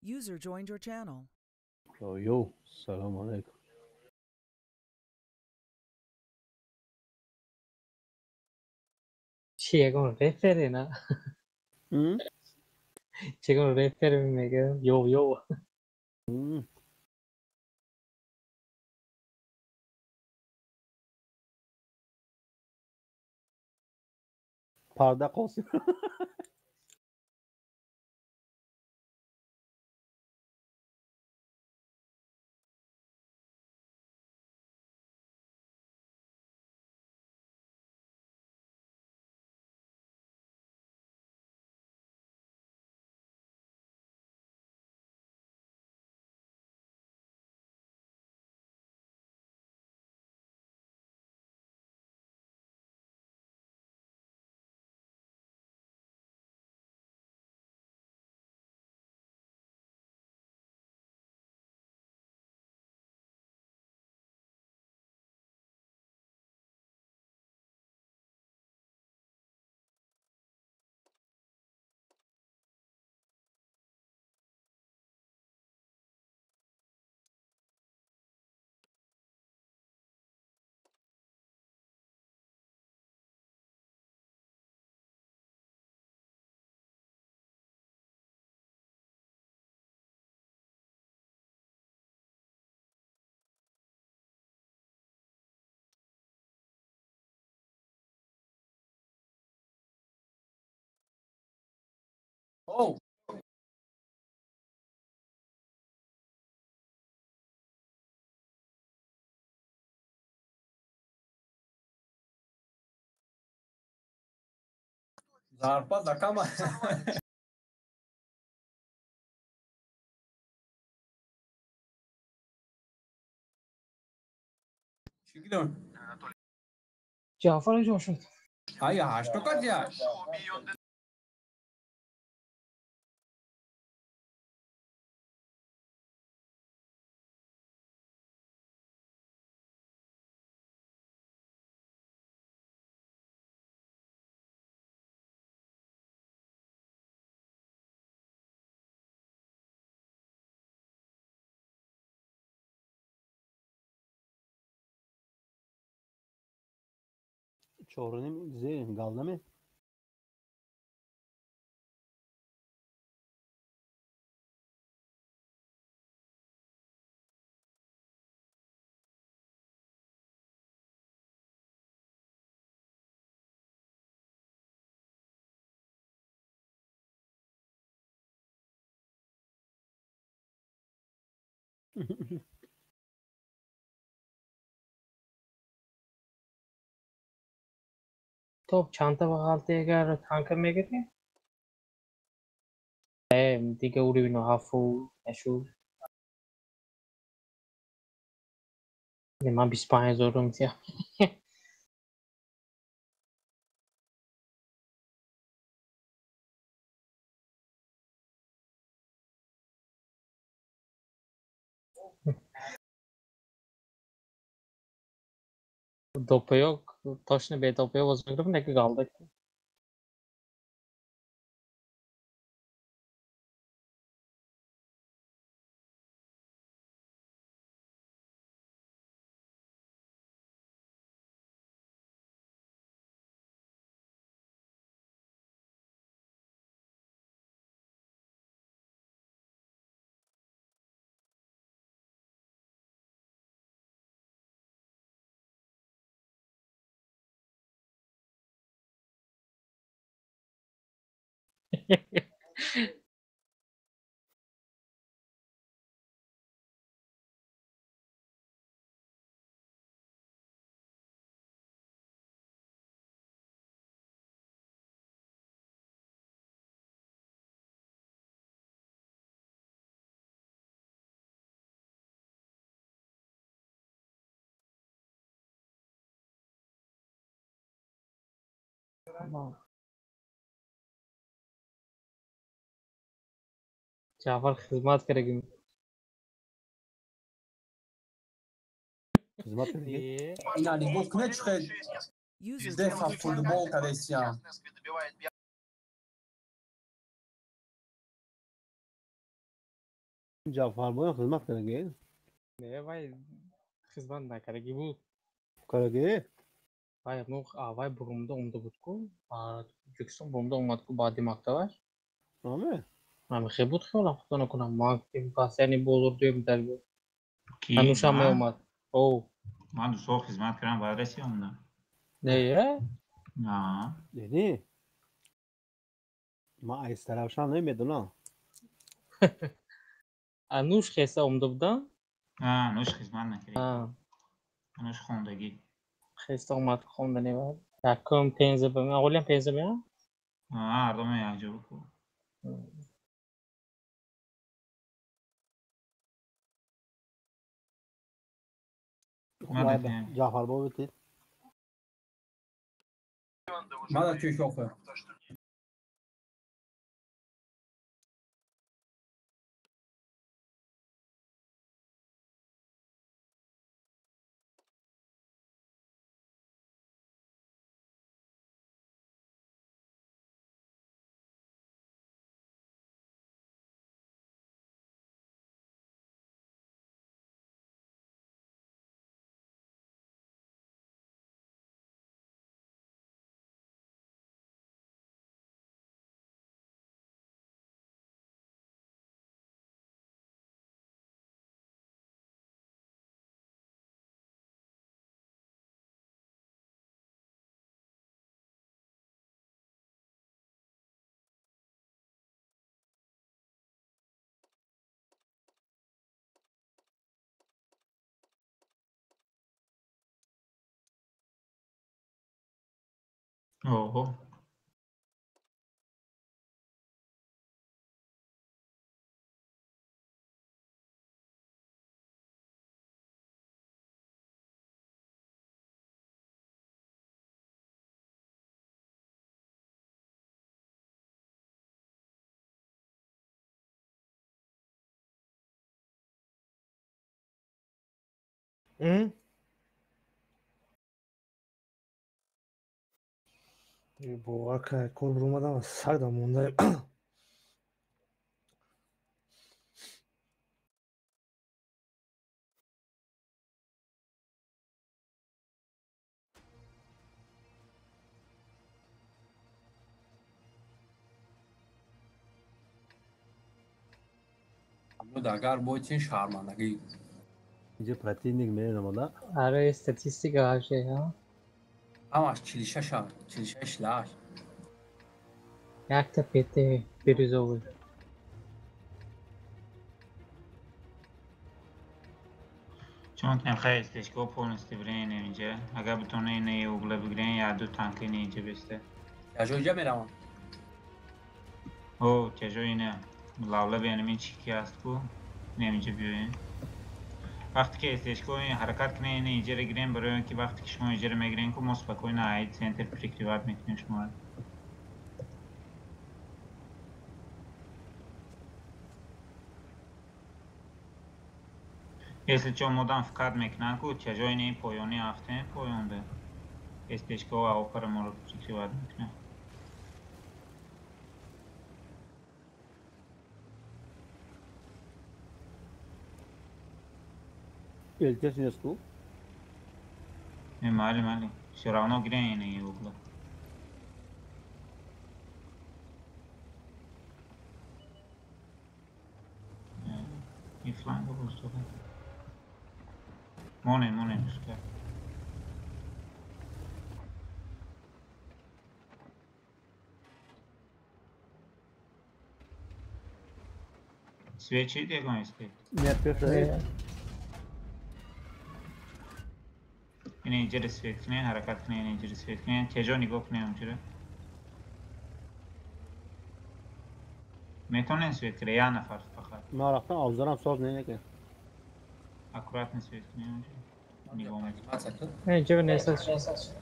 User joined your channel. Yo, selam aleyküm. Chị còn rep phết rồi nè. Hı? Chị còn rep phết rồi mấy cái yo yo. Hı. Bardak olsun. Oh, zarpa da kama. Şükür. Cafer Joshua. Ay, acho que já. Çoğrunun zeyn galda mı? Top çanta बहाते अगर थांका में गए diga uri no hafu eshu ne ma bispahe zorum ya. Dopa yok. Точно бе dopa yok. Uzaklık ne kaldı? Cafer hizmet kरेगी. Hizmet edecek. Yani bu ne çıkıyor? User Bizde joined your futbol channel. kardeş ya. Jafar boyu hizmet karagi. Ne vay xizmat nakaragi bu. Karagi. Vay mu avay burumda umda butku. Türkistan burumda ummatku badi makta var. Ama Ama xebut xola xutana kuna mak baseni bolur diyorum derbi. کی Anuşa me من ummat. Oh. من دو سال خدمت کردم باید رسیدم. Ne ya? نه dedi. Ma isteravşan ne meduna. Anuş xesa umda budan. نه نوش خدمت نکردی. Ha. نوش خوندگی. Xesa ummat xonda ne var? Yakın penze ben. Ağolayan penze mi ya? هر دوم یه بکو. Vay be. Jafar boyu bitti. ما دا توی شوفه اوه Bu arka kol vurmadan sardım onları. Bu da gar bu için şarmandagi. İnce pratiğini bilmeyen ama da. Ara istatistik her şey ya. Ama çilişe şar. Çilişe işler. Yak da pete biriz olur. چون نمیخوای استشکا پولنستی برین اینجا اگر بتونه اینه یه اوگله بگیرین یا دو تانکی اینجا بسته Ya joja میرم. او تجو اینه لاوله بینم این چیکی هست کو اینجا بیوین وقتی که استشکا این حرکت کنه اینه اینجا رو گیرین برای اینکه وقتی که شما اینجا رو میگیرین که مثبت کوین عید سنتر پریک ریوارد میکنین شما Если что, модам вкат мекнанку, тяжой не поёни афтен поёнде. Esteshko a opera mor прикрывать мекна. Elçe sinesku. Мали. Все равно грень не угла. И фланг просто. Монен, пускай. Свечи дегон есть. Net bir Yine inciri svetine, harekatine yine inciri svetine. Tejo nigok ne uncire. Metonen svetkire ya nafar fakat. Maraqdan avzaram soz ne ki? Akurat svetkine uncire. Nigom. Masakı. Ne cebe ne esas?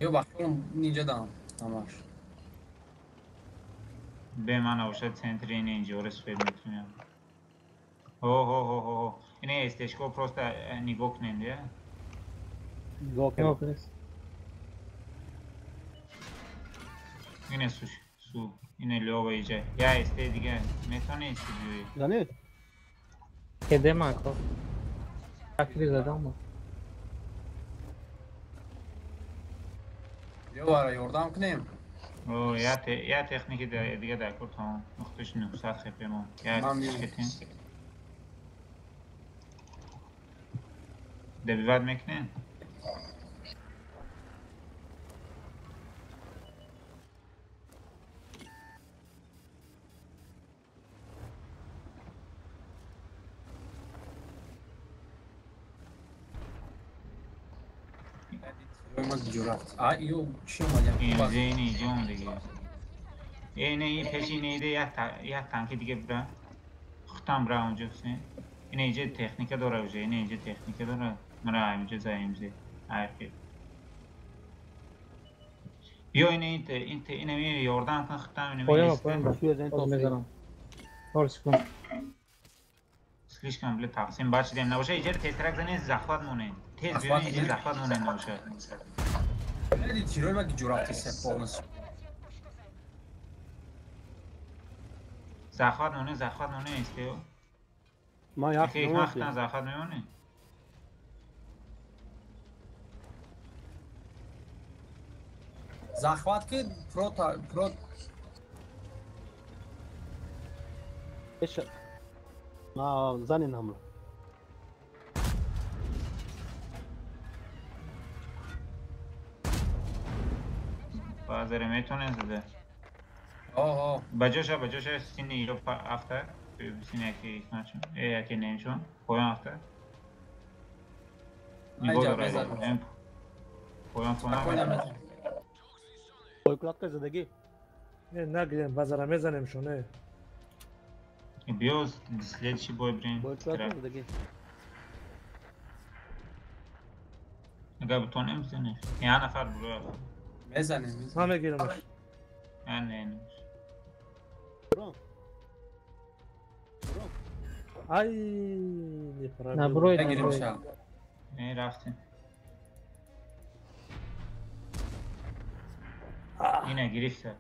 Yo bak oğlum nice dam. Tamam. Be man avşat centri yine inciri svetine. Ho. Yine esteshko prosta nigok ne diye. Yok. Yok biz. Yine su. Yine lova iyice. Ya este dige. Metone istiyor. Yani Kede Marco. Takdir زدم ama. بیا برای یردام کنیم. او یا تکنیکی دیگه در کل تمام مختش 900 خپی ما یا من تشکتیم دبی بعد میکنین ما جورافت. ایو چی اومدیم؟ این زینی جون دیگه اینه این پیش اینه ایده یا تانکی دیگه برا خطام برا اونجا حسین اینه اینجا تکنیکه داره اوجه اینه اینجا تکنیکه داره مرا اینجا زایمزی عرفی بیا اینه میره یاردم کن خطام اینه Koyama میسته koyama. شو زين Oğlum توصي mezarım. Doğru çıkın. سلیش کن بله تقسیم باشه دیم نباشه اینجا تیسترک زنی زخوات مونه تیز بیونه زخوات اینجا نه؟ زخوات مونه نباشه خیلی تیروی مگه جورافتی سپانس. زخوات مونه استیو ما يعرف که یک نوصي وقتا زخوات میمونه زخوات که پرو ايش ما زاني نعمله بازاره میتونه زده آه بجاشه سینی یا افتر سینی اکی اسمشون اکی نمیشون پایان افتر اینجا نگاه داره بزن. پایان نکنم. ويكلات زدگی نگیریم بازار میزنیم شونه. بیوز следующий бой برین ويكلات زدگی اگر بتون نمیزنه یه نفر برو میزنیم. ما میگیرمش. نه برو ای نیپرا. Ne burayı ne نگیریم burayı. شب. نه رفتیم اینه گرفته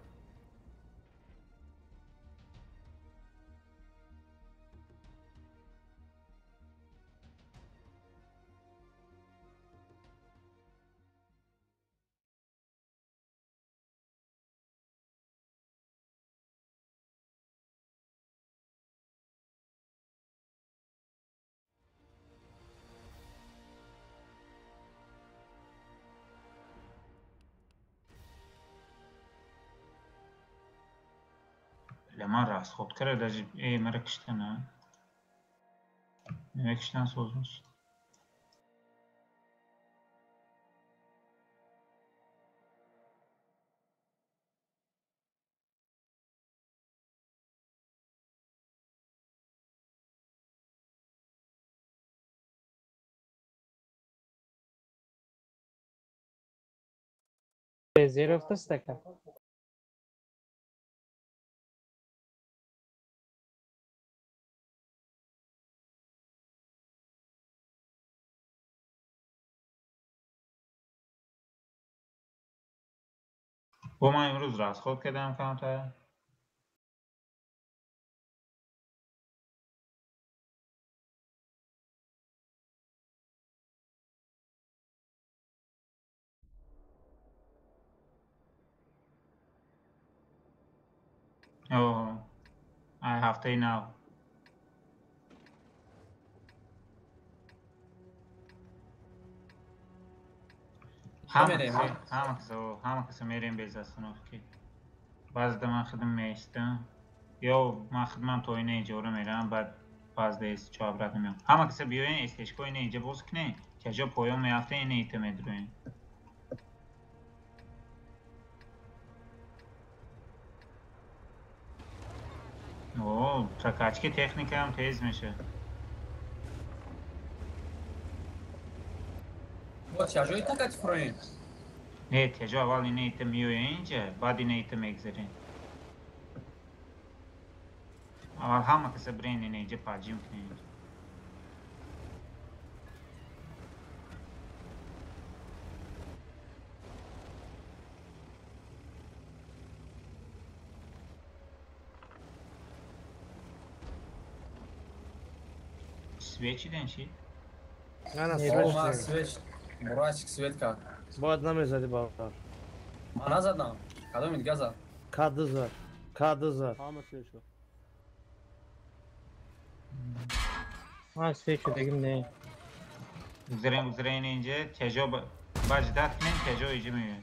لما راست خود کرده جیب مرا کشتن ها کشتن sozmuş Zero of the stack. با من امروز راست خود کردم کانتر Oh, I have to now. همه کسی میریم بیز استنوف که باز من خدم میشتم یا من خدمم تو اینه اینجا رو میرم بعد باز دیست چابرات نمیم همه کسی بیوین استشکو اینه اینجا بوز کنه که جا پایان میافته اینه ایتا میدروین اوه ترکاچکی تکنیک هم تیز میشه با چجایی تکت فروین؟ نه تجا اول اینه ایتا میوه اینجا بعد اینه ایتا میگذارین اول همه کسی برین اینه اینجا پاجیم کنه اینجا سویچیدن چی؟ نه نه نه، ما سویچ سویچ برایچ سویچ کرد باید نمیزدی باور ما نزدم کدام دیگه زد kadı zar kadı zar Ahmet Bey şu. Ha switch degim ne? Üzerine ince tejo bajdat men tejo icimi.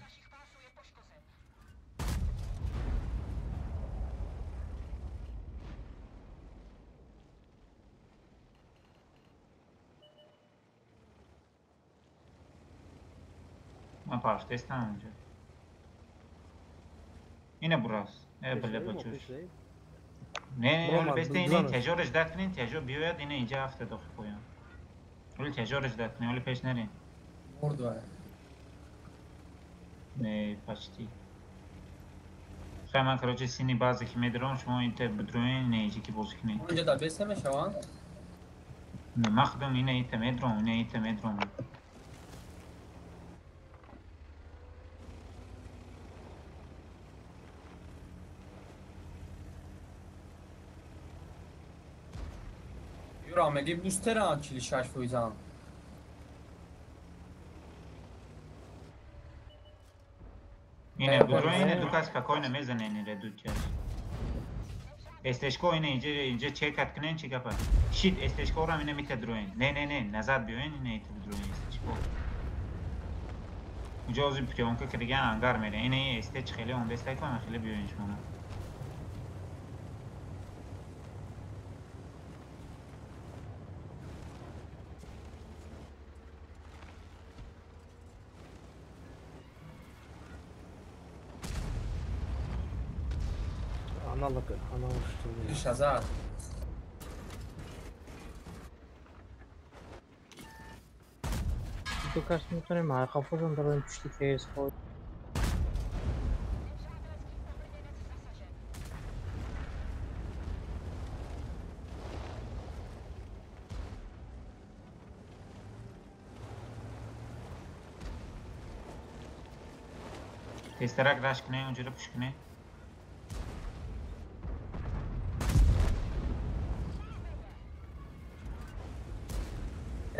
Ben başta önce. Yine burası. Böyle bakıyoruz. Ne Broma, öyle beste yine güzel. tejo rejdat kinin tejo biyoyat yine ince hafta dokuz koyun. Öyle tejo rejdat kinin öyle peş nerin? مرد و Ne paçti. Hemen karaca sini bazı kime drone şu an inte bedroin ne ici ki bozuk ne. اونجا در بیسته میشوان Ne makdum yine inte medron yine inte medron. یورا میگی بوستران 46 فویزان Yine Evet, bedroin yine evet. dukas kakoyna mezane ne redutacağız. Esteşko yine ince check atkinen check yapar. Shit esteşko oram yine mitte droin. Ne nazad biyoyin yine ite droin esteşko. Ucuz bir piyonka kırgan angar mere. Yine esteş khile on destek var khile biyoyin şuna. analık analık پیش ازت تو کس میتونه مرخفاشون دارن پشتی فیس خود Testerak rush kine ucura push kine.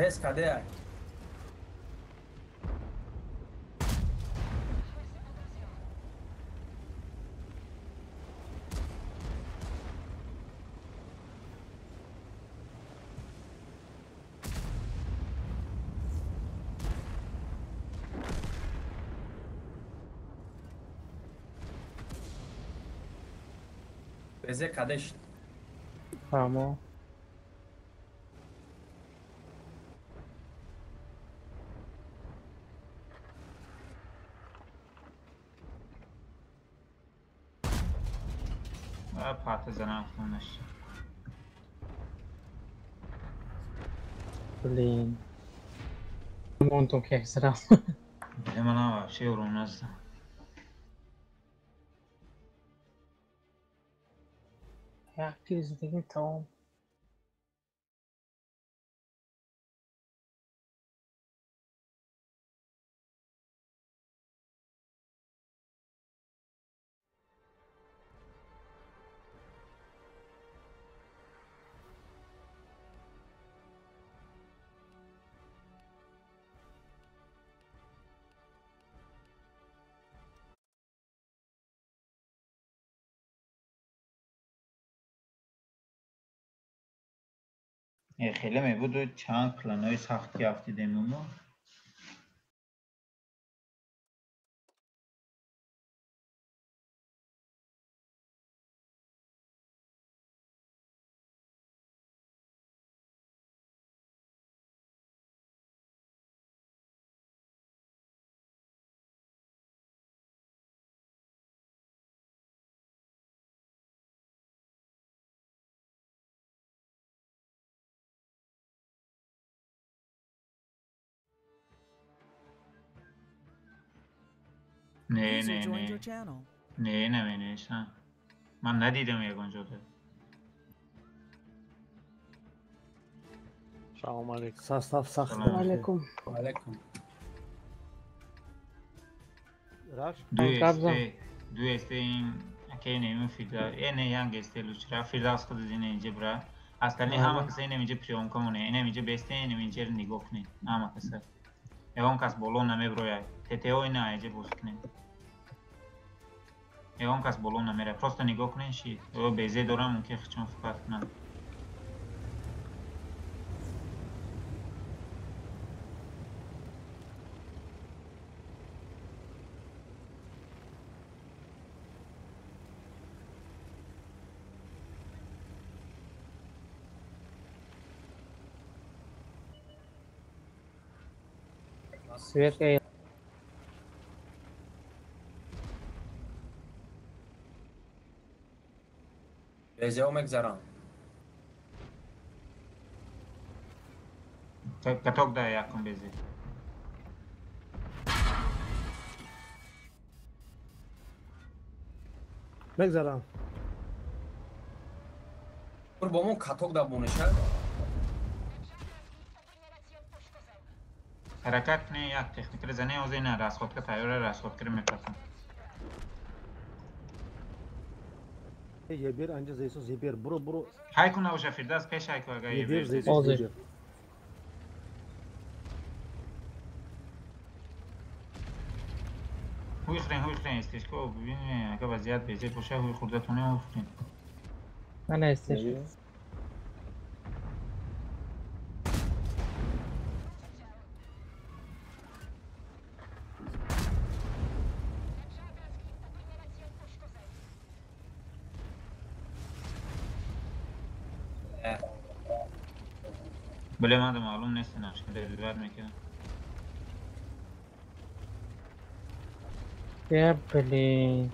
اس کده بزه کدش فرما Patlıcan aklımdaş. بلین مونتون که اکسرا Hemen hava şey olmaz. Ya kiriz degim tamam خیلی می بود چند کلانای سختی هفتی دمیمو. User joined your channel. Ne sen. Ben ne dedim ya önce de. Selamun aleyküm. sastaf saklı Selam. علیکم علیکم Raş. Du este in aquele nenhum filho. É nem yang este luchar. Filho das coisas inende bra. остальные ҳама касае инамиҷа приёмка монае, инамиҷа бестаен, инамиҷаро нигоҳ кунед. Ҳама каса. Ягон кас боло намеброяд. ТТО ина аҷа боз кунед. Ягон кас боло намера. Просто нигоҳ кунед ши. Ё безе дорам мумкин хичон фиқат кунам. Светка بزیو مگذرم. Каток дай якум безе. بگذارم. بر با من کاتوک دا بونشه. ҳаракат кунед, як техникаро зане ҳозир ина расходка тайёра, расходкаро мепасам. Yebir anca zeysos yebir. Buru. ҳай кун набоша Фирдавс, пеш ҳай кун агар Yebir ебир. zeysos Hazır. yebir. ҳуй хӯрен истешко бибинед агар вазъият безе боша ҳуй хӯрдатоне ҳуй хӯрен. Ana isteş. Bilemedim oğlum nesin aşkı dedi vermek Ya böyle.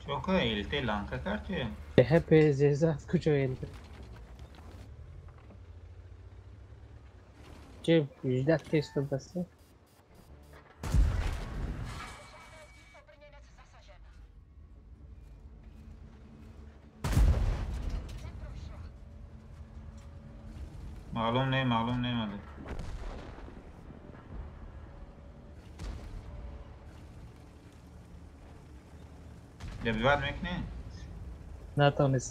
Çok eğildi lanka kartı. Hep zezat kucu elde. Ce müjdat testo bası. Malum ne hadi. Debi vermek ne? Natonis.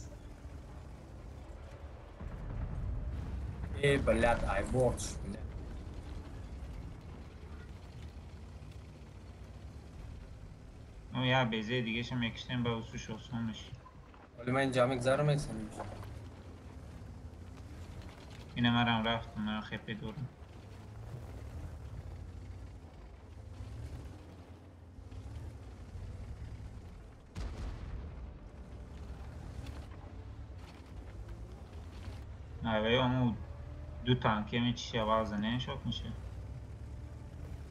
بلد ای بورد. O ya beze دیگه شم یکیشتن با وسوش آسانش. ولی من اینجا مگذرم میکنم. اینه مرم رفتم من خیلی دورم. اوه اونو دو تانکی می چیشه وازنه شok میشه.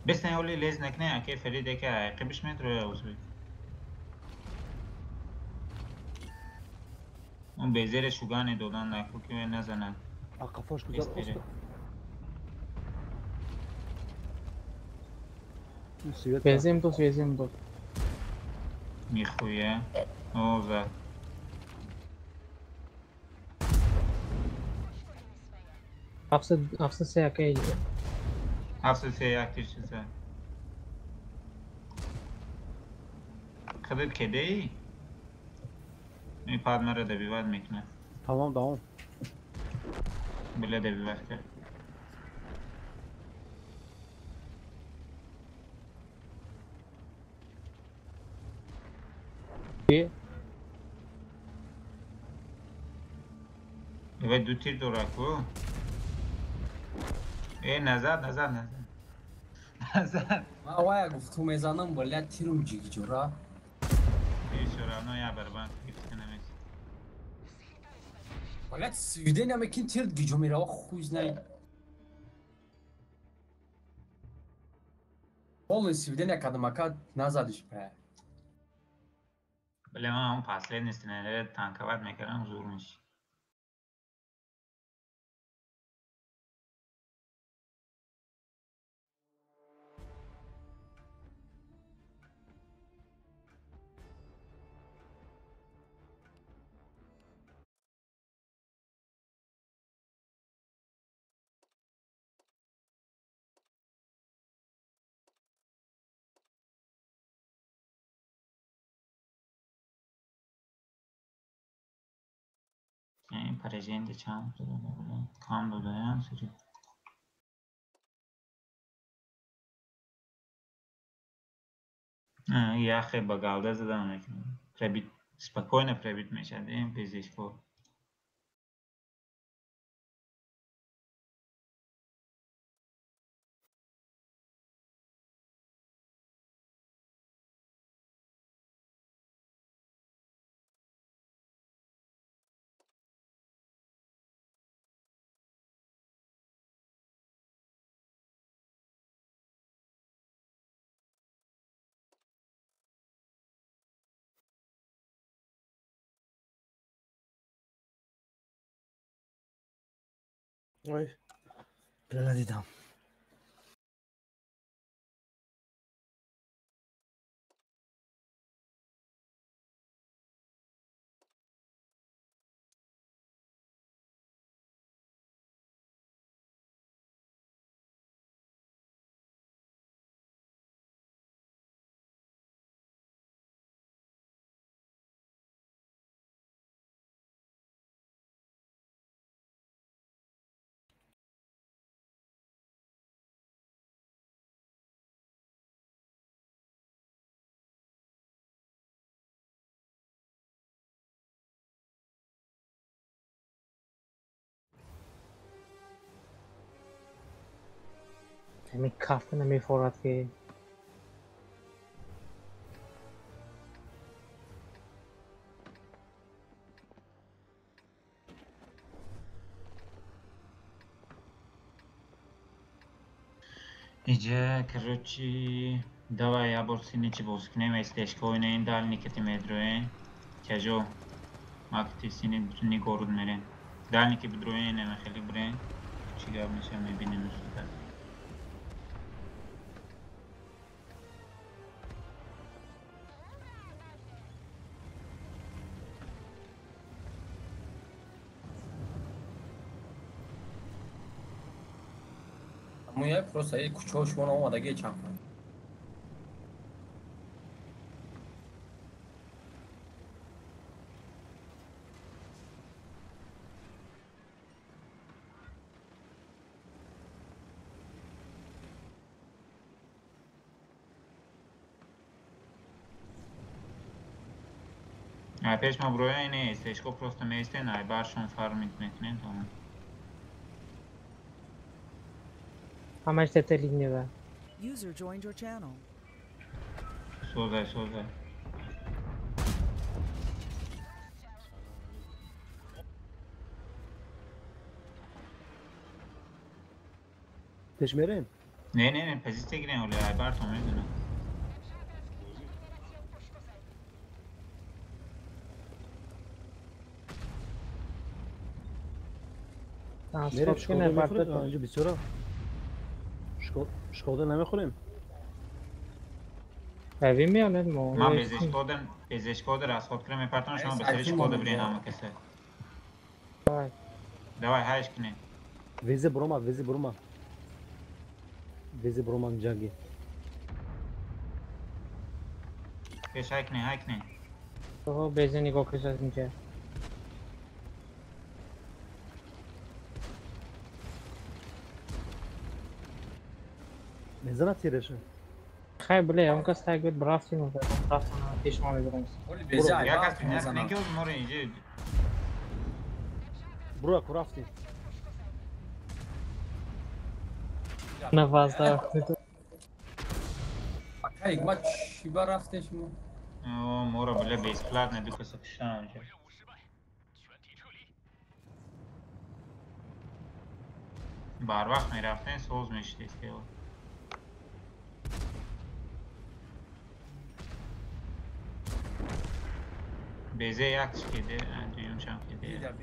بس نه اولی لیز نکنه اکی فریده که عقبش میاد روی اوزوی. اون بیزیر شوگانی دادن نکو که نزنن. Kafoş güzel Besteli. Svet. Vezim dos. میخویه او زد. Hafsa seyakaydı. Hafsa seyahattir çize. Kadar kedeyi. می پادمره دبیواد میکنه. Tamam. بله دبیواد کرد. Bir. Evet دو تیر دو رکو. نزد. ما وای گفتم میزنم بلد تیرم جیگی جورا. بیشتر یا بربند گفته نمیشه. بلد سویدن هم کین تیر گیجو میره و خوش نی. Oğlum Sivri'ne kadın nazadış be. بله من اون پاسله نیستنه تانکوات میکردم زور میشه. این پرژنده چند داده کام داده هم سری یخ بگالده زدم نکنم پربیت spokojno prebit mečadem pizdiško. Oy. Böyle dedim. می کافه نمیخورد که Idzie, короче, давай я борсини чи боскнем стешкойне ин дальникати медроен. Тяжо активсини ни город мерен. Дальники бдроен нема хели брен. Чига мешам мебинем сюда. موی پروسه کوچه شما آمادگی چند کنید Опять мы броя не есть, стешко просто месте на баршон фарминг мекнем там. همش تتلینی و User joined your channel. Soza. Peşmereyim. Ne, peziste giren oluyor aybar tam ödünü. Nereye ترانسپورت که Şkoda nemikhorیم نفرت önce bir sonra. Şkoda nemikhorیم. اوی میالد مو من پزشکا در از خود کرم میپرتم شما به سرش کده برین همه کسه دوای هایش کنه Vezi burma. Vezi burma jagi. پیش های کنه تو بزنی گوکش از اینجا Ne zaman tiraşı? خیلی بله اون کس تاگید برافتی مو برافتی مو پیش ما میبرم ولی بیزی یا عیبا کس کنه کنه که از مورد اینجا Bura kurafti. نوازده اکا ما چی با رفته شما مورا بله بیس پلات ندو کسا کشتن اونجا بار وقت میرفتن سوز میشتی که بیزه یکش کده دویم چم کده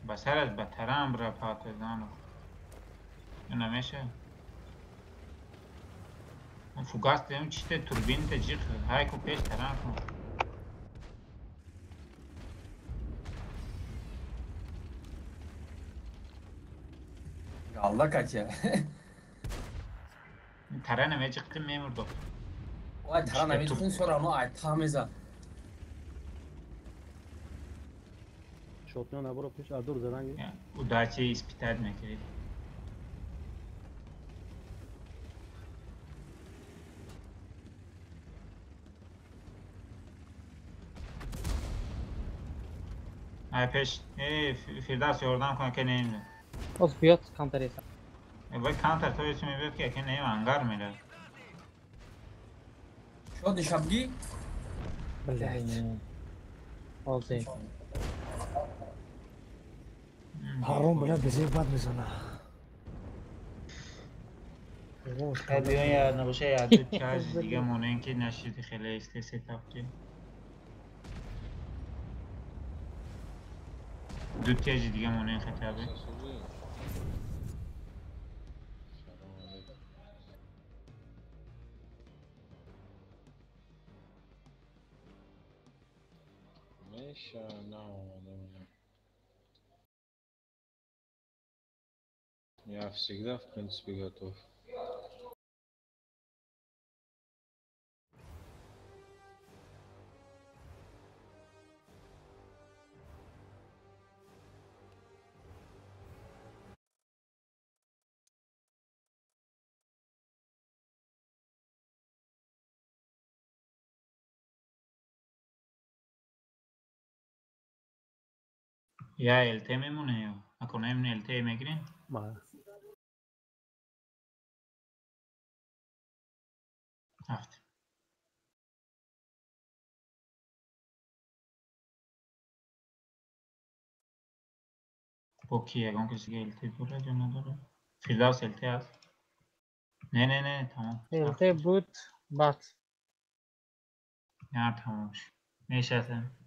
بس هر از بطرم برا پاتزانو نمیشه فوگاس دیم چیته توربین تجیخ های کو پیش تران کن Allah kaçya. ترانه میچه میمردو Vay taran abi tutun sonra onu ay tameza. شوتنا نبرو پیش ادور زرنگی удачи испытать мекард. ای پیش فردوس یاردم کن که نمیره. باز بیاد کانتر ایسا. وای کانتر تو چی میبود که نمی انگار میره. شد شبگی بله آزه. هارون بله بزیر بد میزنه بیان یا نباشه یا دو چارج دیگه مونه که نشید خیلی استرسی تفتی. دو تیج دیگه مونه خطابه. Mexa, não, não. Я всегда, в принципе, готов. یا الته میمونه یا اکنه ایمون الته میگیرین؟ ما هفت با کی یکم کسی که الته داره یا نداره؟ فردوس الته هست؟ نه تمام الته بود بات. یا تمام شد نشستم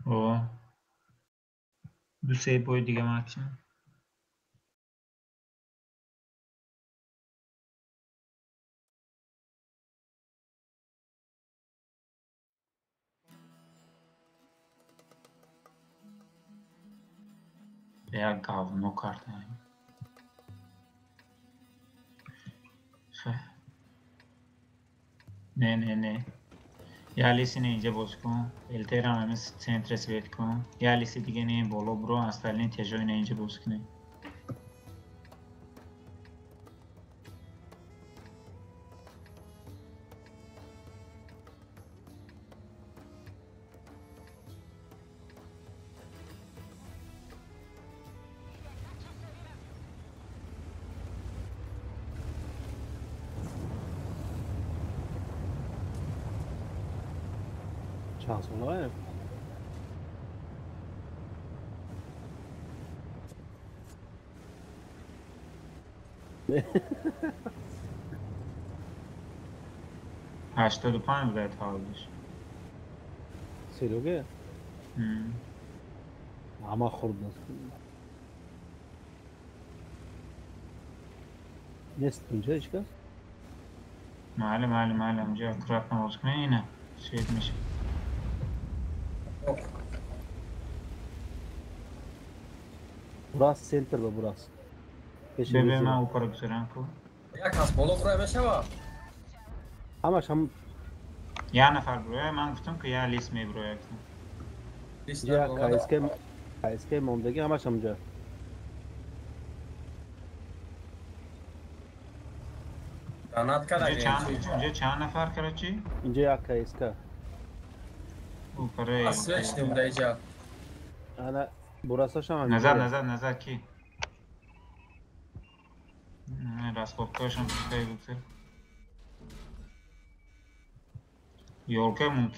او دو سه بای دیگه ماکسیمم یا گاونو کارت نه یا لیسی نه اینجا باز کن الته را همه سنتر سویت کن یا لیسی دیگه نه بالا برو استالین تجایی نه اینجا باز کنه چند سونه هشتاد و پنج بوده اتحادش سیلوگه اما خورد نیست اونجا هیچ کس معلم اینجا کرافت نماز کنه اینه سویت میشه براس سنتر به براس پیش ببین ویزیر. من اوپر بگذارم کن یک کس بالا برای بشوه همش هم یا نفر بروی من گفتم که یا لیست می بروی اکنم لیست اینجا نمی‌کنه. کایسکه موندگی همش همجا لعنت کنه اینجا چند نفر کرد چی؟ اینجا یک کایسکه اوپر اصلش نموده اینجا انا براساش هم همجا نظر کی؟ راسخوبکاش هم پیشتایی بگذار یولکه ممکن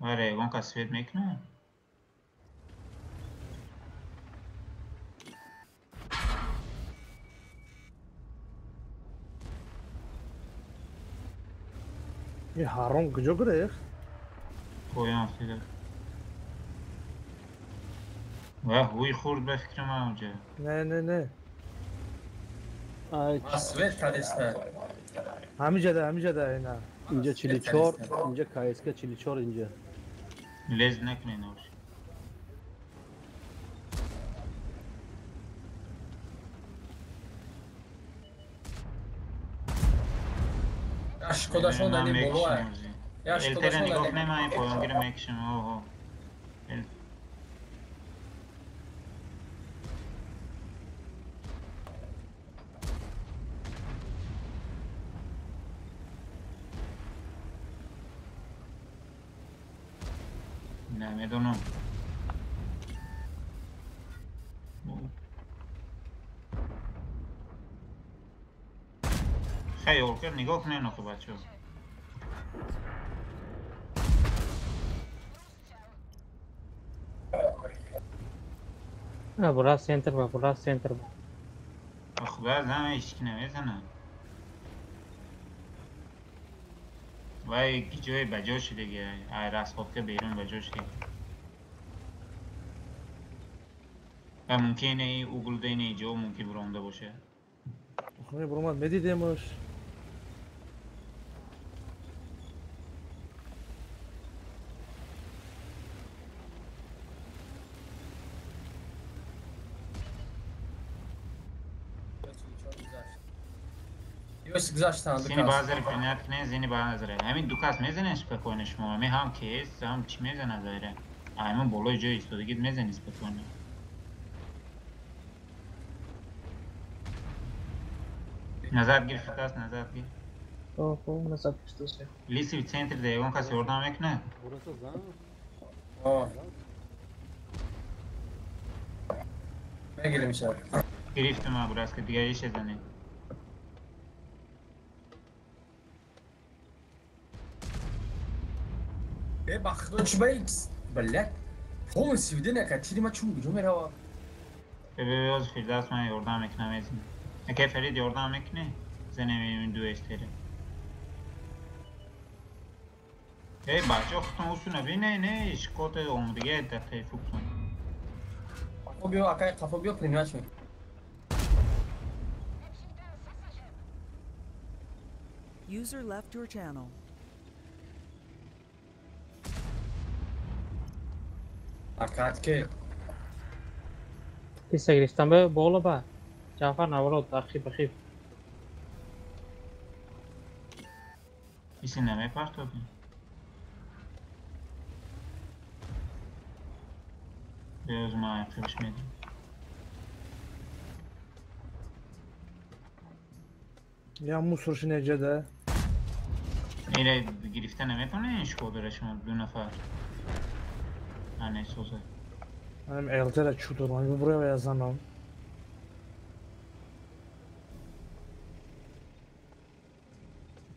و ریگان که سفید میکنه. یه حرام کجا گریخت؟ پایان افتیده. و هوی خورد به فکر من اونجا. نه آی، اسویت کالیستا همینجا ده اینا. اینجا 44 اینجا کایسکا 44 اینجا. لز نکنین اوش. یا شکوداشون دادی بابا یا التر شکوداشون نگاه دادی نمایی پایان گیره میکشم. اوه نمیدونم. خیال کرد نگاه کنین آخه بچه ها. برا سنتر با آخه باز همه ایشکی نمیزنن. و یکی جای بجا شده گه. رست خواب که بیرون بجا شده. و ممکنه این اوگلده این ایجا ممکن برونده باشه. خونه برامد میدیدیمش. یوش گذاشتن زینی دکاس بازاری پینات کنه زینی بازاره. همین دو کس میزنه اسپکونه شما. می هم کیس هم چی میزنه داره. همین بالای جای ایستادگید میزنه اسپکونه. نظر گیر فتاست نظر گیر. اوه نصب پشتوشه لیسی bir center دیگون کسی oradan میکنه. Burası zan. آه بگیریم شد گرفتم ما براس که دیگه ایش زنه. bakıyorum بایکس بله فون سیویده نکردی ما چون بجو میره بیاز فرداست من oradan میکنم ایزن. اگه فرید oradan میکنه زنه میمون دو استره. ای بچه خودتون اصوله بی نه اشکات اون دیگه دفعه فوکتون. کافو بیو اکای کافو بیو پریناش می User left your channel. اکات که پیسه گرفتم به بالا با جعفر نوارو تخیب بخیب ایسی نمیپرتادیم. بیاز ما اکتبش میدیم. یا موسرش نجده. ایره گرفته نمیکنه اشکال داره شما دو نفر. نه سوزه. Benim eltere çudur lan buraya yazamam.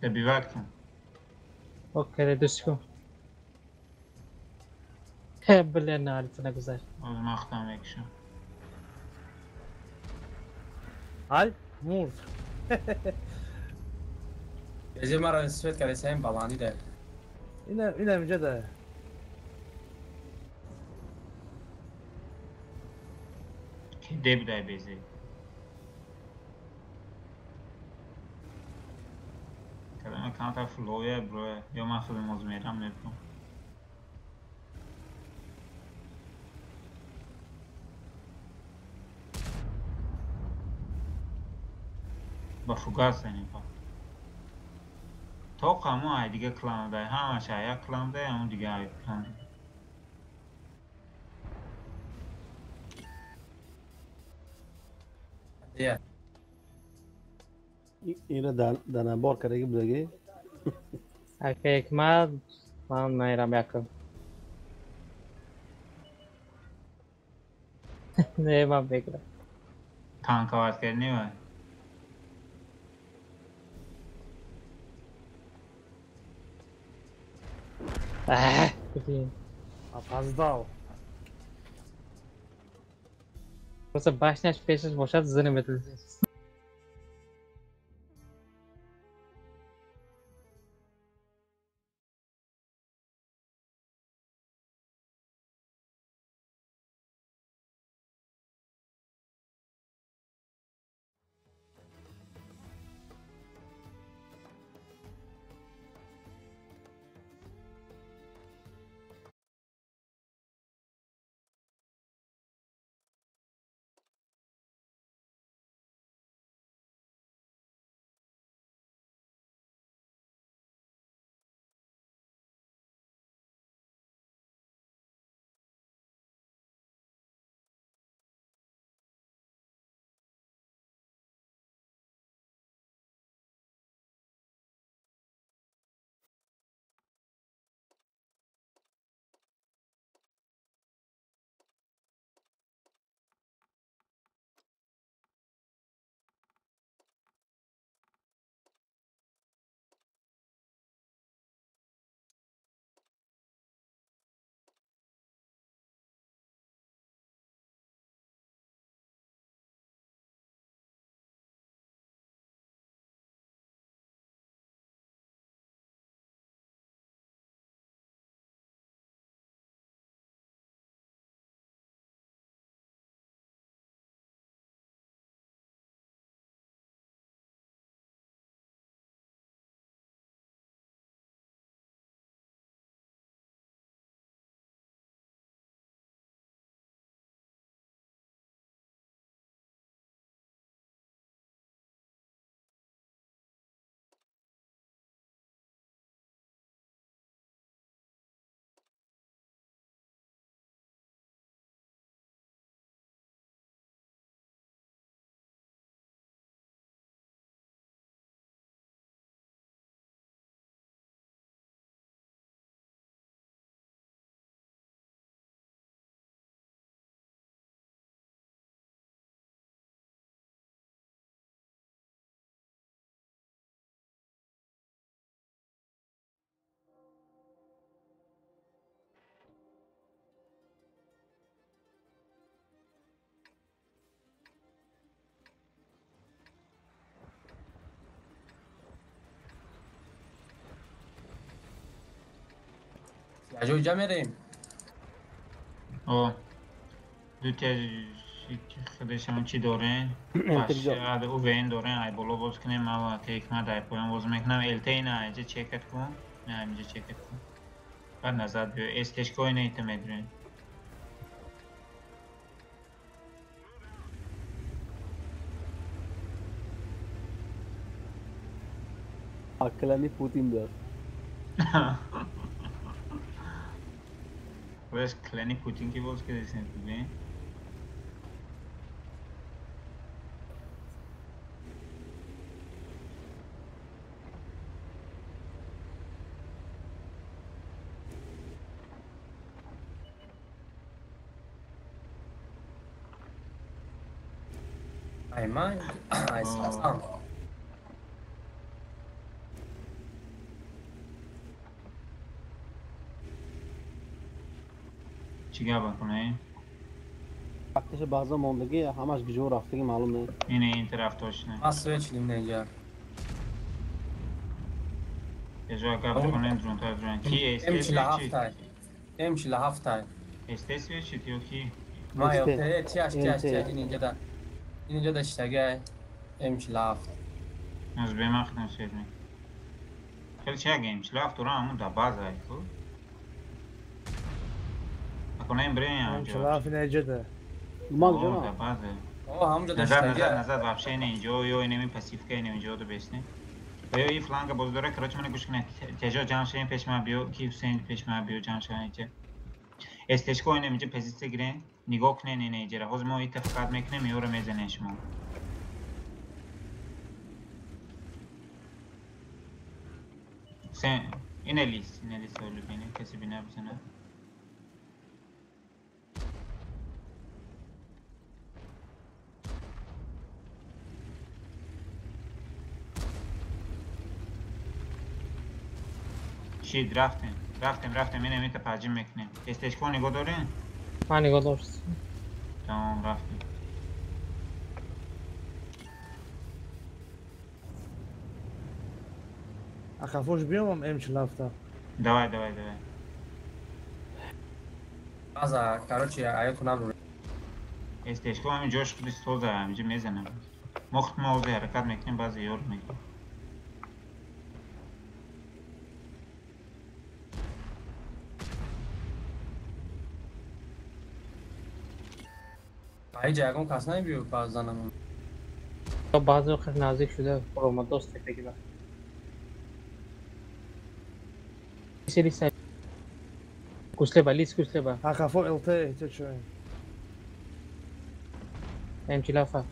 ده بی وقت کن. اوکی دوست کن بله ناریتونه گذاشت از مختم میکشم. Al mur. Gece mara svet kare sen balani de. Yine müce de. که ده بدای بیزی. کلمه کانتا فلویه بروه یا من خود مزمیرم میکنم. با فوگاس زنیم پا. تا قامو های دیگه کلام ده همش های کلام ده اون دیگه های کلام ده. Diye. اینو دنبال کردی بودی؟ اگه اکمال من میرم یکم نه من بگیرم تانک آواز کردنی وای. بودیم. Опоздал. Просто башняш пешаш бошад зынım edildi. از کجا میریم؟ او دو تا خودشون چی داره؟ باشه آده او وین داره ای بالا باز کنیم ما تیک ما دای پایان باز میکنم التی نه اینجا چکت کن نه اینجا چکت کن بعد نظر بیو استش کوی نیت میدونی Akılani Putin diyor. बस clinic coaching की वो उसके जैसे हैं Ayman, Hasan. چیکار بکنه؟ وقتش بعضا موندگی همش گجور رفتگی معلوم نیست. این طرف داشتن. Nasıl içliyim اینجا؟ یه جا قبل کنن درون تا درون کی امشي استیس لهفتاي امشي لهفتاي استیس چی تیو کی؟ ما İşte, يوكي تياش işte. اینجا دا اشتاقي امشي لهفت از بمخ نشد می. خیلی چه گیم شلاف تو همون دا باز ای کو. اکنون بریم یا Şu lafı necede? Duman دا canım. بازه. اوه همونجا دا نظر اشتاقي вообще не اینجا یا اینمی پاسیف که اینجا دو بسنی. یا این فلانگ باز داره کراچ من گوش کنه تجا جانشین پیش ما بیو کی حسین پیش ما بیو جانشین اینجا. استشکو اینجا پزیست گیرن نگاه کنه نه اینجا. حاضر ما اتفاقات میکنه میاره میزنه شما. Sen yine list öyle beni kesip iner misin? Şey drafting. رفتیم این امیت پاجیم میکنیم استیشکو نگاه دارین؟ من نگاه داشت. تمام رفتیم اخفوش بیام امچ لفته давай Аза, короче, аятунам رو استیشکو همین جاش خودی سوزه همینجا میزنم مخت موضوع حرکت میکنیم بعضی یور میکنیم ای جاگون کس نمیبیو بازدانم تا بعضی وقت نزدیک شده روما دوست بگیره. سری سری. کشله با لیس کشله با. اخفو الته احتیاج شویم امچی لافه.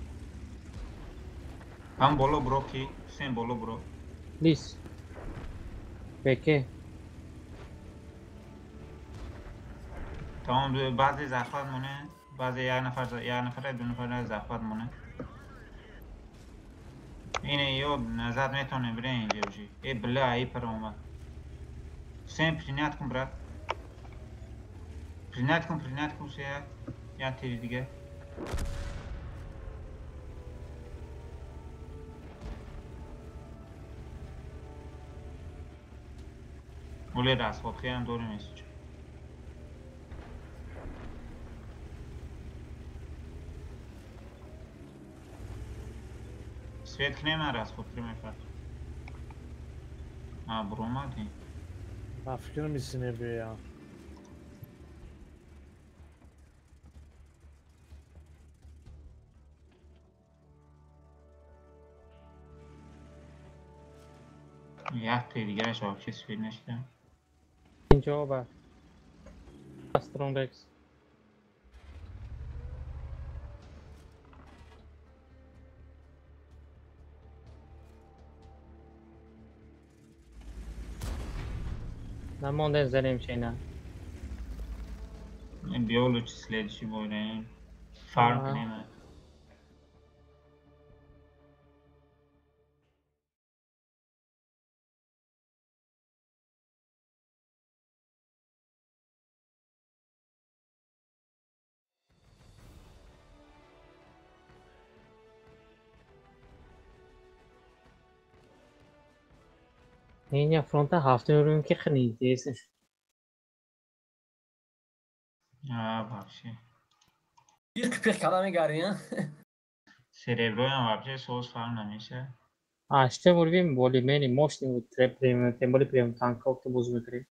هم بالا برو کی حسین بالا برو لیس. بکه. تمام بعضی زخمت مونه بعضی یک نفر دو نفر زخمت مونه اینه یا نظر میتونه بره اینجا بشی ای بله ای پر اومد حسین پرینت کن برات پرینت کن حسین یا تیری دیگه ولی راست خود خیلی دوری نیست سویت کنه من راست خود خیلی میفرد برو اومدی من فکر میسینه بیام یک تیری دیگه شاید چی سوید نشده اینجا با. استرون رکس. نمونده زنیم چینا. این بیولو چی سلیدشی بایره فارم کنیم این فرونت هفته رو که خیلی دیسش. вообще bir kıpır kadar gari ya cerebro هم вообще соус фарм نمیشه Ще вървим более-менее мощни от приемем, тем более приемем танка, автобус вътре.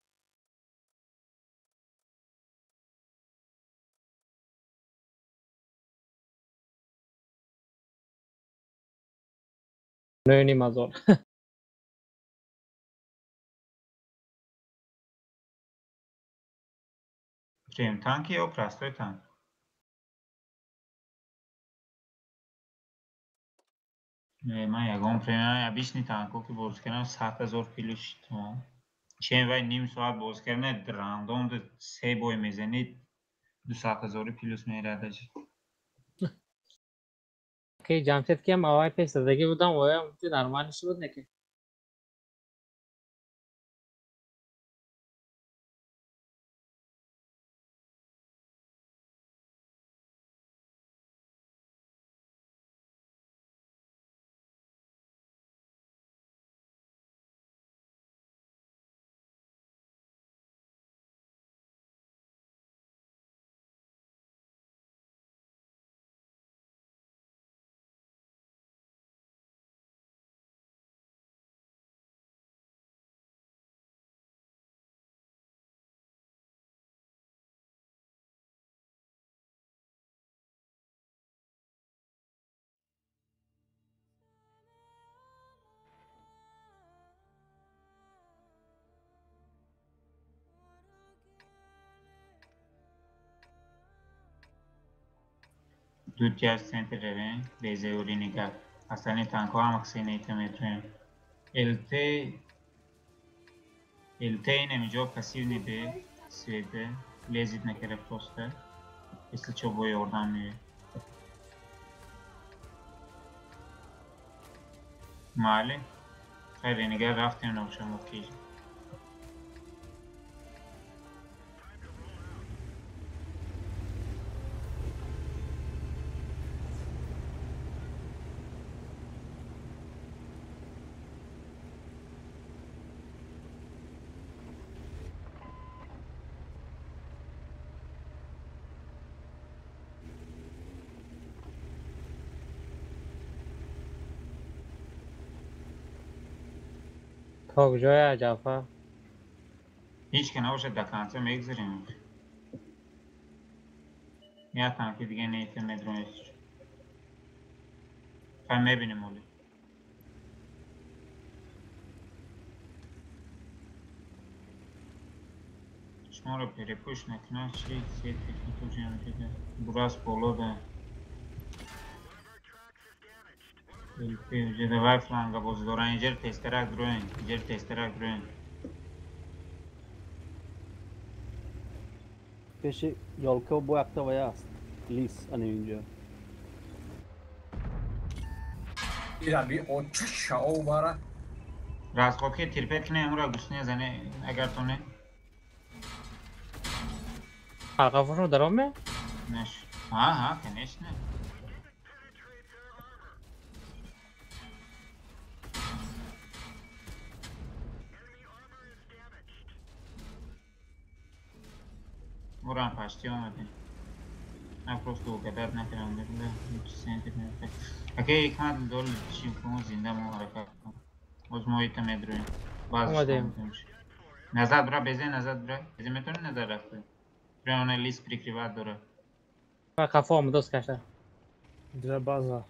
Но и нема зор. پریم تانک یا پرستوی تانک من یکم پریم بیشنی تانکو که باز کنم 7000 کیلوش تمام چند وای نیم ساعت باز کردن راندوم ده 3 بوی میزنید 2000 کیلوس میرده که جمشید که هم آوای پیش زدگی بودم و هم تو نرمالش بود نکه. tutti al centro beze urinica astani tanko amaksine itemetre elte nemijo pasiv nibe svede lezit nekere proste если что бой oradan mi mali خیلی نگه رفتیم نوشم اوکی تا کجای جعفر؟ هیچ که نباشه دکانسه میگذاریم. یا تانکی دیگه نیست مدرونش. فهم میبینیم اولی. شما رو پری پوش نکنه چی سیت تکنیکو جمع دیده. براس پولو ده. Vücuda var flanga bozduran incer testerak duruyor. İncer testerak duruyor. پیش یالکا بو یک تا است لیس انو اینجا ایرا بی او چشا او بارا راست خوکی تیرپت کنه امرا گوشنی زنه اگر تو نه قفاشو درامه؟ نش ها کنش نه Vuran paştı olmadı. Ben просто угадать нахрен да сентер не. Окей, их надо доль чемпион зинда му hareket. Oz moita medroy. Olmadı. Назад бра, безе назад бра. Безе метон назад рafte. Bra ona list прикрывать дора. و کفامو دوست کشته Dire baza.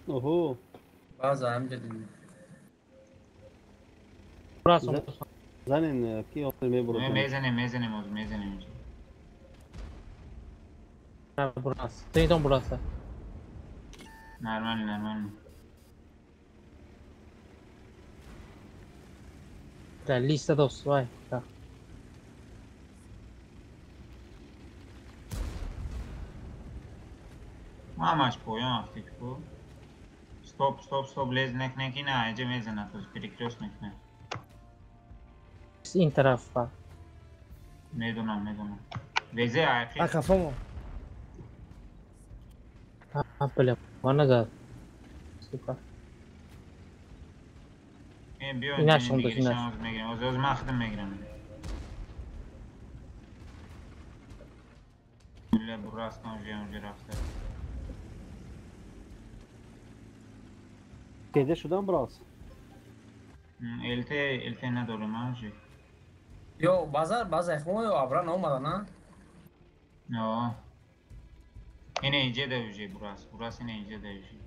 اوهو bazı hem dedim. burası زنین کی آخر می برو Mezenim oz mezenim. burası. Zeyton burası. Normal. Da liste dost vay. Da. Mamaç boyun aktif bu. Stop leznek nekine ayrıca mezen atıyoruz. Periklos nekine. این طرف var. میدونم ویزه Ha آخر kafamı. Ha böyle. Bana da. Süper. بیاین این نشون داد، این میگیرم از مخدم میگیرم بله براس کنم رفته پیده شدن براس الته ندارم همونجی Yo bazı ekmeği yo abran olmadı na. نه اینه اینجا دوجی براس اینه اینجا دوجی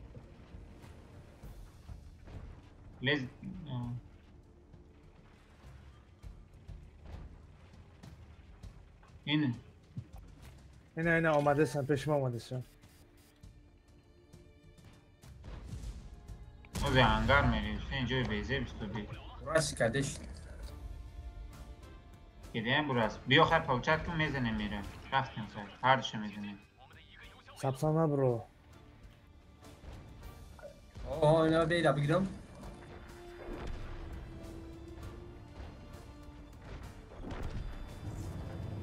لز اینه Yine olmadı sen peşime olmadı sen. o zaman hangar mıydı? Sen joy beze bisto değil. Burası kardeş. Gidelim burası. Bir yok hep alçak ki mezene mire. Rastın say. Hardışa mezene. Sapsana bro. Oo ne değil abi gidelim.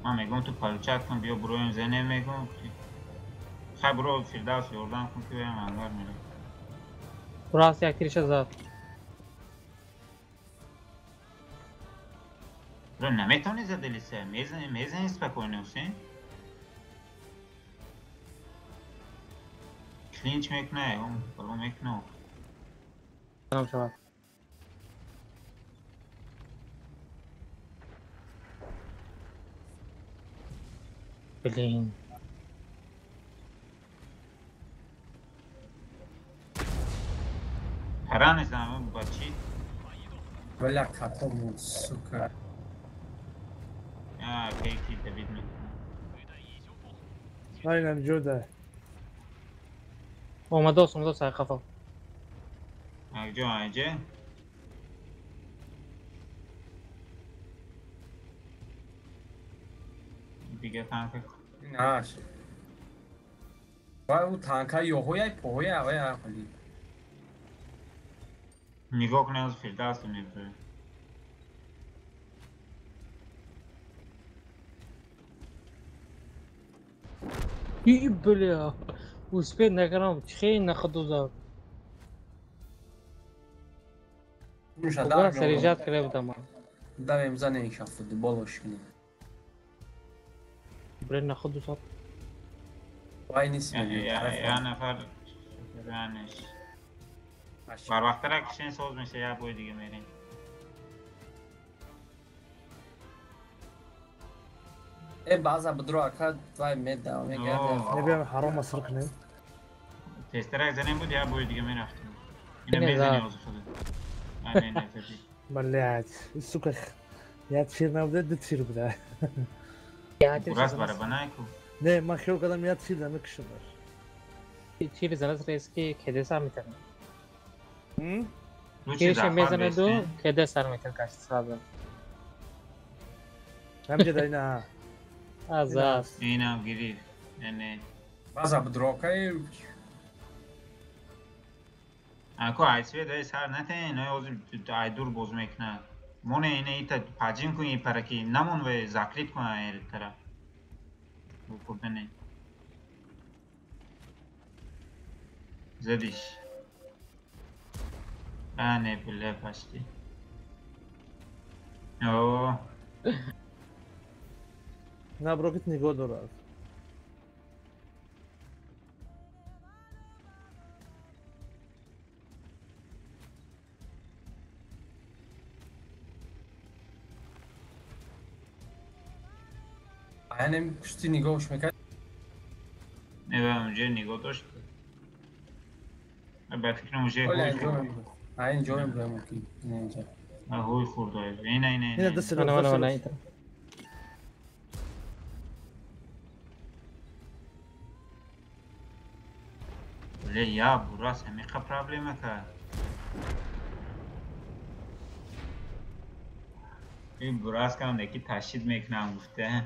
من میگم تو پلچک کن بیا برو این زنه میگم خیلی برو فیردوس یوردن کن که بیم انگار میره Burası yaktırışa zat. برو نمیتونی زده لیسه میزنی spokojnie حسین کلینچ میکنه اون بلو میکنه Tamam şabak. Bilin. هران اسلام با چی؟ Böyle kafamı suka. کیکی دوید میکنه Aynen Joda. اومده سر خفا. اگجا آیجه دیگه تانکه Naş. Vay bu tanka yohoya pohoya ve ya khali. نگاه کنه از فیردوس میبره İyi böyle ya. Uspet ne kadar خیلی نخدو زد. Muş Bugün adam. sericat کرده بودم. Da imza ne şaftı boloş günü. بره نخدو زد. Vay nismi. یا نفر شکرانش بر وقت را کشین سوز میشه یا بوی دیگه میرین. بعضا بدرو اکاد وای میدم میگه اوه. نبيهم حرام مسرقني. تسترک زنین بود یا بوی دیگه میرفتیم. اینو اینه میزنی زد. اوزو خود. آره نفتی. بلعت السكخ. يا تشير نبدا تشير بدا. براس برای بنای کو. نه ما خير قدم يا تشير ده مكشمر. چیلی زنه ریسکی کده سر میتونه. رو چی کیش زفار میزنه دو بیسته؟ کده سر میتونه کاش سازن. هم جد اینا. از اینم گیرید. یعنی بعضا بدرو که اکو آیسوی دای سر نته نه اوزو ای دور بوز میکنه. مونه اینه ایتا پاجین کنی پرکی نمون و زاکلیت کنه ایر طرف. bu burada ne? زدیش نه بله پشتی اوه نه بروكت نيجو دولار. یعنی پشتی نگاهش میکرد نه اونجا نگاه داشت به فکر اونجا ولی هوی اینجا خورد اینجا هم بودم که اینجا هوی خورد اینه هنا دست انا الوز. ولی یا براس همیقا پرابلمه که این براس که اونده که تشدید میکنم گفته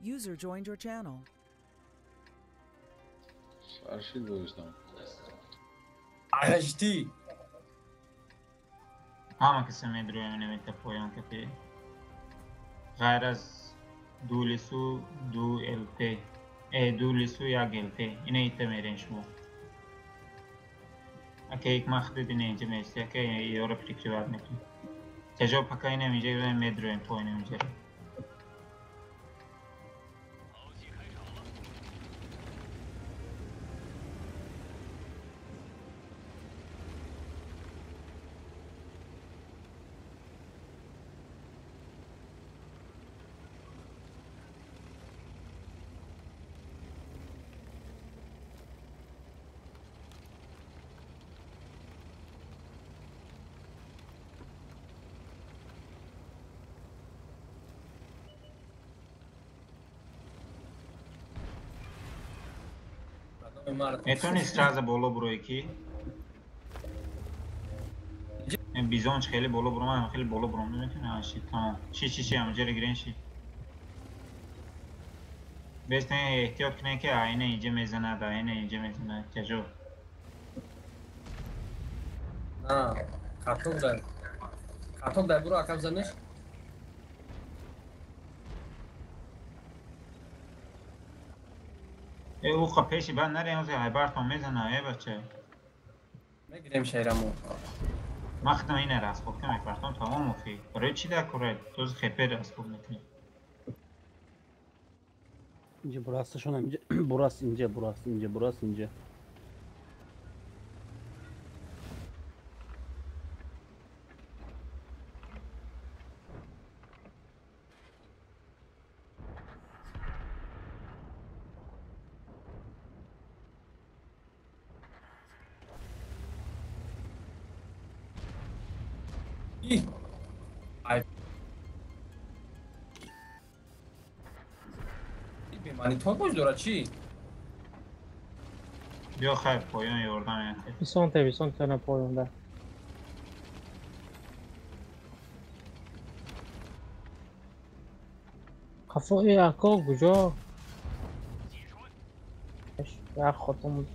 User joined your channel. فرشید دوستان عرجتی همه کسی میدروی نمیته پویان که غیر از دو لیسو دو الپی دو لیسو یا گلپی اینه ایتا میرین شما اکه یک مخدی دینه اینجا میسته اکه یورا فکری باید میکنی تجاب پکا اینه میجه میدروی پویان اینجا میتونی سراز بالا برو یکی بیزانچ خیلی بالا برو من خیلی بالا برو نمیتونی شی تمام چی همونجا گرین شی بس نه احتیاط کنه که آینه اینجا میزنه آینه اینجا میزنه کجا نه کارتون در برو عقب زنش او خب پیشی بعد نره اون هایبرتون میزنه ای بچه میگیریم شهرمو مختم اینه راست خب که میکردم تمام مفید برای چی در کره توز خپه راست خب میکنی اینجا burasıشون اینجا burası ince burası ince burası ince. İyi. Ay. بیمانی تو باش دورا چی؟ بیا خیلی پایان یاردم یکی Visonte ne poyunda. Kafayı yakal kuca. Ya خودم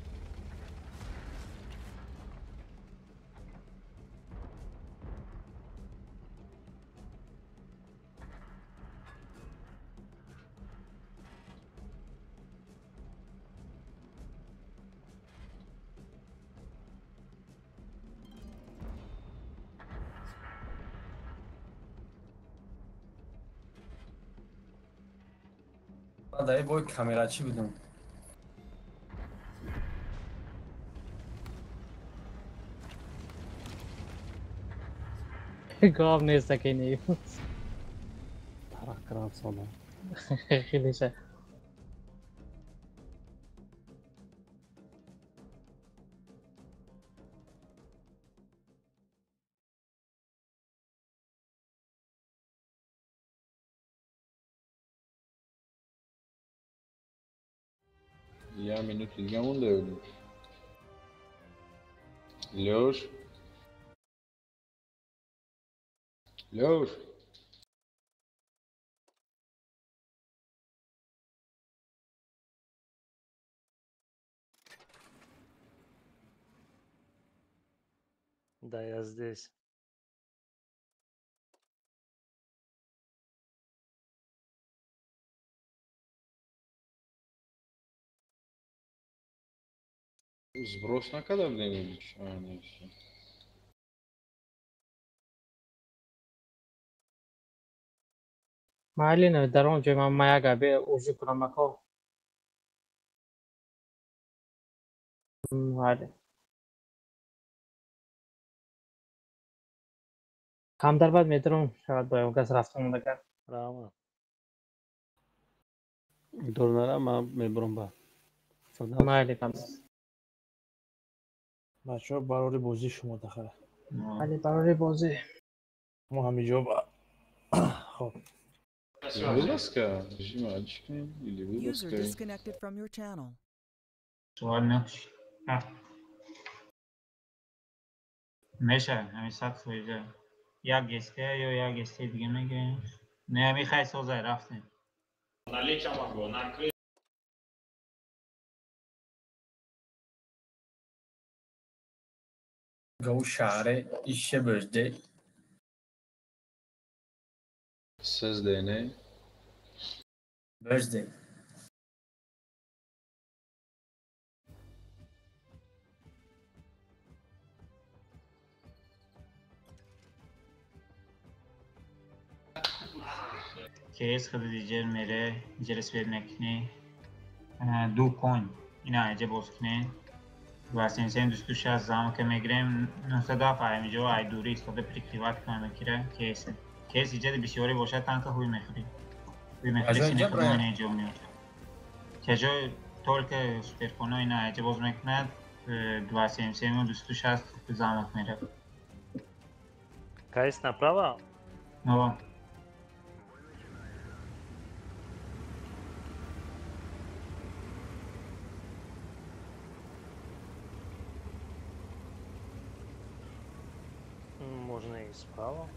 من دایی بای کامera چی بدم gav neyse ki neyi. Tarak kıran sonra. خیلی شه. یه مینوت دیگه مونده بودیم لوش لوش Да, я здесь. Сброс на когда где-нибудь? А, нет, всё. Malina در اونجا من مایه به اوجی کنم اکو. Hadi. Kam dar bad metron şahat doyum gas rastım da kar. Rama. Dönere ama میبرم با. Mali kam. بچه ها برای بازی شما داخله Mali barori bozi. ما همینجا با خب Выдаска? Жимачки или User выдаска? disconnected from your channel. سوال نکش میشه همین سخت سویجه یا گسته یا گسته دیگه میگه نه میخوای سوزه رفتیم گو شعره ایشه بجده Ses DNA. بجده کیس خود دیجر میره جرس بید نکنی دو کوین اینا ایجا باز کنی و سنسین دوستوش از زمان که میگریم نصدا فهمیجا و ای دوری استاده پریکتیوات کنه میکره کیس ایجا بسیاری باشد تنکه هوی میخوری هوی میخوری سینه خودمون ایجا میاد که جا طور که سپرکونه اینا ایجا باز میکند دو سنسین و دوستوش از زمان میره Кайс направо? نوا Можно и справа.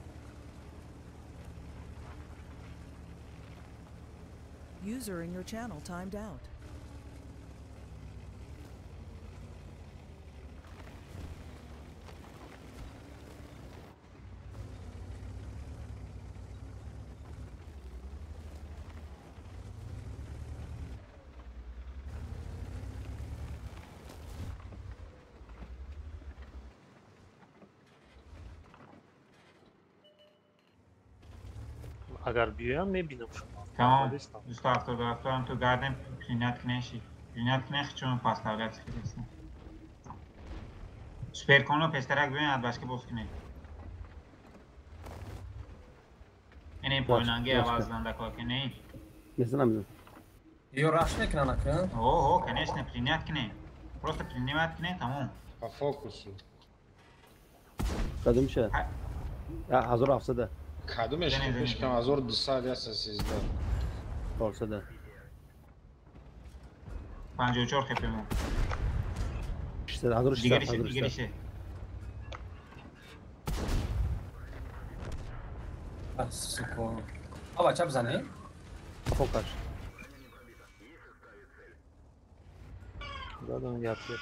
User in your channel timed out. اگر بیایم میبینم شما. Tamam. نیستم. Üst tarafta tu garden plinat kneshi. Plinat knesh چون pastavlat skidesne. Super kono pestarak bugün ad başka boskine. Ene poynangi başka. avazdan da koke ne? Mesela Yo rash میکنن اکن Oho, конечно, plinat kne. Просто plinat kne, tamam. По фокусу. kadın şey. Ya hazır hafsada. Kadımش زنی، زنی. بشکم از 200 13. Olsa da. 54 خپمو. İşte hazır işte. دیگریشه Hazır işte. دیگریشه. بس کن آقا چه بزنه Pokaż. Zaten yapıyor.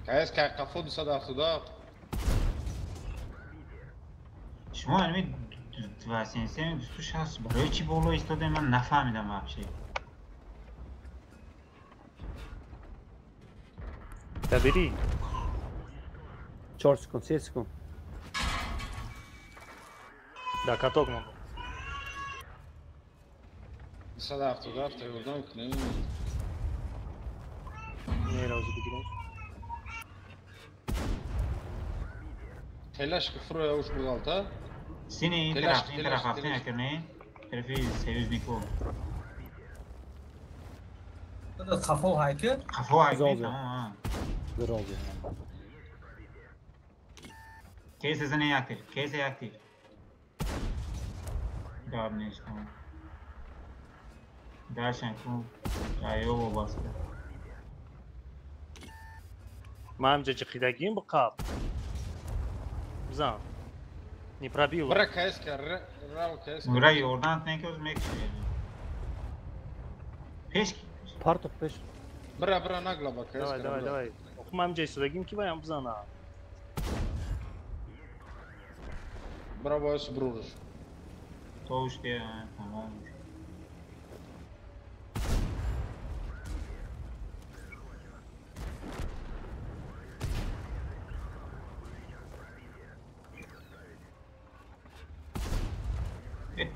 كايس كا قفو 270. شما علمی و سنسه دوستوش هست برای چی بالا ایستاده من نفهمیدم вообще. Tabiri. 4 sekund, 7 sekund. Да, каток могу. 270 تقریبا کنیم. Не разу بگیرم. Telaş kıfır ya uç buradan. سینه این تلاش، طرف این تلاش، طرف رفته تلاش. نکنه طرفی سیوزنیکو خفا های که خفا Güzel هایکنی oldu. tamam ha. Güzel oldu. Case زنه اکتیف کیس اکتیف دار نیست tamam. درشن کن ایو واسه ما هم جاجي خداقين بقاب. زان. Не пробил. Bırak kayıs kar. Rav kayıs kar. Burayı oradan ne köz mek Peş Partok 5. Bıra nagla bak kayıs Давай, kar. давай, давай. Окумам жай судагим кибаям бзана. Bıra boyası vurur. Toğuş diye tamam.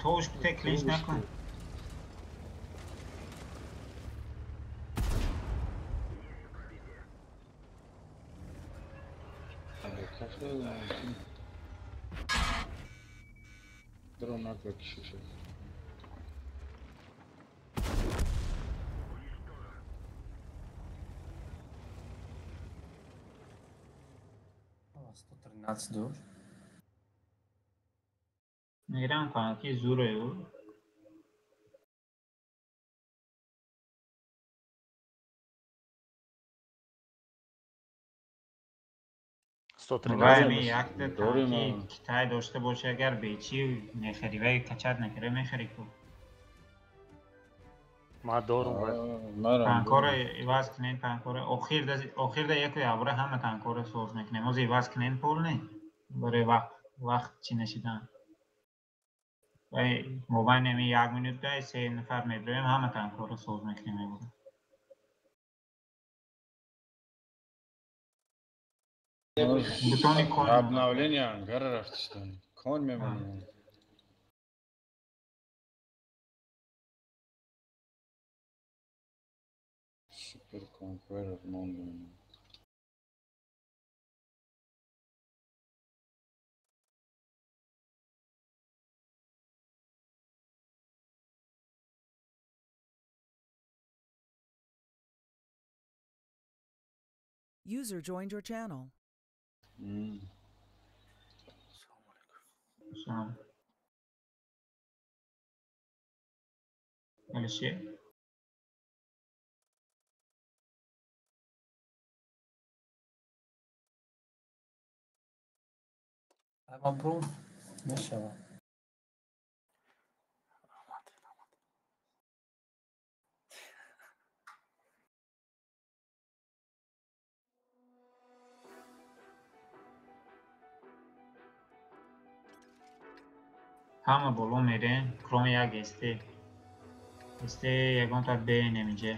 Toğuş bir tek linç ne kon? Bıra nagla kişi şey. تو 13 دور میرم کنم که زوره او موبایل می 113. یک Doğru تانکی mu? کتای داشته باشه اگر بیچی نخری و کچت نکره میخری کو ما دورم باید. تانکور ایواز کنین تانکور اخیر ده یکو یابره همه تانکور سوز میکنه موز ایواز کنین پول نه برای وقت چی نشیدن و موبایل نمی یک منوت ده 3 نفر میبریم همه تانکور سوز میکنه میبوده بتونی کن Обновление ангара растет. Конь мемориал. Супер конкурент Лондон. User joined your channel. Tamam. Öyle şey. اما برو نشوه Ҳама боло мерем, кроме як есте. Есте ягон так бе немиҷе.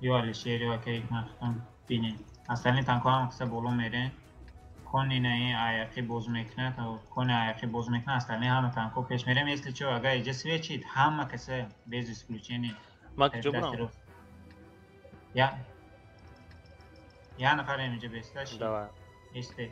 Ё Алишер, ё акаи нахтам бинем. Асталин танко ҳама киса боло мерем. Кони на ин аяқи боз мекунад, кони аяқи боз мекунад, асталин ҳама танко пеш мерем. Если чё, агар иҷа свечид, ҳама киса без исключения. Ма куҷо бурам? Я нафар инҷа беста шид. Давай. Есте.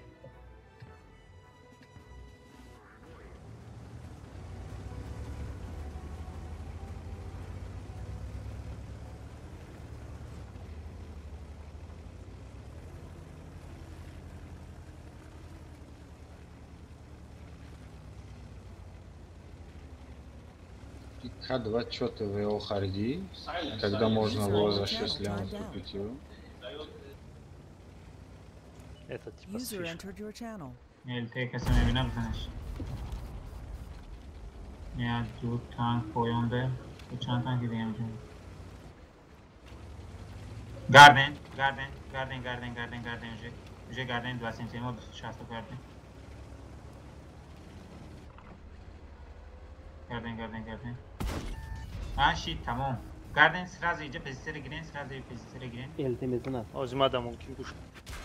К-20 ты его харди, когда можно было за 6 лямов купить его. Это типа с User фишкой. entered your channel. ЛТ каса мебинам бизанаш. Я ду танк поёнде. Чанд танки дига мешун. Гарден уже гарден 277 260 гарден. Гарден. Шит, тамом. Гарден сразу иҷа позиция гирен. التمس نه Озимада мумкин гӯш.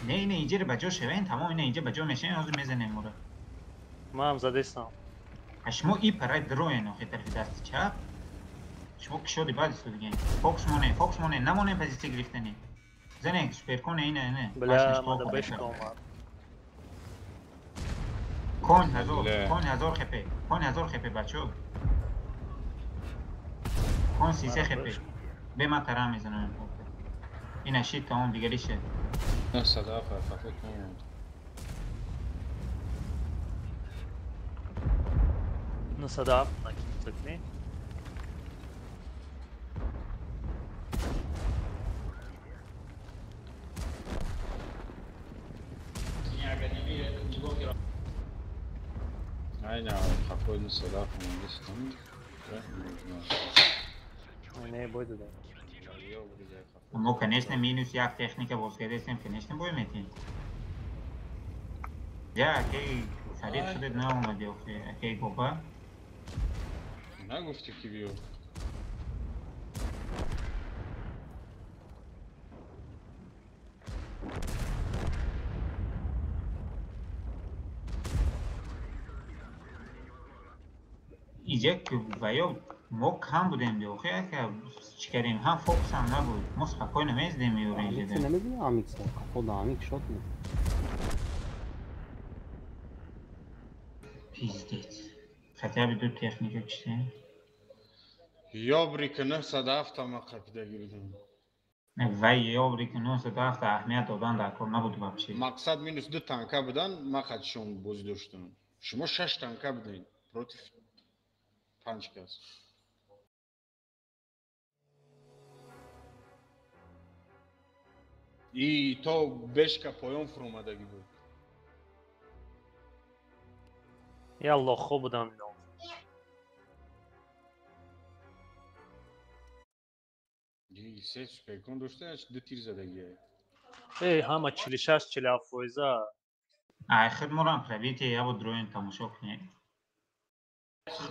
Не, иҷаро ба ҷо шавен, тамом ина иҷа ба ҷо мешавен, ҳозир мезанем моро. Ма ҳам задестам. Шумо и парай дроен охи тарафи дасти чап. Шумо кишоди баъд истодиген. Фокус монен, намонен позиция гирифтани. Занек суперкон ина. Бля, мада бешка омад. Кон 1000 хп бачо. Кон 300 хп. Бема тарам мезанам. Ина шит тамом дигари шид. На Садафа, факот нумон. На Садаф, на ким Aynen abi, kafayı na Sadafa mı? Не, бойде да. Но, конечно, минус як техника возгедесем, конечно, будем идти. Я, окей, садит сюда на ум надел, окей, губа. Ne gufti ki bir yol? Иҷа ва ё мо кам будем диохи ака чӣ кардем ҳам фокус ҳам набуд мо спокойно намездем Amix меёренҷидем نمیدونی Amix خدا Amix شد نه пиздец хотя бы ду техника чистем Yobrik na Sadafa mı kapıda girdim? вай ёбрики 907 аҳамият додан дар кор набуд вообще Maksat minus 2 tanka budan ma kaçışım boz düştüm. Şuma 6 tanka budayın. Protiv pançkas. I to beška pojom frumada gibi. Ялло, хуб будам ино. İyi ses süperkon düştü ya 2 tir zadagi. Эй, ҳама 46-47 фоиза. ахир морам правите ябо дроин тамошо кунем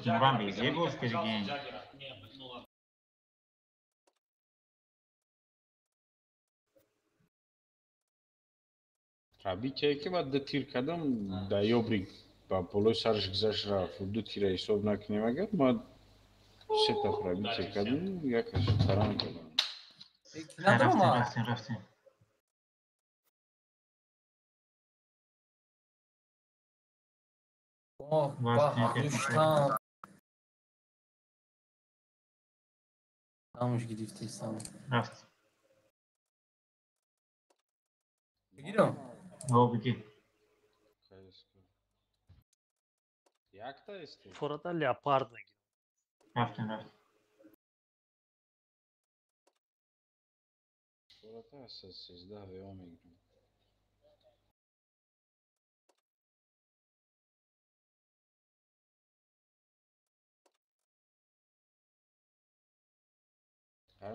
морам безе боз кирген Tabii ki بعد 2 tir kadam da yobrik ba polo sarış gzaş raf 2 tira hisob nakinem agar ma seta pravi kadam yakaş taran kadam. Kinadro ma? рафтем Düştüm. Tamam gidifti sana. рафт Gidiyorum. о биги Jak to jest? Форада леопард мегирам. рафтем Orada esas sizde ve o migrim.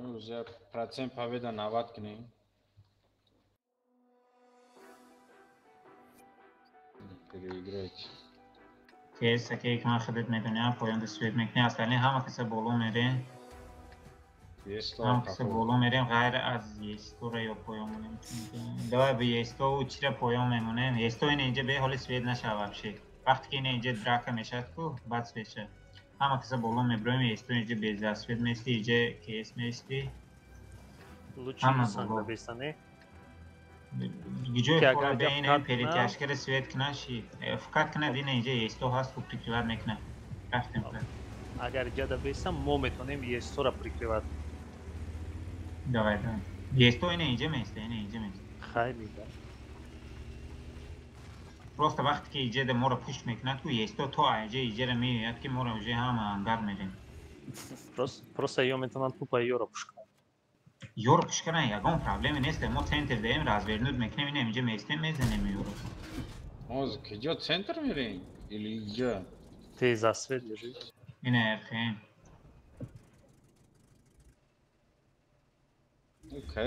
Уже процент победа на ваткне. Переиграть. Кейс окей кна хадет медуня поян свет мекне асталин хама киса боло мере. Есть Хама то киса боло мере гайр аз есто ра ё поян мунем. Давай бе есто учра поян мемунем. Есто ин инҷа бе ҳоли свет наша вообще. Вақте ки ин инҷа драка мешад ку баъд свеча. Хама киса боло меброим есто инҷа без свет мести инҷа кейс мести. Лучше Ама инсан боло. да бесане. Гиҷои Ки хора агар бе ин гап перетяшкара свет кна ши. Фақат кна дин инҷа есто ҳаст ку прикривад мекна. Рафтем кна. Агар ҷада бесам мо метонем есто ра прикривад. Давай, давай. Есто ин инҷа места, ин инҷа места. Хайли да. Просто вақте ки иҷада моро пушт мекунад ку есто то аҷа иҷара меояд ки моро уже ҳама ангар мерем. Просто ё метавонанд тупа ёро пуш кунанд. Ёро пуш кардан ягон проблеме нест. Мо центр даем, развернут мекунем, ин инҷа местем, мезанем ёро. Моз киҷо центр мерем или иҷа? Ты за свет лежит. Ин эрхем.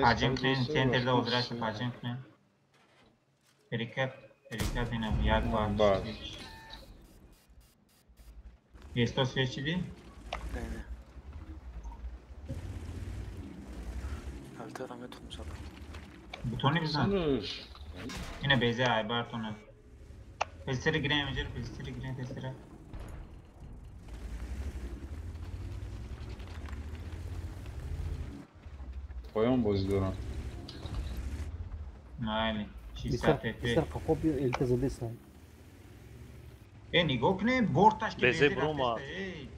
Ҳаҷм кунем, центрда озрашта ҳаҷм кунем. Перекат ина як Баъд. баъд. Есто свечиди? Не. Альтера метон забрал. Бутони бизан. Сануш. Ина безе айбартона. Пестери гирем иҷа, пестери гирем, пестера. Поён бози дорам. Майли. 600 Бисар ТП. қақоб элта задесан. Нигоҳ кунем, борташ ки Безе безе брума. рафтеста, ей.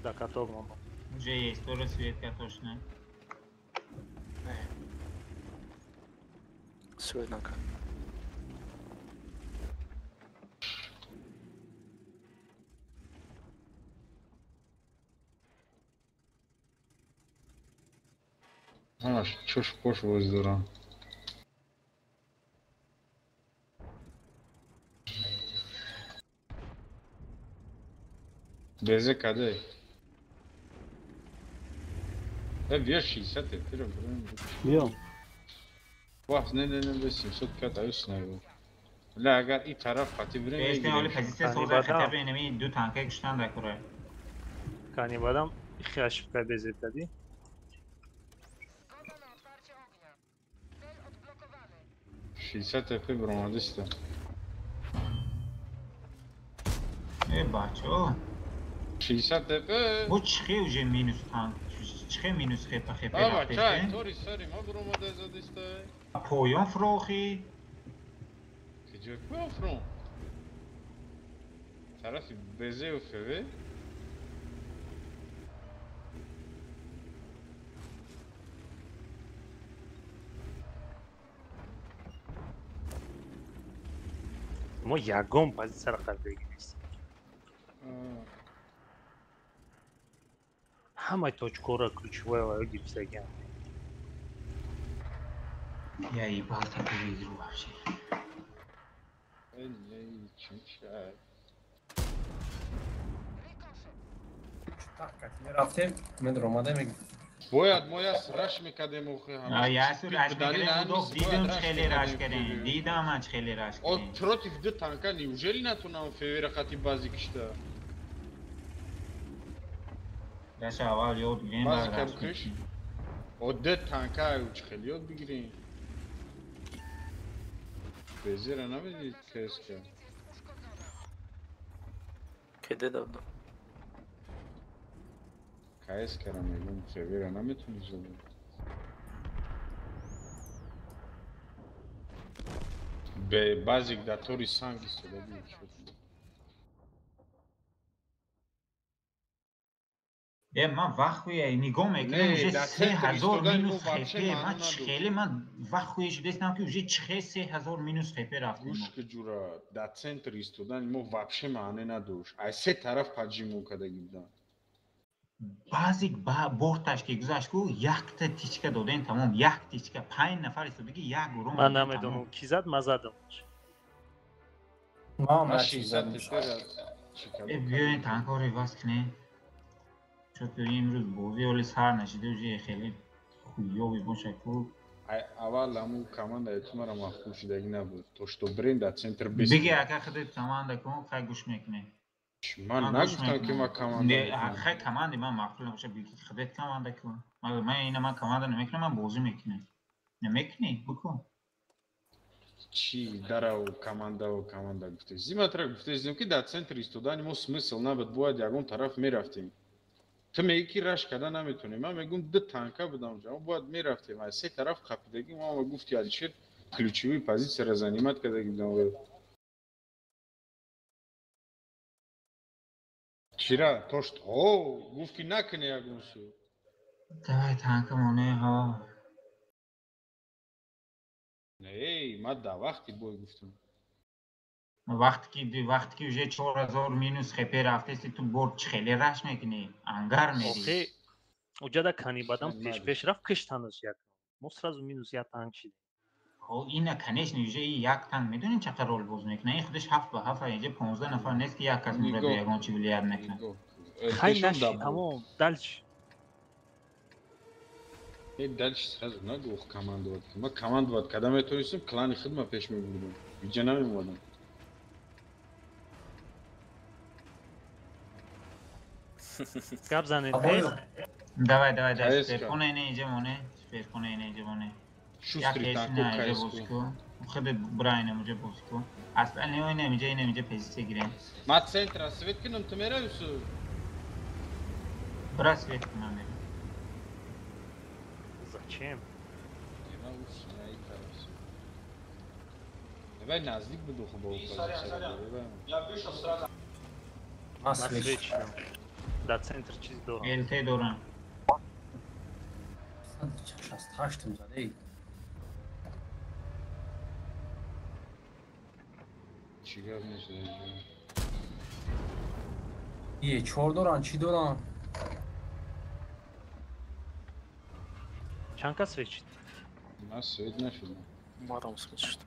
Да каток мамо. Уже есто светка точно. Не. Sve jednaka. Ҳамаш чӯш пош бози дорам. Безе каде? Бия 60 тепира броим. Биё. Ваҳ, не бе 700 кат аюс нагу. Ля агар и тараф хати бирем Este ҳоли позиция Ани соза бадам. хатар бенами ду танка куштан да кура. Кани бадам ихи ошибка безе дади. 60 тепе бромадиста. Бачо. 60 тепе? Бу чихе уже минус танк. Чихе минус хепа хепа Ава, чай, рафтесте. тори сари, ма бромадезадиста. Поён фрохи. Киҷо кӯ фрон? Тарафи безеу феве? Мо ягон позитсияро қабул нест. Ҳамаи точкора ключевое гирифтагиам. Я ебал телевизор вообще. Эй, чичай. Так, как не рафтем, мен ромада мегирем. Бояд мояс раш мекадем охи ҳама. Ясу раш мекардем, дидам хеле раш кардем. Дидам ач хеле раш О, кардем. против ду танка неужели натунам февера хати бази кишта? Раша аввал ёд гирем Баъз баъд раш кардиш? кардем. О, ду танка уч хеле ёд бигирем. Безера намедид кеска. Кеде давдам. Каескара мегум февера наметуни зади. Бе базик датори санги содади шуд. ман вахтуя нигоҳ мекунам Не, уже дар 3000 центри минус истодаи мо вообще хп. маъно Ман надошт. чихеле ман вахтуя шудестам ки уже чихе 3000 минус хп рафтем. Гӯшка ҷура дар центри истодани мо вообще маъне надошт. Ай се тараф ҳаҷимо кадаги буданд. баъзик борташ ки гузашт ку якта тичка додем тамом. Як тичка 5 нафар истодагӣ як гурӯҳ Ман намедонам ки зад, ман задам. Мам, Ма раши 60 задим. тепера чӣ кадо биёин танкҳо реваз кунем. چطوری امروز بازی ولی سر نشده و خیلی خویابی باشه که اول همون کامند ایتما را مخفول شدگی نبود تو що برین در центр بگی بسید اگه خودت کمانده کن خیلی گوش میکنه من نگفتم که ما کامند خیلی کمانده من مخفول نباشه بگی خودت کمانده کن من اینه من کمانده نمیکنم من بازی میکنم نمیکنی بکن چی дара و команда گفته زیمتر گفته زیم که در центр ایستادن ما смысл نبود باید یگان طرف میرفتیم تو میگی که رش کردن نمیتونیم من میگم دو تانکا بدم اونجا باید میرفتیم از سه طرف خپیدگی ما گفتی علیشیر ключевой позиции را занимать когда будем چرا توشت او گفتی نکنه یگان سو давай تانکمونه ها ای ما در وقتی بای گفتم وقتی که вже 4000 مینус خپی رفته تو برد خیلی رش میکنی انگر میری Охи, уҷада канибадам пеш рафт киштанаш як. Мо сразу минус як танк шидем. خب این کنیش نیوژه یک تن میدونین چقدر رول باز میکنه این خودش 7 به 7 اینجا 15 نفر نیست که یک کس مورد یگان چی بیلیارد میکنه Хай наши, тамом, дальше. дальше сразу нагух командовать. Мы командовать, когда мы туристим, кланы хидма пеш мебудем. Где нам модем? Гап занед. давай сперкона اینجا مونه سپرکونه اینجا مونه Шустрый танк, кайску خودت برای نموجه بوسکو اصلا اینجا پیزیسه گیریم ما центра свет кинем ты меряюсь. برای سویت کنم بریم Зачем? Давай نزدیک بدو خب با На свечи. Да, центр чиз дорам. الته دورم چشم تاشتم زده چیکار میشه یه 4 دوران چی دوران Чанка свечит. ما свет نشد اومدم سمت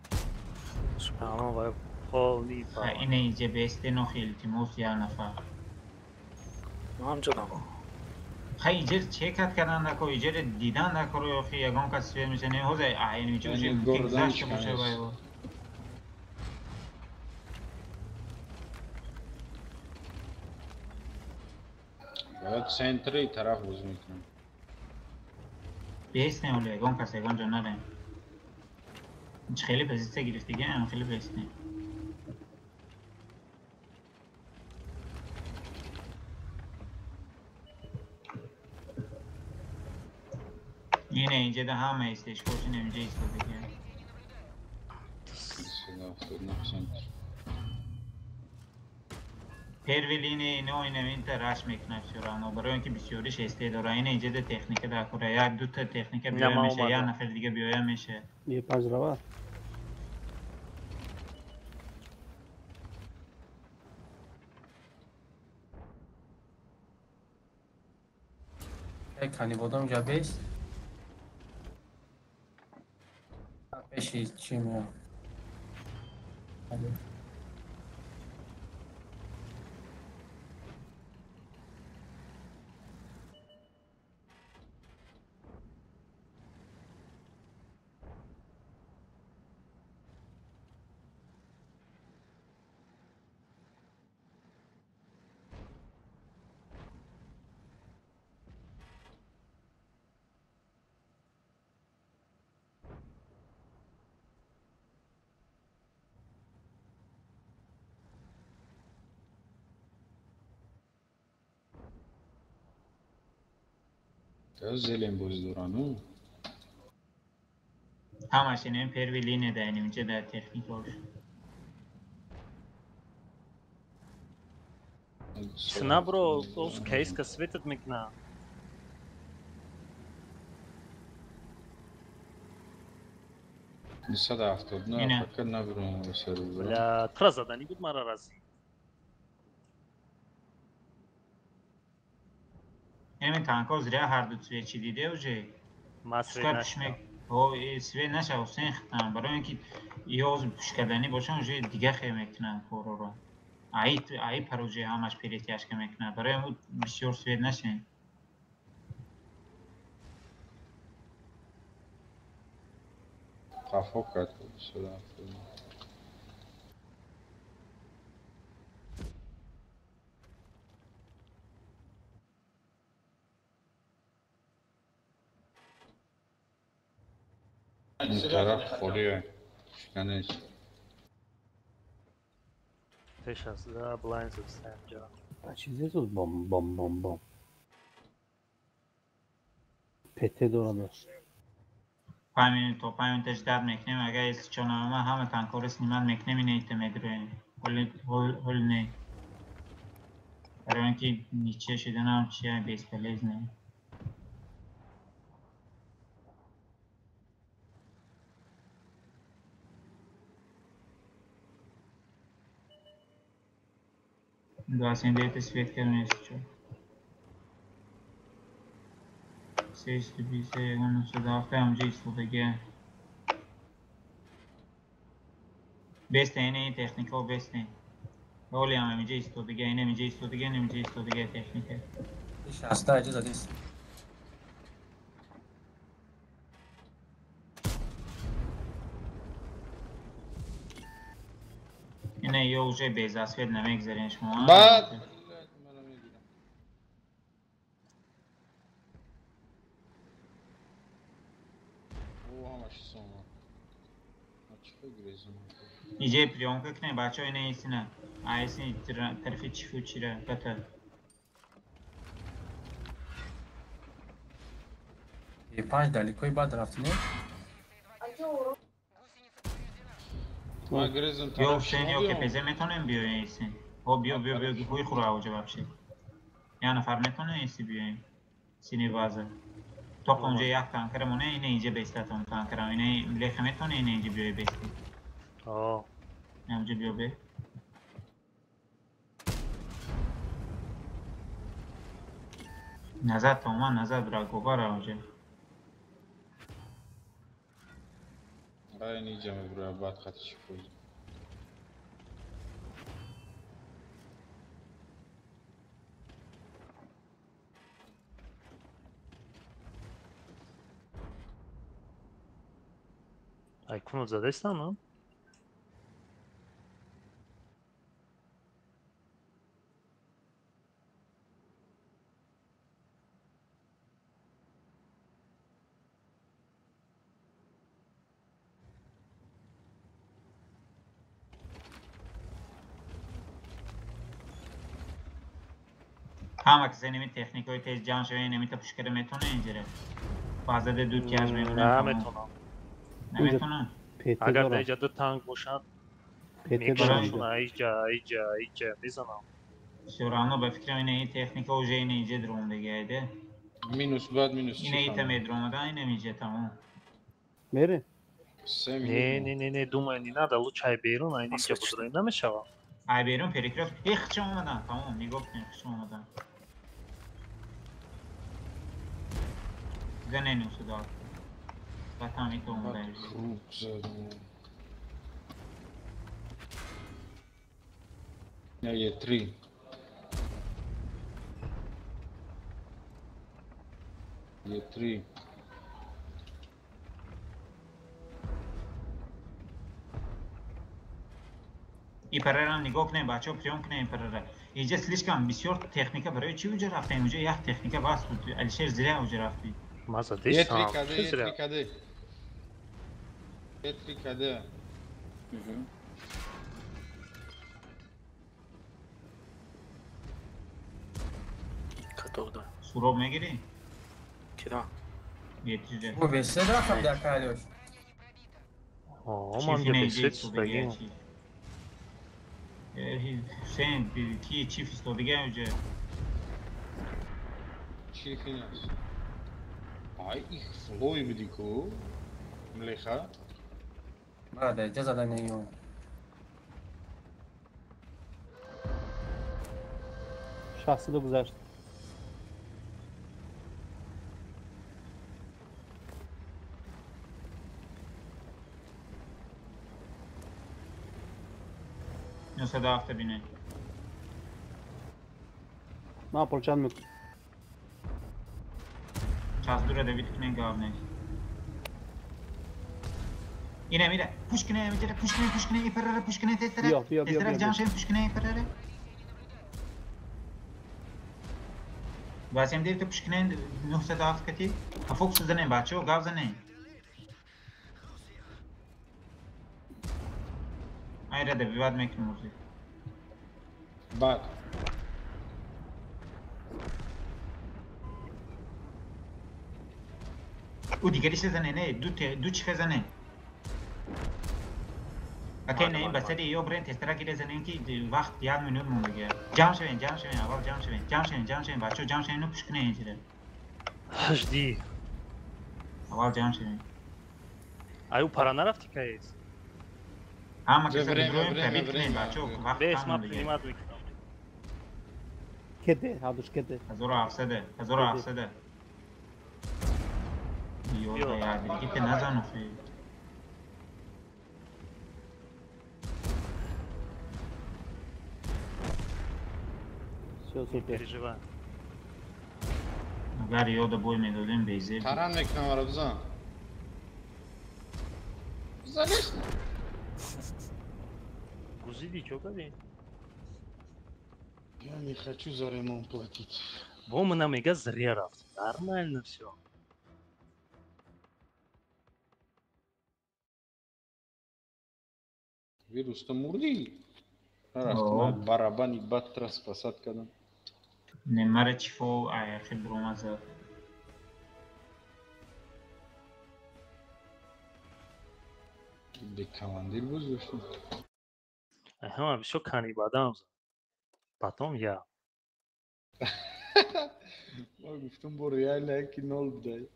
Tamam var. Holy این اینجا بیسته نو خیلی تیموس یا نفر همجا دم خیلی ایجر چکت کردن نکو ایجر دیدن نکو یا خیلی یگان کسی سویر میشه نه حوزه این میشه که گذشت باشه باید باید центری طرف باز میکنم بیست نه ولی یگان کسی یگان جا نریم خیلی پزیسته گرفت دیگه هم خیلی بیست نه اینجا ده همه ایستش کشین اینجا ایستاده که پرویلینی نو اینوین رش میکنه شورانو برای اینکه بسیاریش استعداره این اینجا ده تکنیک ده کره یک دو تا تکنیک بیایم میشه یا نفر دیگه بیایم میشه یه پجروه کنی بودم اونجا بیست بشی چی میام زلیم باز دورانو همش این پرویلینه ده اینجا ده تکنیک هاش Цена, бро, с кейска светят мигна. не сада автод Ина. пока наберу сервер Бля, траза да не буд мара рази. همین تانکا زیرا هر دو سویچی دیده اوجه Масве سکار наш. پشمک سوی نشه حسین ختم برای اینکه یاز پوش کردنی باشه اوجه دیگه خیلی میکنن کورو رو ای پروژه همش پیریتیش که میکنن برای اون بسیار سوید نشین خفاف کرد شده این طرف خوریه شکنش پیش از بلاینز اینجا چیزی تو بام پته دوران Payment to payment dar meknem aga es chonama ham tankores niman meknem ineyte medre hol ne Aran ki niche shidan ham chiya base plays ne Gasen de svet kernes cho Seis to be say onu suda hafta amca istodege Beste ene teknika o beste Oli am amca istodege ene amca istodege teknika 60 اجازه نیست. Ine yo уже bez asfed nemegzerin shma بعد او همش سوما چه گریزم Idzie plyonka kne bacho ine isina Aysi tarfi chifu chira kata یه 5 دلیکوی بعد رفتیم. ما گریزم Yo طرف sen yo ke peze metonem bio isin O bio huy khura hoca вообще Yani far metone isi bio Sini baza Top onca yak tankara mone ine iyice besleton tankara ine lekhe metone ine iyice bio beslet آه Amca bio be Nazad toma nazad brago bara hoca رای نیجم برای بعد خطش کنم Айкуну задействам, no? Ama که نمی تکنیکای تیز جان شوی نمیته پشکره میتونه اینجوره فازده دود کیاج میمونه نمیتونم نمیتونه پته اگر دوران اینجا دو تانک باشن پته میکشنشون دوران ایجا میزنم شورانو به فکرم اینه این تکنیکا اوجه اینه اینجا درون دیگه ایده مینوس بعد مینوس اینه ایتا میدرون ده اینه میجه تمام میره نه думаю не надо лучше айберун а اینجا بودن نمیشه ای بیرون پریکراف ایخچه اومدن تمام میگفت ایخچه اومدن زنه نوسو دار بطم ایتا اومدن خوب زدم نه یه تری یه تری این پرر هم نگاه کنه بچه ها پریام کنه این پرر اینجا слишком بسیار تکنیکا برای چی اوجه رفته اینجا یک تکنیکا بس بود علیشیر زیره اوجه رفتی ما یه задействам تری کده یه تری کده Готов, да. سوراب میگیری؟ Кида. یتیجه Bu besle de rakam der kalıyor. آه من یه بسیت بگیم Sen ki çift istodiga önce چی فیناس آی ایخ فلوی بدیکو ملیخا بعد اجازه دادن نیون. شخصی دو گذشت نه صدا هفته بینه ما پرچند میکن چاز دوره دوید کنه گاو نه اینه میره پوش کنه میره پوش کنه ایپرره پوش کنه تستره بیا تستره جان شیم پوش کنه ایپرره واسم دیت پوش کنه 900 داف کتی افوکس زنه بچو گاو زنه ایره ده بیاد میکنه موزیک بعد او دیگریش زنه نه دو چی زنه اگه نه این بسیاری یا برین تسترا گیره زنه که وقت یاد منور مونده جام شوین اول جام شوین بچو جام شوین نو پوش کنه اینجوره هجدی اول جام شوین آیا پارا نرفتی که ایست همه کسی برویم کبیت کنین بچو وقت به کم اسم مونده پریمات میکنم کده هادوش کده 1700 یو یا دیگه نزنو خیلی Все супер. переживаю. اگر یاد بوی میدادیم بیزه تران میکنم آرابزان زنش Гузиди, чё говори? Я не хочу за ремонт платить. Бома нам ига зря рафт. Нормально все. Вирус-то мурди. Раз О. барабан и батрас посадка да. نمره چیفو خیلی بروم از Де командир гузошти. Ага, все кани бадам. Потом я. Ма гуфтам бо реал яки 0 будай.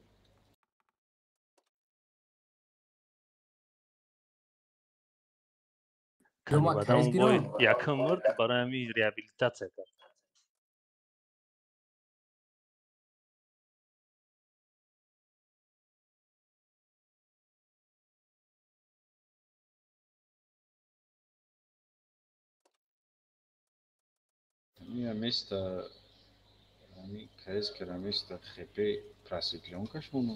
Кани Дома бадам кайз бой гирам. якын мурд барои ами реабилитация кард. Мия место ами кайз кера место хп просветленка шмуну.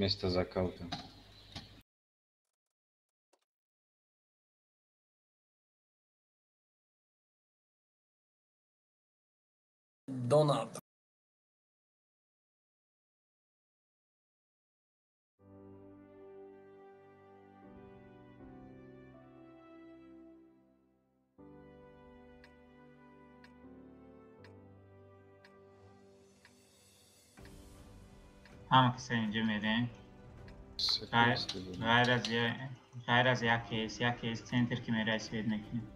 Место закалка. Donald. همه کسی اینجا میرین غیر از یک کیس سنتر که میره اسوید میکنیم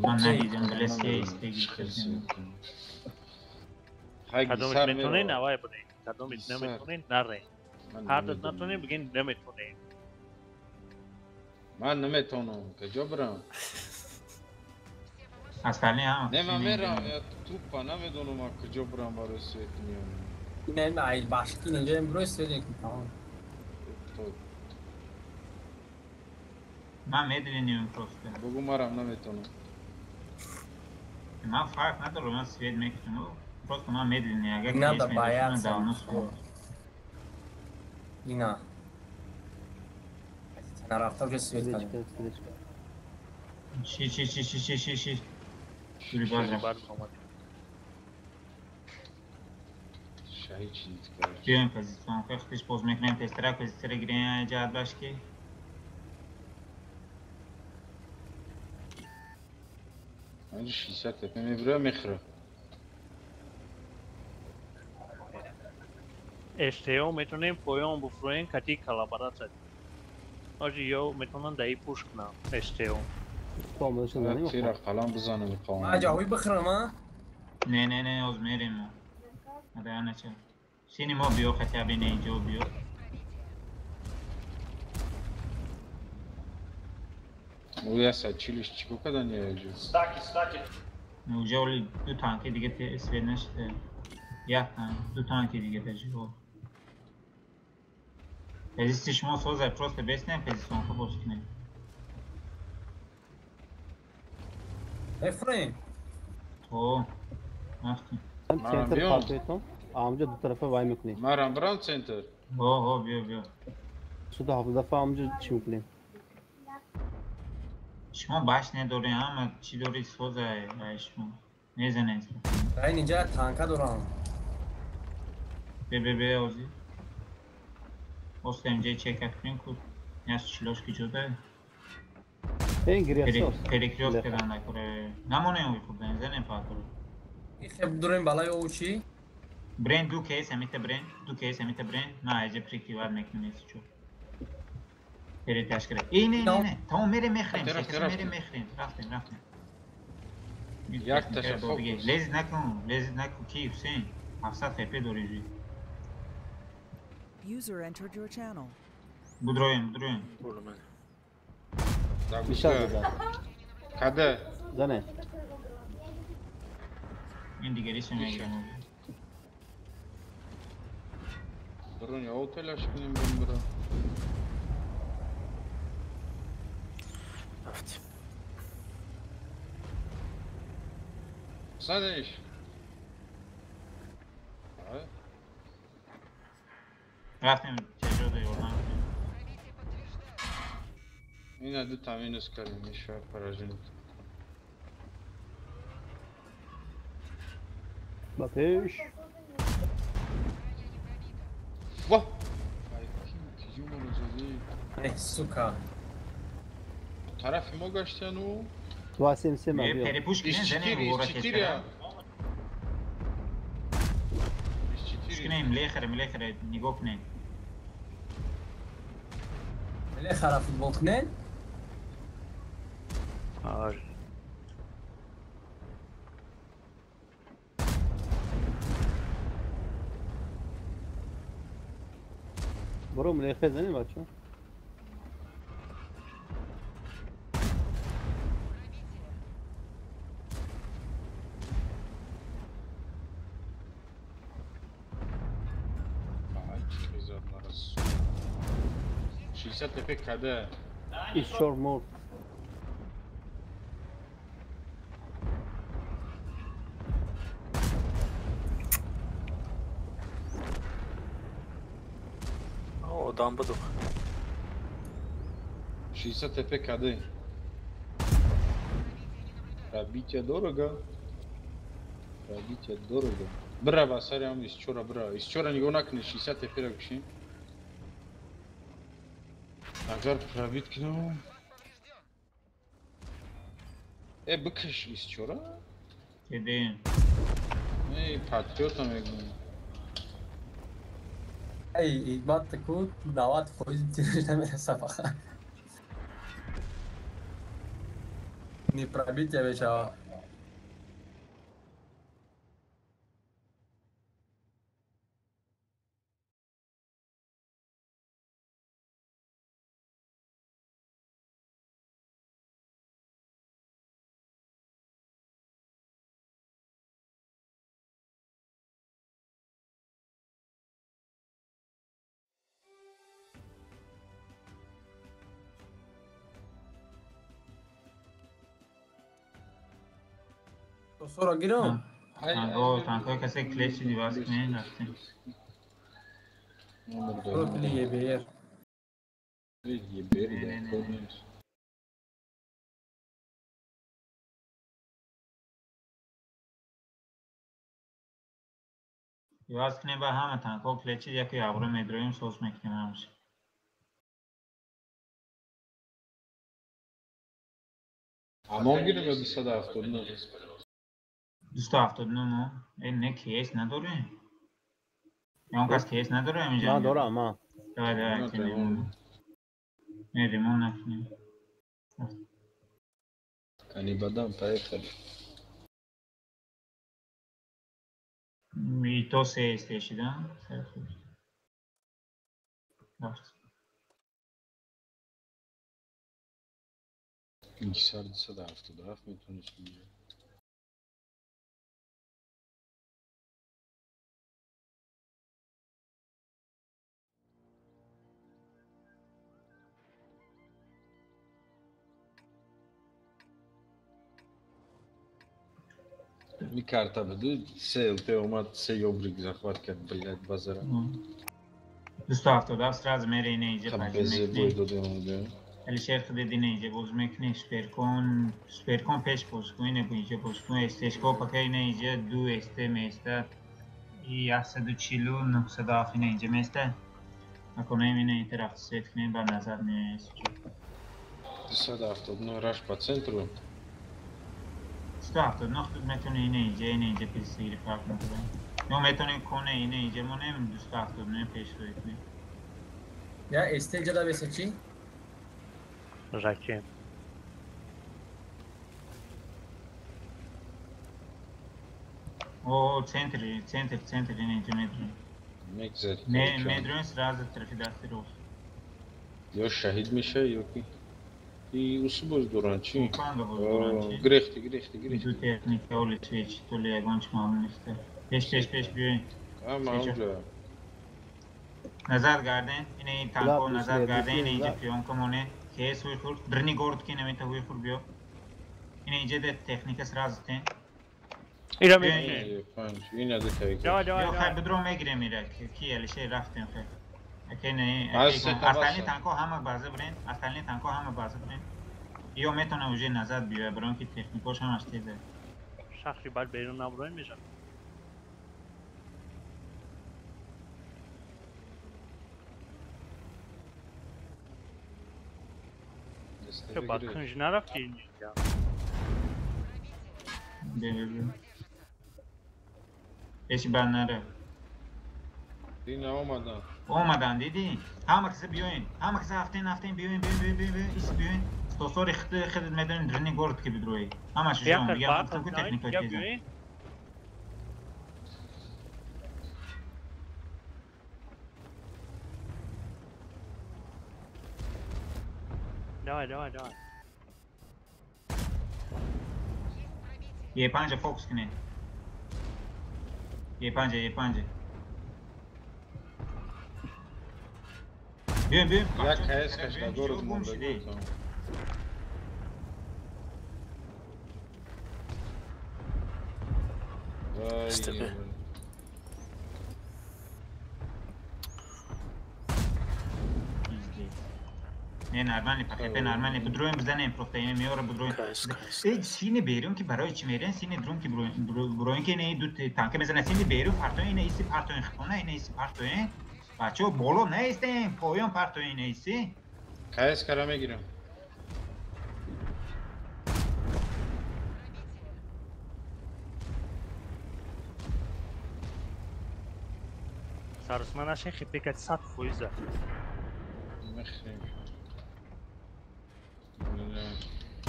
من ندیدم بلس کیس بگید کردیم کدومش میتونین اوای بدین. کدومش نمیتونین نرین. هر دست نتونین بگین نمیتونین. من نمیتونم کجا برم اصلی هم نه من میرم یا توپا نمیدونم کجا برم برای سویت میام Yine ayıl başka yine buraya söyleyecektim tamam. من میدونیم پروسته بگو مرم نمیتونم من فرق نداره من سوید میکنم پروسته من میدونیم اگر Yine کیس de bayağı میدونیم داونوز sen. کنم Yine. Sen rafta bir söyle Stretch tabii. stretch. چی شوری بازم بعد اومد. شاهی چی دیت کرد بیایم پوزیشن وقتش باز میکنیم تسترا پوزیشن گیرین جهت باش که من 600 تپه میبره میخره STO میتونیم پایان بفروین کتی کلابرات. آجی یا میتونن دایی پوش کنن STO. Bombalaşın da değil mi? تیرا قلم بزنم بقوام Acayip bakırım ha. نه از میریم ما مدار نچه سینی ما بیو خطی بین اینجا بیو او یا سچیلش چیکو کدن یا ایجو اونجا ولی دو تانکی دیگه اسوید نشده یک دو تانکی دیگه تجربه پزیستش ما سوزه پروسته بسنیم پزیستون که باز کنیم Efraim. تو وقتی Ben center biliyorum. park ettim. Amca bu tarafa vay mı kınayım? مرم برام سنتر هو بیا صوت حافظ دفعه همونجا چی میکنیم؟ شما باش نداری اما چی داری سوزه شما نزنه این اینجا تانکا دارم. به اوزی OSMC چک کنیم کود نیست چیلاش که جده این گریه ساز پریکریوس کدن نکره نمونه اوی خود نزنه پاکره این خب داریم بالای او چی؟ برین دو کیس همیته برین نه ایجا پریکریوار میکنیست چو پری تشکره نه تمام میره میخریم شکست میره میخریم رفتیم یک تشفاق لیز نکن کی حسین 700 خیپه دوری جوی User entered your channel. بدرویم برو من. بیشتر بزن کده زنه این دیگریش میگیرم برون یا او تلاش کنیم برون رفتیم. زدش رفتیم چجور دیوردن این عدد تامینش کردیم میشه پراجنت با پیش واه کی جون زدی ای سوکا. طرف ما گشتن و تو هستیم سه پری مبیا پوش کنه زنه ورا کشکره شکنه ملیخره نگاه کنه ملی خرا فوتبال کنن؟ آره برو ملیخه زنیم بچه شیشه تپه کده ایست شور مور Adam budur. شیشه تپه کده رابیتیا دورگا برا بساری هم ایستچورا برا ایستچورا نگاه نکنه شیشه تپه را بکشیم اگر رابیت کنم بکش ایستچورا کدیم ای پاتریوت هم اگنیم ای بات تکود دعوات خویز تیرش نمیرسه فقط نی پرابیت یا بچه تو سورا گیرم تانکای کسی کلیچی دیواز کنه رفتیم سورا کلیه بیر یه بری در کود نیست دیواز کنه با همه تانکا کلیچی یکی عبرو میدرویم سوز میکنیم همشه اما گیرم یا 279 279 مو این نه کیس نداره یا اون کس کیس نداره اینجا من دارم من داره کنیم میریمون نکنیم کنی بدم پای خیلی تو سه استیشیدن رفت این سر 277 میتونیش بگیره می karta بده سه الته اومد سه یوبریک زخوات کرد بلد بازره 200 هفتاد سراز میره اینه اینجا خب پاجی بزه میکنه بوی داده اونجا. ولی شیخ دیدی اینجا باز میکنه سپر کن پیش باز کن اینه اینجا باز کن استشکا پکه اینه اینجا دو استه میسته ای 140 900 اینه اینجا میسته نکنه اینه این طرف سیت کنیم بر نظر نیست 279 رش по центру. 279 میتونه اینه اینجا پیش گیری فرق نکنه یا میتونه کنه اینه اینجا مونم 279 پیش روی کنیم Ya Esteca'da Beseçi. Rakim. او центр اینه اینجا میدونه میگذاری. میدونه سراز طرفی دستی روز یا شهید میشه یا کی؟ ای اصول باز دوران چی؟ Quando vou durante گرفتی do técnica o switch to le aguante mamliste. Peş bir اما اونجا nazar garden yine in tanko nazar garden yine ince piyon komune kes uykur drni gord ki nemete uykur biyo yine ince de teknika srazten İra Bien. memnun. پنج این عده تایی Devam کرد. devam yo khay devam. bedro megre mira ki el şey raften khay akene Azse astalni tabasa. tanko hama bazı bren astalni tanko hama bazı bren yo metone uje nazar biyo bron ki teknikosh ham ashtize Şahri bal beyrun nabroin میشم. دسته تو بگیره. bakınca نرفتی اینجا. Eşi benlere. این آمدن. Olmadan dedi. Hamakisi biyoyin. Hamakisi haften biyoyin. İsi biyoyin. Stosor xidmeden drini gord ki bidroyi. Ama şu Ya jon kad ya bak tuku ya teknik ya ötezi. büyüğün. Devam. Ye panca fokus kine. Ye panca. Biyoyin. یا کهیس کشتا دورت مونده değil. بود. استقبال. وای. نه نرمالی پخیپه نرمالی بدرویم بزنیم پروتئین میاره بدرویم Kayıs. ای سینی بیرون که برای چی میرن سینی درون که بروین که نه دو تانکه بزنه سینی بیرون پارتوین ایسی پارتوین خونه اینه ایسی پارتوین بچه بولو نیستیم پایان پارتوین ایسی کهیس کرا میگیرم. Sarısman aşağı xipeket sat foyza. مخیم.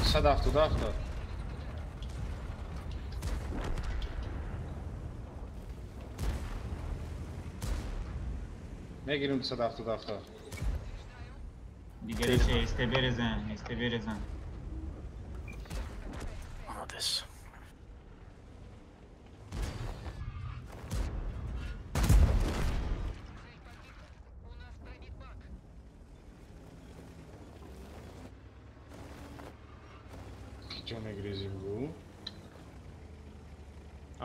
170. میگیریم 170. دیگه چه استبرزن Hades. جو میگریزیم گو.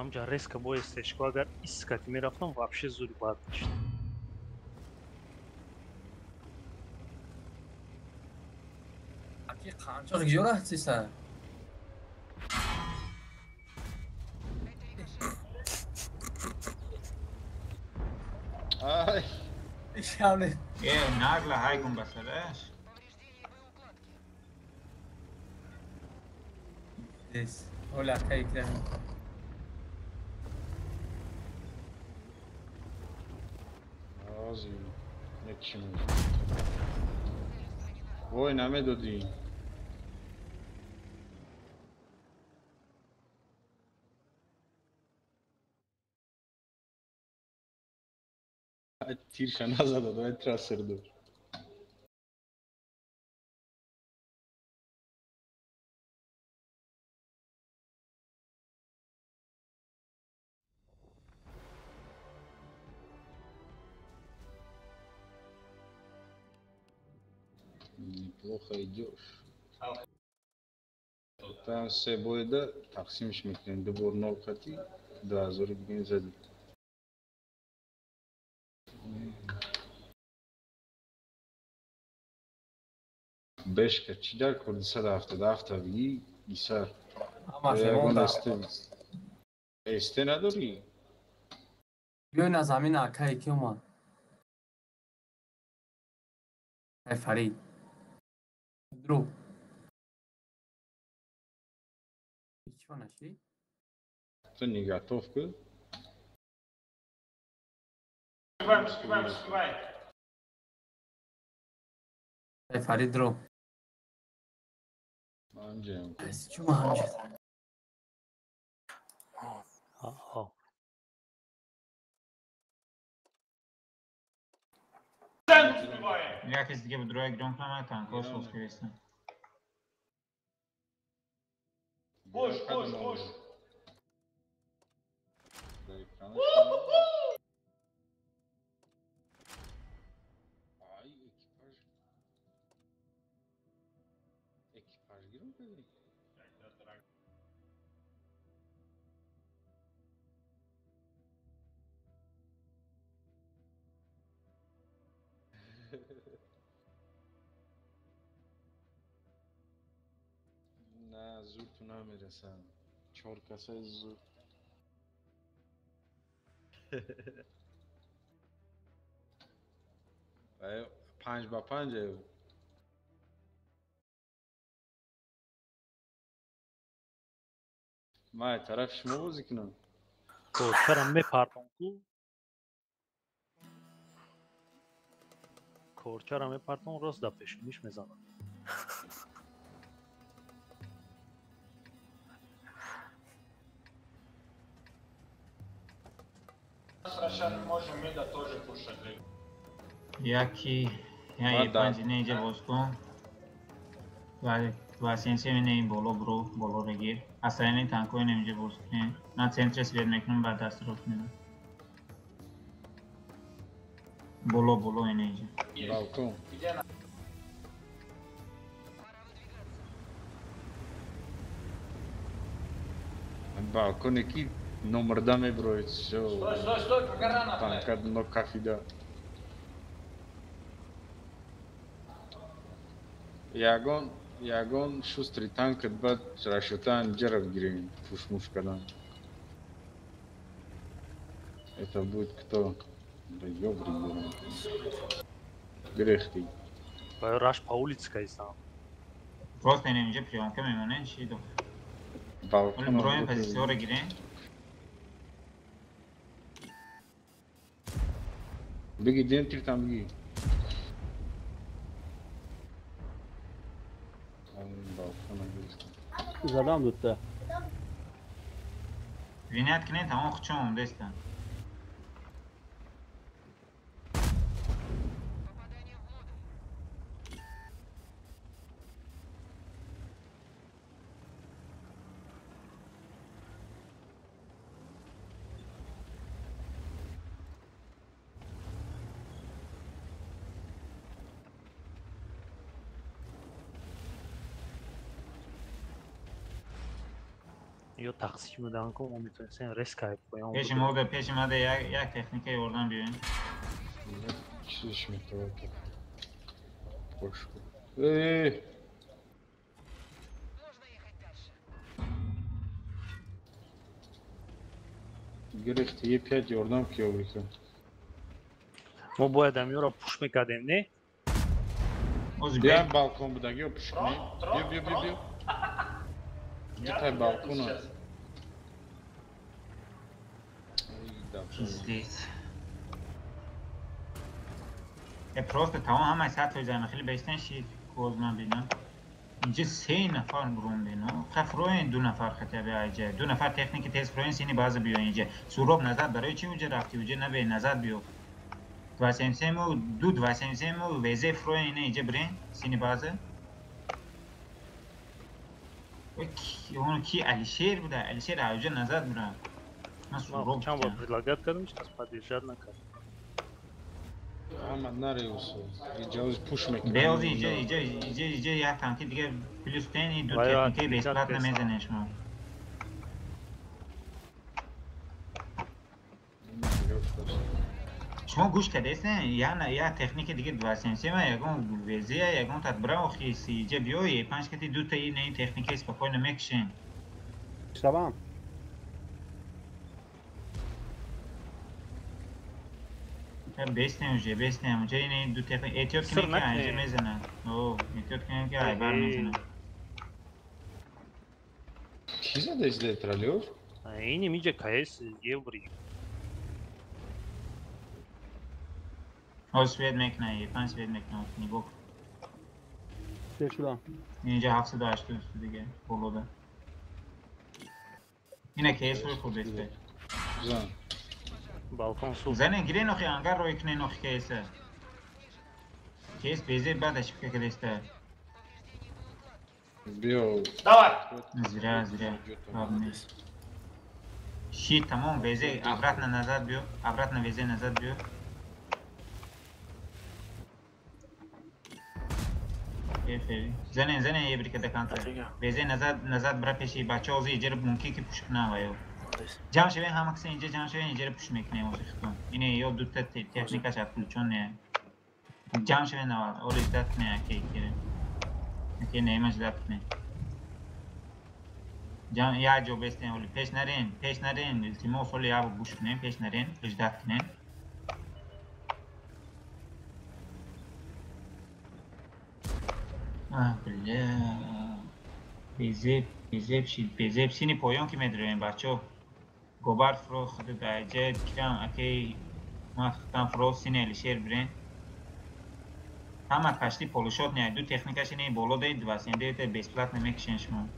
Amca riska bu isteshko agar iskat miraftam вообще zuri baat dashti. Aki qancha gidiyor sisan? آی. Yani. یه نگله های گم بسرش Yes. Hola kayıklar. آزی. نکشیم. وای نمی دادی. تیرشا نزده باید تراسر دور. Неплохо идешь. Там все бойда тақсимш мекунем. Дубор новқати 2000 гривен задид. بشکه چی در کردی 177 بگی ایسر اما یگان شما استه نداری؟ بیاین از همین عکه که اومد ای فرید درو هیچ نشی تو نگاتوف که؟ ای فرید درو آنجا هم که از چما همجد آها. یا کسی دیگه به دروی گرام کنم تانکا سوز کریستم Boş. Ay ekipaj girin dedi. نه زود تو نمیرسم 4 کاسه زود ای 5 با 5 ما طرف شما بازی کنم کورچرم میپرتم کو کورچرم میپرتم راست در پیشونیش میزنم یکی یا یه پنج اینجا باز کن و سنسی من این بالا برو بالا رو گیر اصلا این تانکوی نمیجا باز کنیم من سنترس بید میکنم بعد دست رو کنیم بالا این اینجا بالکن بالکن کی номер میبروید شو تانکت نو کافیده یگان شستری تانکت بعد رشتن جرب گیریم پوش کردن это будет кто да ёбри буран грехти باید رش پاولیتسکا ایستم راست این اینجا پیانکه میمونه چی دو balkon برای پزیسیون رو گیریم بگی دنتیر tam بگی زدم دوتا وینیت کنین تمام خوچه اومده استن یا تقسیم دادن که ما میتونستیم ریسک کنیم پیش ماده یک تکنیکه یوردن بیوین چیش میتونه که خوش کن گرفت یه پیاد یوردم که آوریکن ما باید امیو را پوش میکردیم نه؟ بیا بالکن بودگی رو پوش کنیم بیا Gittaj balkona. Пиздец. Просто tamam همه سطح زمین خیلی بیشتر شید کوز من بینم اینجا 3 نفر برون بینم خفروین 2 نفر خطبه اینجا 2 نفر تکنیک تست فروین سینی باز بیو اینجا سوراب نظر برای چی اونجا رفتی اونجا نبی نظر بیو دواسمسیمو دواسمسیمو ویزه فروین اینجا برین سینی بازه اون کی علیشیر بوده علیشیر اوجه نظر برم من سوراب چند بار پریلاگت کردمش از پد ایجاد نکرد اما نره اوسو ایجاز پوش میکنه بیاز ایجا یک تانکی دیگه پلیستینی دو تکنیکی بیسپات نمیزنه شما شما گوش کردین یا تکنیک دیگه دو سنسی ما یگون ویزیه یگون تدبیر آخی سی جه بیایی پنج کتی دو تا این تکنیک اسپاکوی نمیکشین شبام بیست نمیشه این دو تکنیک اتیوت سر کنیم که نکنه. انجا میزنن اتیوت کنیم که عیبر میزنن کی زده از لیترالیور؟ اینی میجه کایس یه بری سوید میکنه پنج سوید میکنه نیبوک چه شدم اینجا 780 دیگه بولوده اینه کیس روی خود بیسته زن بالکن سو زنه گیره نوخی انگر روی کنه نوخی کیسه کیس بیزه بعدش بکه کدیسته بیو زیره شی تمام بیزه ابرات نزد بیو ابرات نویزه نزد بیو زنه یه بری که دکانتر بیزه نزد برا پیشی بچه آزی ایجا رو ممکی که پوشک نوایو جمع شوین همه کسی اینجا جمع شوین اینجا رو پوش میکنه موزی خطون اینه یا دو تا تکنیکش افکل چون نه جمع شوین نواد اولی دست نه اکی کره اکی نیمش دست نه جمع یا جو بیستین اولی پیش نرین التیموس اولی آبو بوش کنین پیش نرین پیش دست کنین بله بیزیب سینی پایان که میدروین بچه گوبارد فرو خود دایجه کرام اکی ما خطان فرو سینه الیشیر برین همه کشتی پولوشوت نیای دو تکنیکش اینه بولو دید و سینده ده بیس پلات نمیکشین شما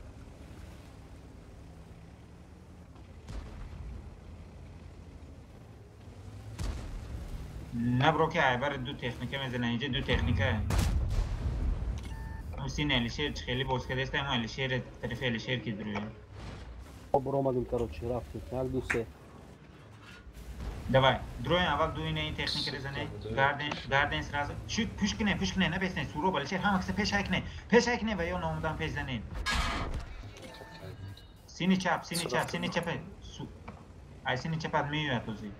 نبرو که عیبر دو تکنیکه میزنه اینجا دو تکنیکه سینه الیشیر خیلی بوز کده است اما الیشیر طرف الیشیر که دروی برو اومدیم کارو رفتیم یک دو سه Давай, дроем авал дуйне این تکنیک رزنه گاردن سراز شوت پوش کنه نبسنه سورو بالشه هم اکس پیش کنه و یا نامدان پیش زنین سینی چپ ای سینی چپ اد میاد توزی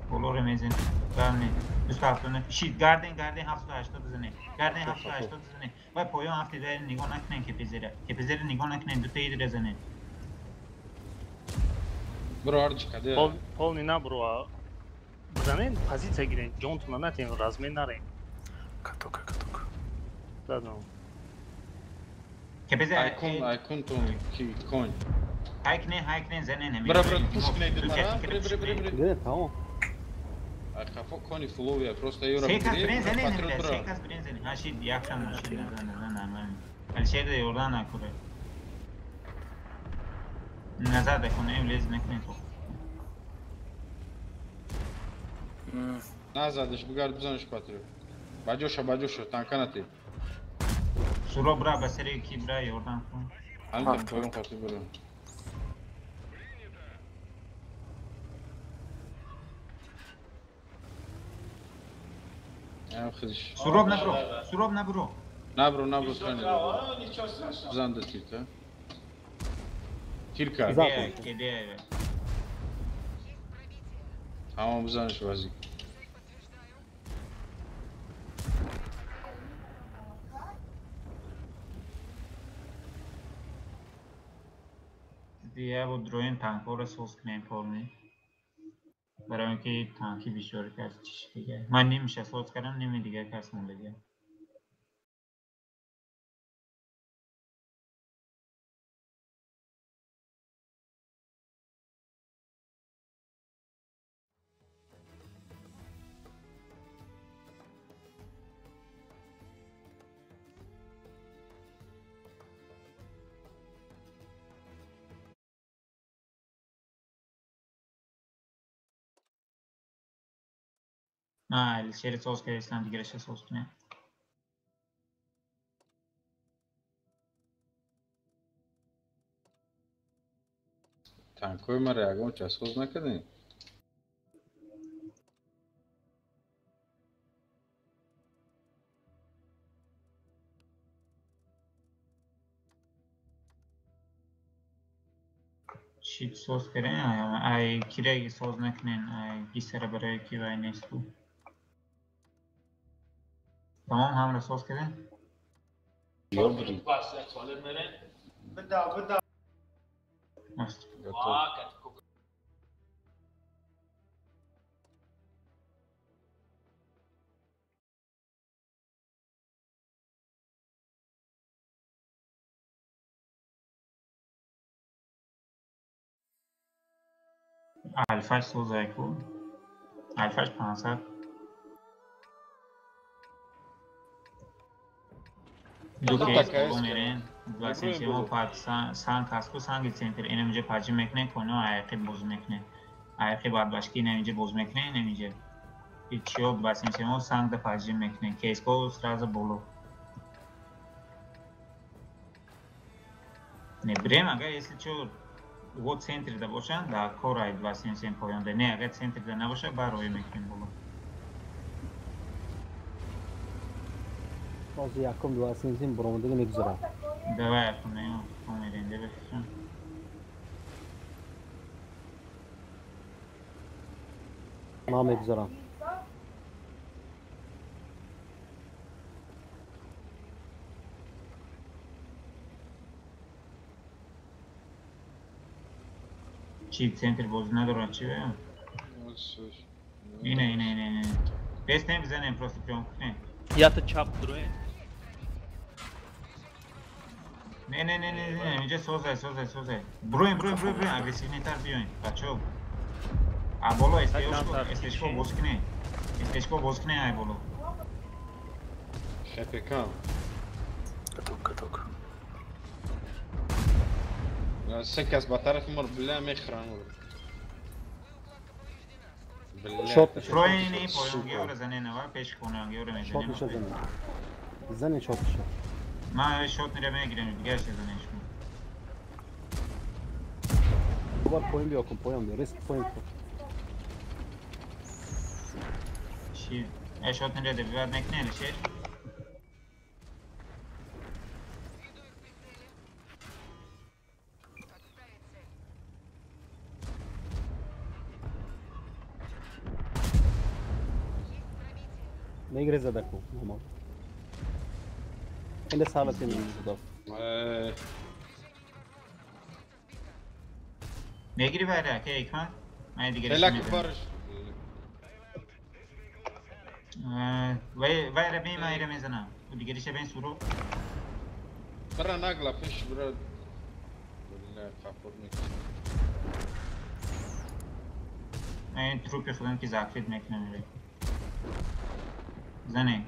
بولور میزن برمی دوست هفتونه شیت گاردن 780 بزنه گاردن 780 بزنه و پایان هفته دایر نگاه نکنین که پزر نگاه نکنین دو تا اید رزنه برو هرچی کده پول نینا برو بزنین پازیция گیرین جونتونا نتین رازمین نرین Каток. دادم که پزر айкун тон ки конь هایکنه زنه نمیده برا пуш کنه دمارا بره دیگه تمام ай хафо кони фуловия просто евро Seykas برین زنه نمیده سیکاس برین زنه هاشید یکشم ماشین نزن الشهر ده یوردان نکره نظر دکنه لیز نکنه تو назадеш бугард бизанеш патрё баҷоша танканати سورو برا بسری کی برا یوردان کن ҳамин поён хоти буру хидиш سورو نبرو набру сани бизанда тирка тирка کده тамом бизанеш вазик دیگه با دروین تانکو رو سوز کنیم پرمی برای اینکه تانکی بیشتر کس چیش دیگه من نمیشه سوز کردم نمی دیگه کس مون دیگه الشهر سوز کرده اسلام دیگه رشه سوز کنیم танкои ма реагон часоз накардем چی سوز کردن؟ ای کیره سوز نکنین. ای گیسره برای کی وای نیست بود. تمام هم را سوز کردن؟ یا بری مست. الفاش سوز ایکو. الفاش 500. دو کیس بولو میرین. واسه پات سان کاسکو سانگی سنتر اینجا پاچی میکنه کنه آیقی بوز میکنه. آیقی بعد باشکی نمیشه بوز میکنه نمیشه. هیچیو واسه سانگ ده پاچی میکنه. کیس کو سراز بولو. نه بریم اگر ایسی چور و سنتر ده باشن دا کوراید واسه پایان نه اگر سنتر ده نباشه باروی میکنیم بولو. باز یکم دو اسینسین برامده میگذره. دوای کنه امیدنده بخشن. ما میگذرم. چی سنتر باز ندارن چی بگم؟ اینه. بس نمیزنیم پروستی پیام کنیم. یا تو چاپ دروی. نه اینجا سوزه. برویم اگریسیو نیتر بیاین بچه‌ها. بالا استشکو باز کنه ای بالا. خپکان كتوك سكس بطرف مر بالله ما يخرانو شوت فروینی پایان گیور زنه و پیش کنه گیور شوت میشه میزنه. زنه شوت میشه. ما شوت میره میگیریم دیگه چه زنش کن. دوبار پایین بیا کن پایین بیا ریسک پایین کن. چی شوت میره ده بعد نکنه چه؟ میگره زده کن مامان. این سالتی میگذره. میگیری بعد که ایکمان من دیگه فلک بارش وای ربی من ایره میزنم و دیگه ریشه بین سورو برا ناقلا فيش برا بالله فاقورني این تروپی خودم که زاکرید میکنه میره زنه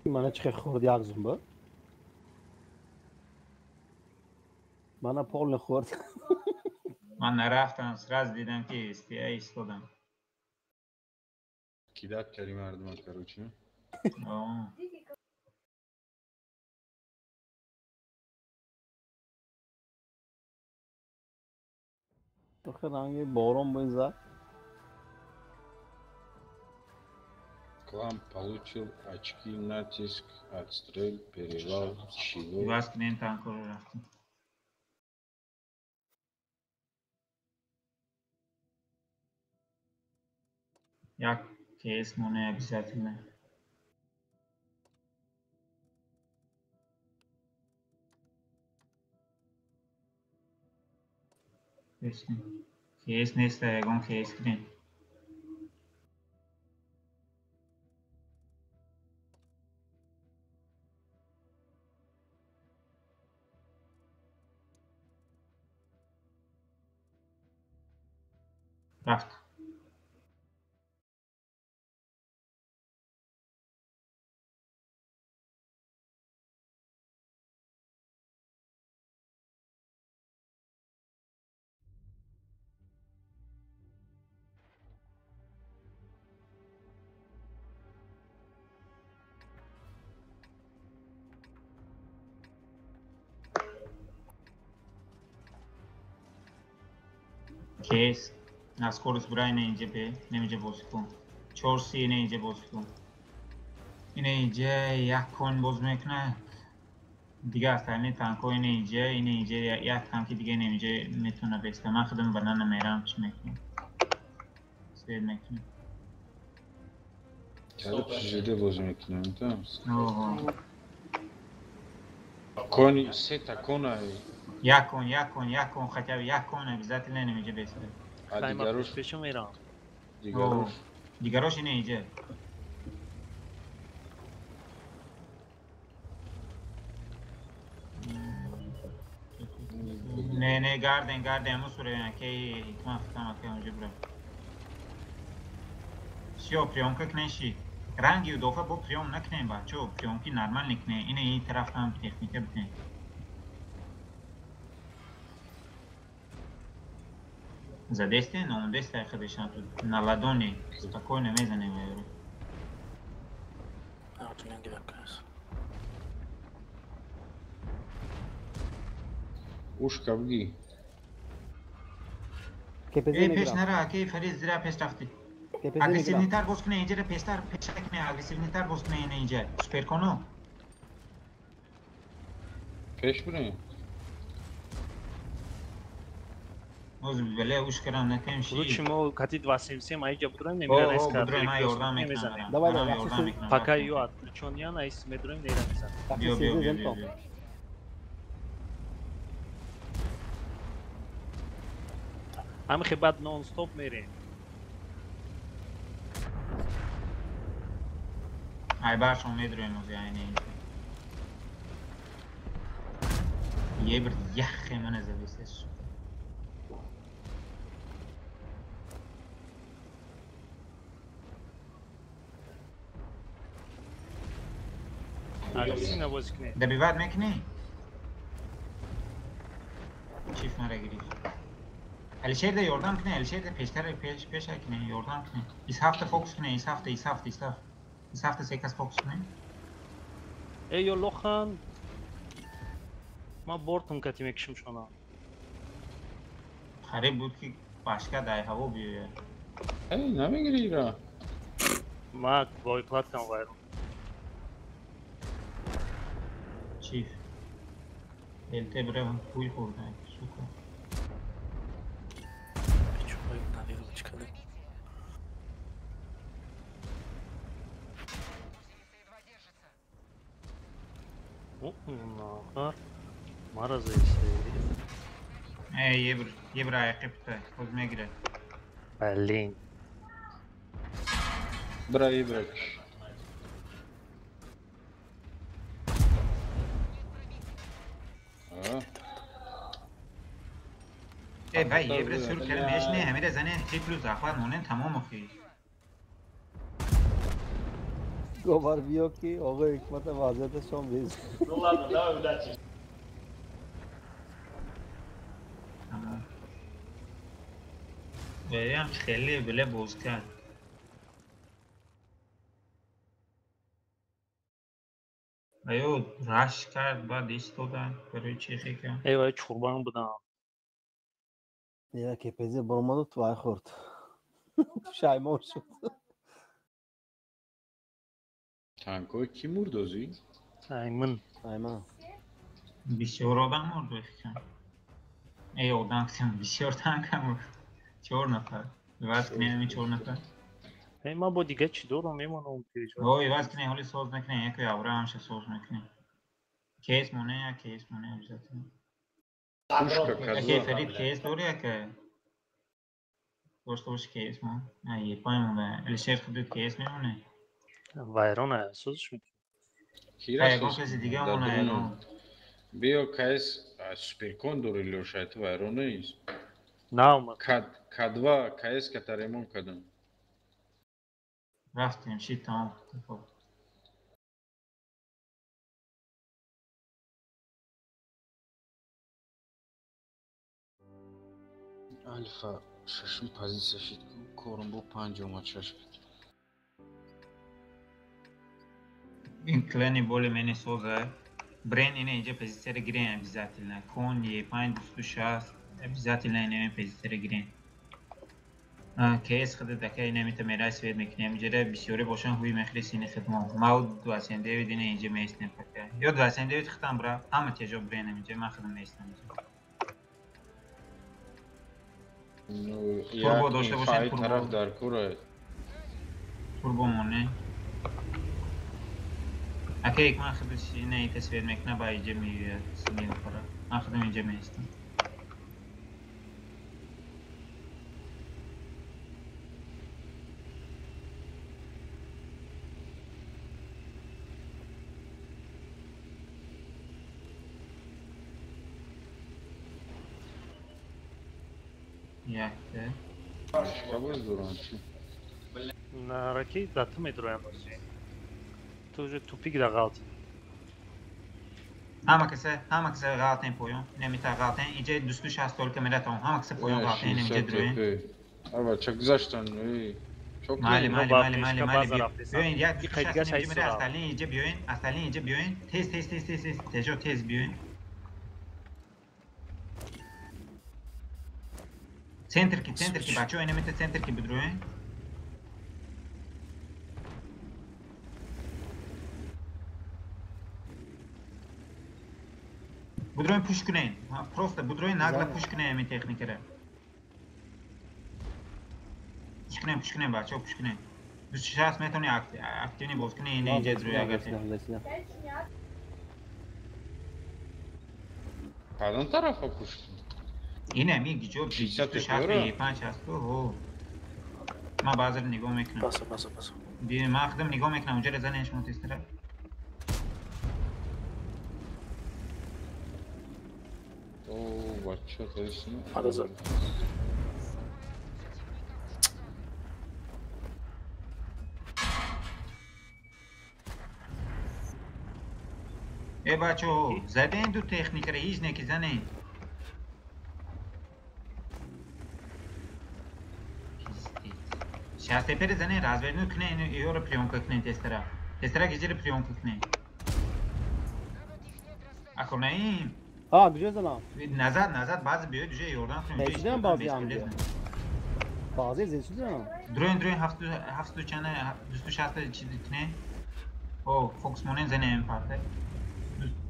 منو چه خورد یغزم با منو پول خورد من نرفتم سراز دیدم که استیای ایستادم кидать کردی مردم короче آخه رنگ بارون بزد Клан получил очки, натиск, отстрел, перевал, чего? باز کنین تانکو رو رفتم یک کیس مونه обязательно بشنیم کیس نیست یکم کیس کنین رفت کیس از کورس برای اینجا به نمیشه بازی کن 4-3 اینه اینجا باز کن. اینه اینجا یک کن باز میکنه. دیگه اصلا تانکو اینه اینجا یک تانکی دیگه اینجا میتونه بسته. من خودم بنانه میرم چی میکنم. سیر میکنم. Çalıp şişede bozmak lazım, tamam mı? اوه. Koni, seta, konay. یک کن خطر یک کن بیزات نه نمیجه بسته. خیلی ما Adigaroş, پیش میرم. digaroş. دیگراش اینه اینجا. نه گاردن همون سوره که حکمه فتم که اونجا برم. شیو پریونکا کنشی. رنگی و دوفه با پریون نکنیم بچه ها. پریونکی نرمال نکنه. اینه این طرف هم تکنیکه بکنه. Задействие, но он действие ходишь тут на ладони спокойно мезане говорю. Altına gidelim kız. Uş kavgi. Kepeze Peş ne nara ki Fariz zira peş rafti. Kepeze ne Agresivnitar bozkune ince peştar peşakne agresivnitar bozkune ince. Süper konu. Peş buraya. Oz bile uş karan nekem Лучше şey. мы катить 277, а я будем не O мирать budurayım ha yordan mekna. Давай, Bana давай, yordan siz- mekna. Пока ее отключен я, а если мы будем не мирать. Bio. هم خبات نون ستوب میریم. Ay baş on medruyum o yani. Ye bir yaxe من از بیسش. Агрессивно возьми. Добивать мекни. Çift mara giriyor. Elişehir'de yordan kine, Elişehir'de peş kine, yordan kine. İshafta fokus kine, ishafta. İshafta sekas fokus kine. Ey Lohan. Ma bortum katim ekşim şuna. Harip بود ki başka day hava büyüyor. Hey, ne mi giriyor? Ma boykot kan var. Çift. Elte bre huy khurda. Suka. Çubuğu navigasyonu çıkalım. Nahar. Mara zeyse. Ye bir ayakta. Kozmaya girer. Berlin. Burayı bırak. भाई ये बरे शुरू करें मैच ने हमें जने ट्रिपल जाफर मोने tamam okey. Gobar diyor ki oğlu hikmete vaziyete son biz. Tamam. Vereyim خیلی بله باز کرد. ایو راش کرد بعد ایستادن برای چیخی کرد. Eyvah çorbanı budam. Ya kepeze bulmadı vay kurt. Şayma olsun. Tanko kim vurdu Ozi? Ayman. Ayman. بسیار آدم مرد بخیرم. ای آدم کسیم بسیار تنکم بود. 4 نفر. بس کنه همین 4 نفر. Ey ma bu diye çidoram emanım پیجا. وای بس کنه حالی ساز نکنه یکی آوره همشه ساز نکنه. کیس مونه یا کیس مونه بزرده. Kuşka یکی kazma. فرید کیس دوری یا که داشته باشه کیس مون. نه یه پای مونه. الشیر خودت کیس میمونه. Vayron ayasız çünkü. Hayvan kesi دیگه مونه ایگون. Bio KS Super Condor или уж это воронез. Nauma. K2 KS катаремон кадам. رفتیم شید تمام. Alfa şaşım pozisyonu şit korun bu panjoma şaşırt. این کلانی بولی منی سوزه. برین اینه اینجا پزیتر گرین بیزاتی نه. کون یه پایین دوستو شاست. بیزاتی نه اینه پزیتر گرین. кейс хиддака инамита мерай свет мекунем ҷара бисёре бошан ҳуи мехлисини хидмат мав 29 дина инҷа меистем пака ё 29 хитам бра ҳама тежо бренам инҷа ман хидм меистам Ну, Турбо як дошта ин бошед, фаи турбо. тараф дар кура. турбомоне ака як ман хидш ина ита свет мекуна ба инҷа меояд синил пара ман хидм инҷа меистам якта Шкабы дуран. На раке дата метроям баси. То уже тупик да галт. ҳама каса ғалтен поён немита ғалтен инҷа дусту 60 толка мератам ҳама каса поён ғалтен инҷа дуроен Ава, чак гузаштан, чок майли Ма майли ба майли майли пешка база майли рафтесам. биёин як И дусту қайдига 60 инҷа сайсу мера рафт. асталин инҷа биёин тез тежо тез биёин центрки бачаҳо инамита центрки бидроен будроен пуш кунен просто будроен нагла пуш кунен ами техникара пуш кунен бачаҳо пуш кунен 260 метавони активни боз кунен ина инҷа дрои агар Падан тарафа пушт. ина ми гиҷоб 60 260 5 ман баъзеро нигоҳ мекунам Basa. ман худам нигоҳ мекунам унҷаро занен шумо тестара О, бача, тайсин. Падазад. бачаҳо заден ду техникаро ҳеҷ не ки занен шастепери занен развернут кунен ёро приёмка кунен тестара гиҷиро приёмка кунен аконаим Ha güzel zaman. назад баъзе биёед уҷа ёрдам кунем Нечидем баъзе ҳам биёд. Bazı zeysiz ama. дроин 7 чана 260 чизи кунен о фокус монен занем парта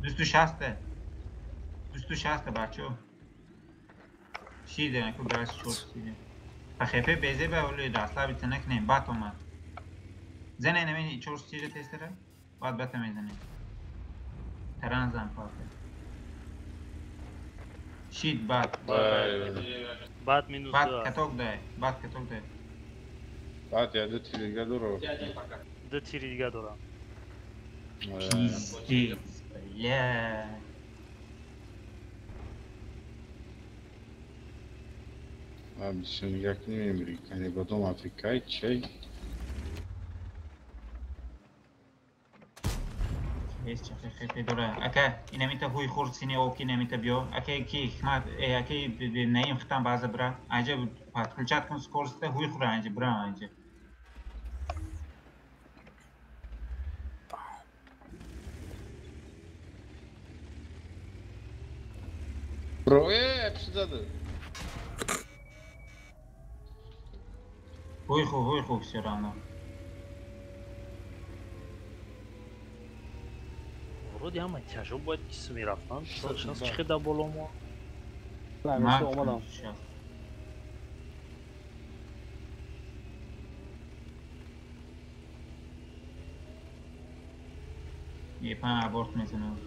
260 бачаҳо шиде ку газ чорт сиде пахепе безеба оли раслаби тана кунем бат омад занен амин 4 тестера баъд бата мезанем таранзам парта шид бат Бад минус бат 2. каток дай Бат яда тирига дуро. Да тири дига дорам. пиздец бля Abi sen yakın Amerika'ya godom Afrika'yı çay. ес чахе дора ака инамита ҳуй хурд сини оки намита биё ака ки хикмат ака наим хитам баъза бра анҷа подключат кун скоростта ҳуй хура анҷа бра анҷа Bro, hepsi dadı. ҳуй хуб всё равно Вроде ама тяжо бояд киси мерафтан. Шанс чихеда боло мо. Ben ман nasıl olmadan. епан аборт мезанам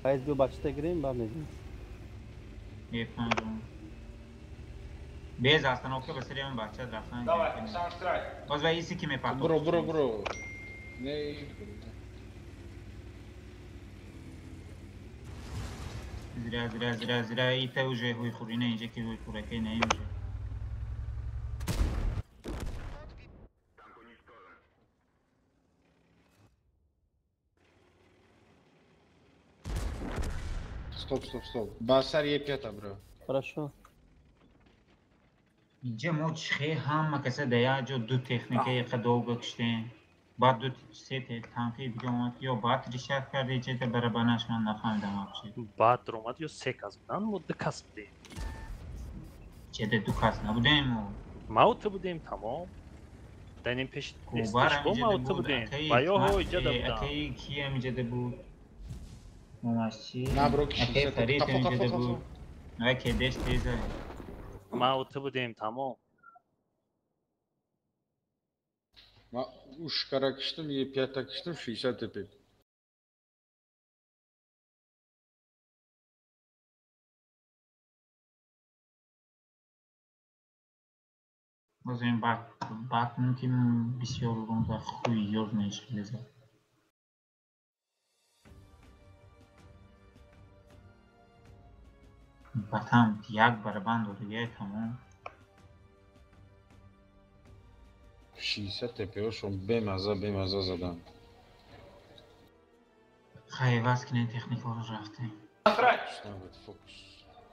Hayır bir başta gireyim ben dedim. епан без остановка ба сири ҳам бача рафтан боз ва иси ки мепартофт Bro. Ne? зира ита уже ҳуй хур ина инҷа ки ҳуй хуракай наим уже Стоп. Басар епята, bro. Хорошо. инҷа мо чихе ҳама каса да як ҷо ду техникаи қадовга киштем بعد دو سه تانکی دیگه اومد یا بعد ریشت کرد یه چیز برابرش من نفهمیدم آبشید بعد اومد یا 3 کس بودن ما 2 کس بودیم چه دو کس نبودیم و ما اوت بودیم تمام دنیم پیش استش کوبارم با ما ایجاده اوت بود بودیم اکی و یا ها ایجاده بودن اکی کی هم ایجاده بود مماشی نبرو کشی اکی ست فرید هم قفا ایجاده قفا بود نه کدش تیزه ما اوت بودیم تمام ما uch kara kıştım, 5 kıştım, 60 tepe. بازم بعد ممکن بسیار روم و خوی یور نشد لذت بطم یک برابند و دیگه تمام 60 tepe hoşum bemaza zadan. خیلی وقت که نه تکنیک ها رو رفتیم Şnavet fokus.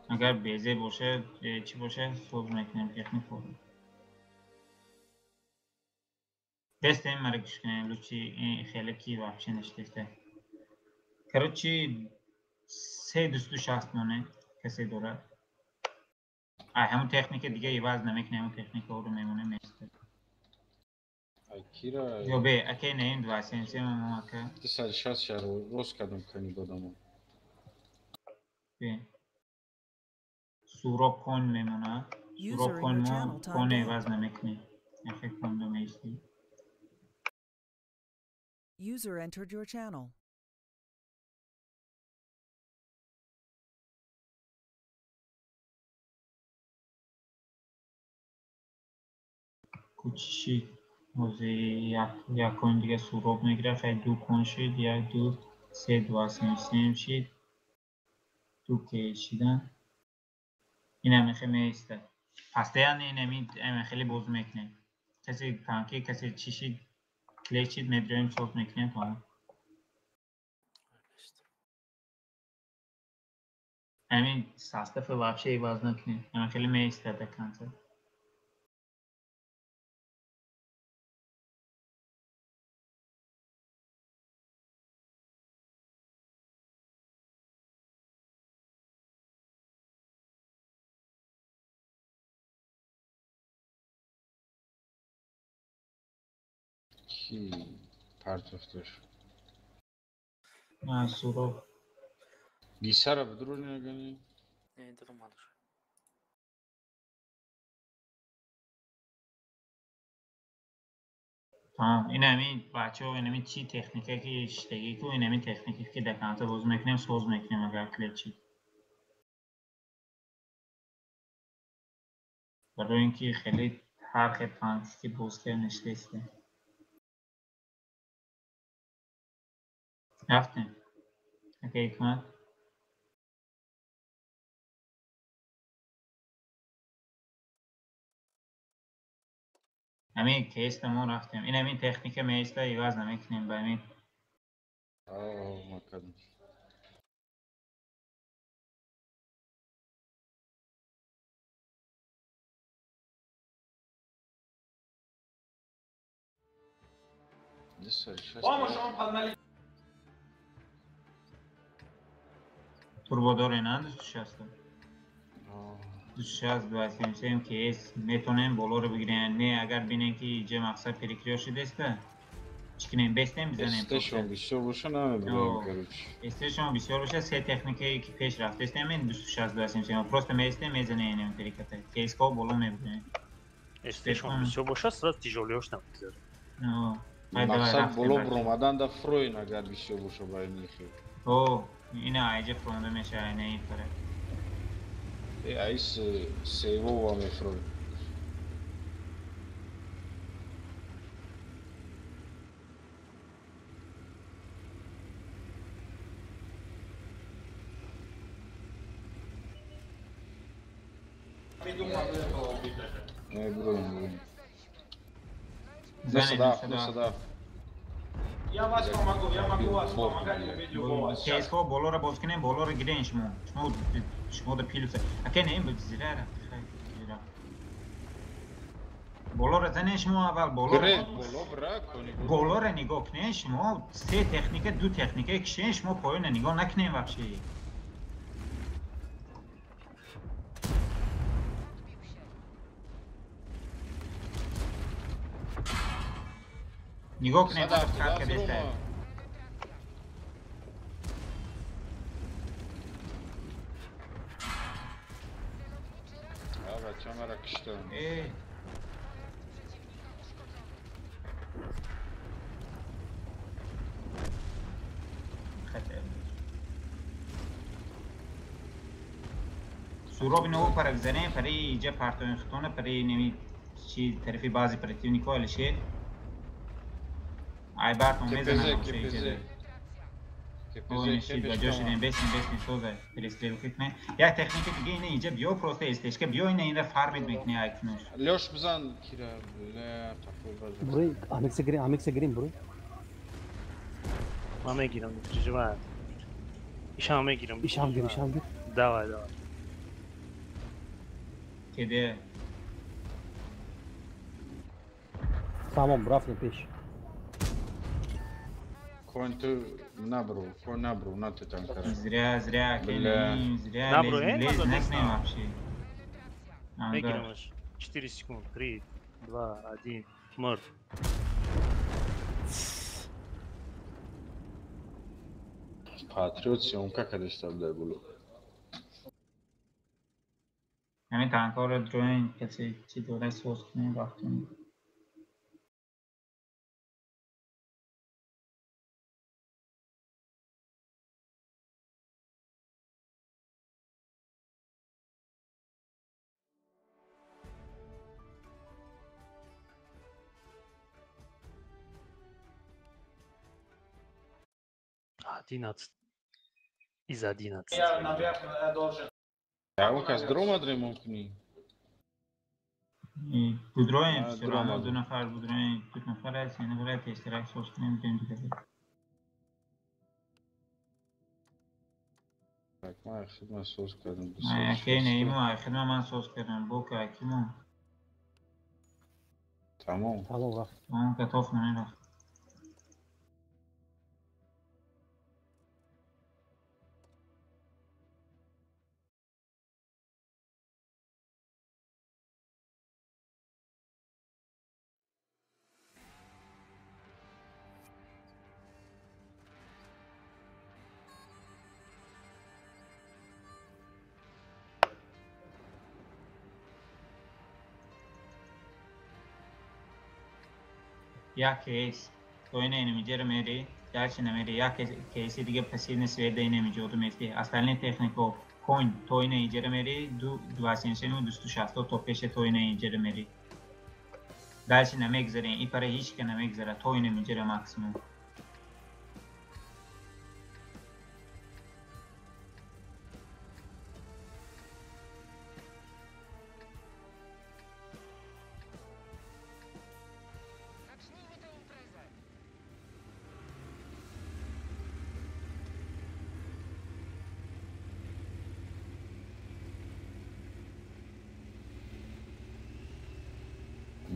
اگر بیزه باشه چی باشه صبح میکنیم تکنیک ها رو دست این مرا گوش کنیم لوچی این خیلی کی вообще نشتیسته короче سه دوستو شخص مونه کسی داره همون تکنیک دیگه ایواز نمیکنه همون تکنیک ها رو میمونه میسته Ay Kira, یا به اکی نه این دو سنسی ما که ty sad şas şaro roz kadam kani dodamo. به سوراب کن میمونه سوراب User in کن your ما channel کن timed out. ایواز نمیکنه اکی کن دو میستی User entered your channel. کوچیشی موزه یک کن دیگه سوراب میگیره خیلی دو کن شید یک دو سه دو سیم شید دو کشیدن این همه خیلی میسته پس دیگه این همه خیلی بوز میکنه کسی تانکی کسی چی شید کلیک شید مدریم صوت میکنه تا همین ساستف واپشه ایواز نکنه همه خیلی میسته دکانسه Ki partoftur. نه سوراب Bisara bdružnja gani. Ne, durmadır. تمام این همین بچه ها این همین چی تکنیکه که اشتگی که این همین تکنیکی که دکانسه بوز میکنیم سوز میکنیم اگر کلیک شید برای اینکه خیلی هر خیلی تانکی که بوز کرد نشتیسته رفتیم اگه حکمت همین کیست ما رفتیم این همین تکنیک میسته ایواز نمیکنیم با همین Aa makadam. Disar şas. توربودار اینا دوستش هست دوستش هست دوستیم که میتونیم بالا رو بگیرین نه اگر بینین که اینجا مقصد پریکریا شده است چکنیم بستیم بزنیم Esteshon bişo boşa name bulayım karuç. استشون بسیار باشه سه تکنیکی که پیش رفته است همین دوستش هست دوستیم پروست میسته میزنه این پریکته که اسکا بالا میبینه استشون все باشه сразу тяжелёшь там بذاره Maksat bolo bromadan da Freud agar bişo boşa baynihi. او اینا ایجا فرونده میشه اینه این پره Ais sevo va me Freud. Ne bulayım. Nasıl da? Я вас помогу, я могу вас помогать, я видео голос. کیسکا بالا رو باز کنیم بالا رو گیرین شما دو پیلوسه اگه نه این بود زیره رفت بالا را زنین شما اول بالا گره را بالا برا کنی بالا را نگاه کنین شما 3 تکنیک 2 تکنیک کشین شما پایین نگاه نکنین وحشی نگاه کنین وقت خط کدسته بچه مرا کشتم سوراب نو پر بزنه پری اینجا پرتون خطونه پری نمی چی طرفی بعضی پرتیو نیکوالشه ای برتون میزنن اوه شید و جوش دیم بسیم سوزه پریستریل خیتنه یک تکنیک دیگه اینه اینجا بیو پروسته استش که بیو اینه فرمید میکنه ایکنوش لوش بزن کیرا لا قفل بزن بروی آمیکس گریم بروی من میگیرم جوان ایشام میگیرم ایشام گیر دوا کده تمام رفتیم پیش کن تو نبرو نه تو تنکره زریا نبرو لیز نکنیم وحشی میگیرمش 4 секунд 3 2 1 مرد پاتریوت سیون که کدش تبدیل بلو همین تنکار رو دروین کسی چی دوله سوز کنیم وقتون из 11 Я, наверное, должен. А он как дрома дремукни? بودرویم سراما 2 نفر بودرویم 2 نفر هست 3 نفر هست اشتراک سوز کنیم بریم دیگه Так, моя خدمة سوز کردم اکی نیمو خدمه من سوز کردم بو که اکیمو تمام رفت اون کتاف منه رفت یا کیس تو اینه اینمیجر میری درچه نمیری یا کیسی دیگه پسیر نسویده اینمیجه او میفتی اصلا تکنیکو کوین تو اینه اینجره میری دو اسینشن و 260 تو پیش تو اینه اینجره میری درچه نمیگذاره این پره هیچ که نمیگذاره تو اینه اینجره مکسیموم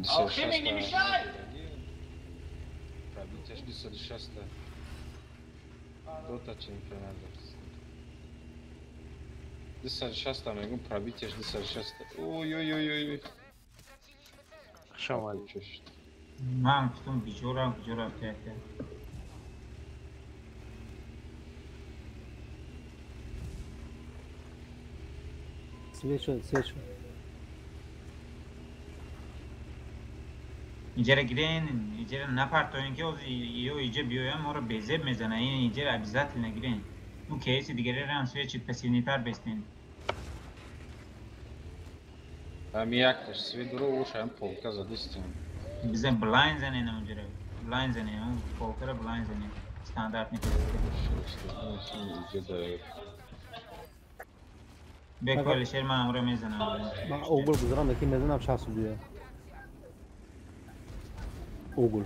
Алхимик, не мешай! Пробитие 206. Дота чемпионат. 206 мегун пробитие 206. Ой-ой-ой-ой. شمال من گفتم بیجورم کرده سویچ شد اینجا گیرین اینجا نپرتوین که یو اینجا بیایم ما رو بیزب میزنه این اینجا عبیزت نگیرین اون کیسی دیگری رو هم سویچ پسیونیتر بستین Там як свідро уша полка задистим. Bizim blind زنین اونجا رو blind زنین اون پولکر blind زنین standart نیست بکل شیر من امرو میزنم من اوگل گذارم یکی میزنم 60 دیگه اوگل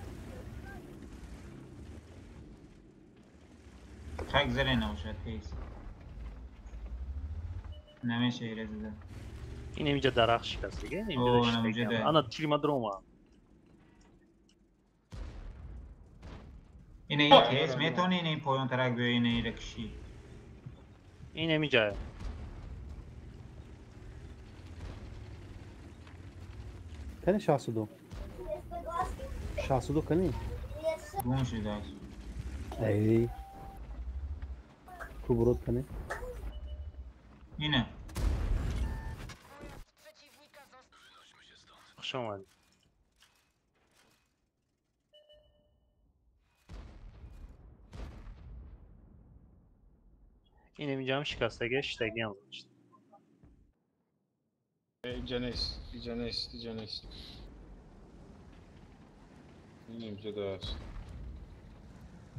خاک زره نباشد کیس نمیشه ایره زده این اینجا درخت شکست دیگه اوه، اینجا اینجا شکست ده. انا تیرما دروما اینه این کیس میتونی این پایان ترک بیای اینه رکشی این اینجا کنی 62 62 کنی گون شده است ای تو برود کنی اینه خوش اومدی این اینجا هم شکستگی اشتگی هم داشت اینجا نیست اینجا نیست اینجا نیست این اینجا داشت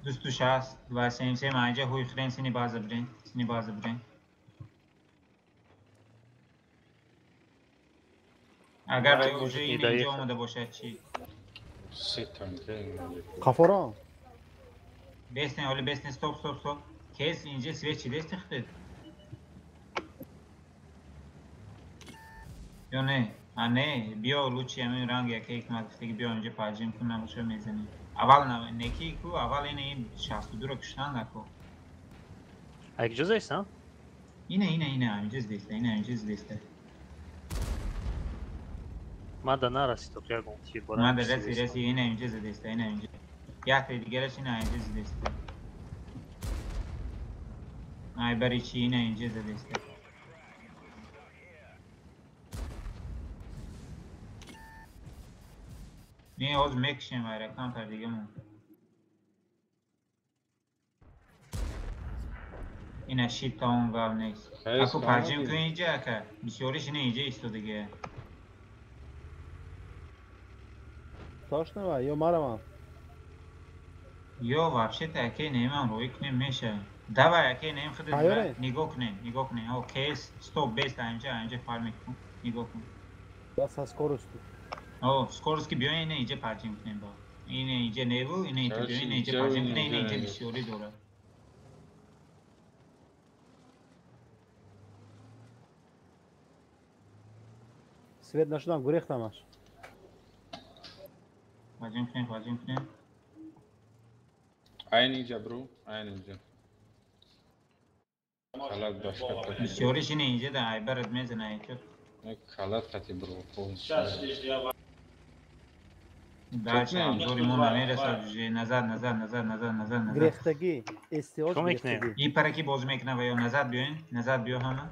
دوست توش هست و سیم اینجا هوی خرین سینی بازه برین اگر نه، اوجه این ایدایی اینجا خرد. آمده باشد چی؟ سه تانکه خفارا بیستن حالی بیستن stop کیس اینجا سویچ چی دست خدید؟ یا نه؟ نه بیا لوچی همین رنگ یکی یک مدفتی بیا اینجا پاجیم کن نباشه میزنی اول نکی کو اول این 62 رو کشتن نکو اگه جزا ایستم؟ اینه اینجا دیسته من در نرسی تو خیلی گم تیر بارم من در رسی اینه اینجا دیسته یک دیگرش اینه اینجا دیسته ای بری چی اینه اینجا دیسته نه از میکشیم وای رکام تر دیگه مون اینه شیت تا اون گال نیست اکو پرجیم که اینجا که بسیارش اینه اینجا ایستو دیگه تاش نوا یا مرا یا вообще таке немам روی کنیم میشه давай اکی نیم خودت نگاه کنه او کیس استاپ بیست اینجا فارم کن نگاه کن بس از کورست او سکورس که بیاین اینجا پرچیم کنیم با اینه اینجا نیو اینه اینجا بیاین اینجا پرچیم کنیم اینه اینجا بسیاری دوره سوید نشدم گریختمش پرچیم کنیم این اینجا برو این اینجا خالد باشکر بسیاریش اینه اینجا ده ای برد میزنه اینجا خالد خطی برو خونش بچه دوری مون میرسه جوجه نظر گریختگی استیاج گریختگی این پرکی باز میکنه و یا نظر بیا همه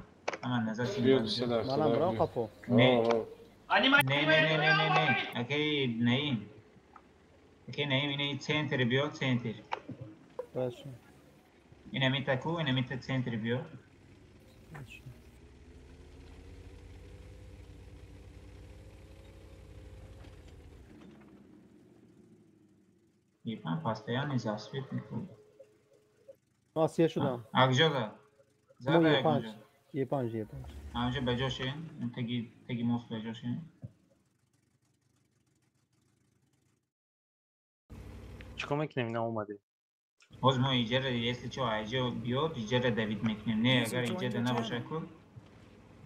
نظر چی بیا باز صدا منم برام قفو نه اکی نیم اینه سنتر بیا سنتر باشه اینه میتکو اینه میت سنتر بیا یپن постоянно засвет میکنه آسیه شدم اگجا ده زده اگجا یه پنج اونجا بجاشین تگی موست بجاشین چیکار میکنیم اینا اومده باز ما ایجاره یستی چه اینجا بیاد ایجاره دوید میکنیم نه اگر ایجاره نباشه که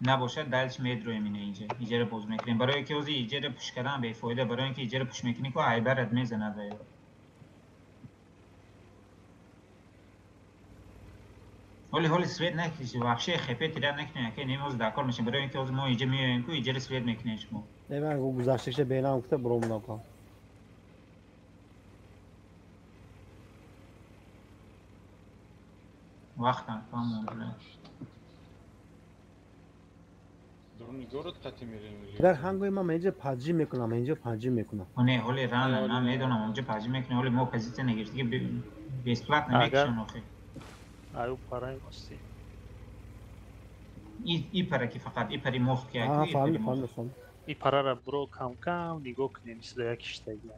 نباشه دلش میدرویم اینه اینجا ایجاره باز میکنیم برای که اوزی ایجاره پوش کردن به فایده برای اینکه ایجاره پوش میکنی که ای برد میزنه به هولی سوید نکشی واقعی خپه تیرا نکنه که نیموز دکار میشه برای اینکه اوز ما ایجا میایم که ایجاره سوید میکنیم شما نه من گذشتهش بینم گفته برو نکن وقتم کامل درونی گورت قطی میریم در هنگوی من اینجا پاجی میکنم نه هولی ران من میدونم اونجا پاجی میکنه هولی ما پوزیشن نگرفتی که بیس پلات نمیکشن آخه آیو پارای واسه ای پره که فقط ای پری مفت که آها ای پری فهمیدم مفت این پارا را برو کم نگاه کنیم صدا یکیشتگی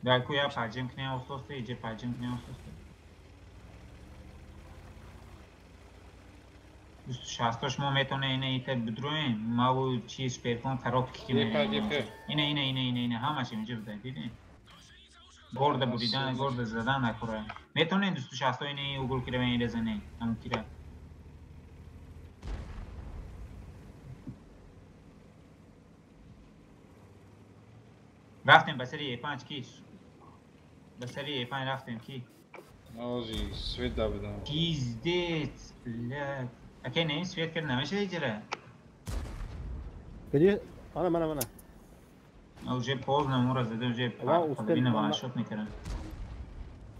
در کویا پاجیم کنه افتاسته ایجا پاجیم کنه افتاسته 260 ما میتونه اینه ایت بدرویم ما و چیز پیرکن خراب کیم اینه همش اینجا بده دیدین گرد بودیدن گرد زدن نکره میتونه 260 اینه اوگل کره این رزنه همون کره رفتیم بسری A5 کی؟ بسری A5 رفتیم کی؟ نازی سوید دابدم پیزدیت بلد اکی نه این سوید کرد نمیشه ایجره کجی من او جه پوز نمورا زده و جه قدبین وانشوت میکرن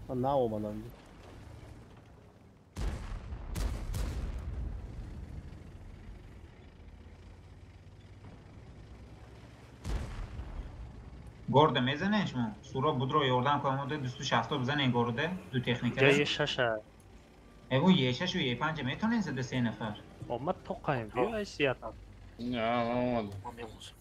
من نه اومدم گرده میزنه شما سورا بودرو یوردن کنم ده 260 بزنه این گرده دو تکنیکه جای ششه ایگو یه شش و یه پنجه میتونین زده 3 نفر اومد تو قایم بیا حیثیتم نه آمد ما میموزم.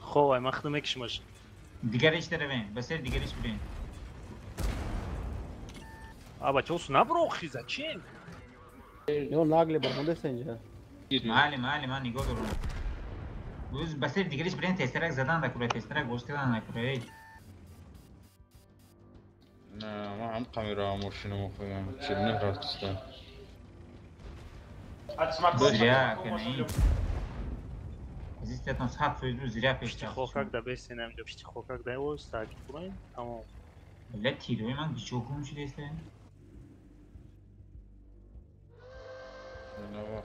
خواه مخدوم کشمش دیگرش داره بین بسر دیگرش برین بچه اوس نبرو خیزه چین یو ناگلی برمونده است اینجا معلی من نگاه دارم بوز بسر دیگرش برین تسترک زدن دکوره تسترک گوشتدن دکوره نه ما هم kamera ماشین مخویم چیل نفرستم زیرا کنه زیستتون صحب فیزو زیرا پشتی پیشتر خوکک ده بیستین همینجا پشتی خوکک ده اوز تاکی برین تمام بله تیروی من بیچو کنم چی دیسته نه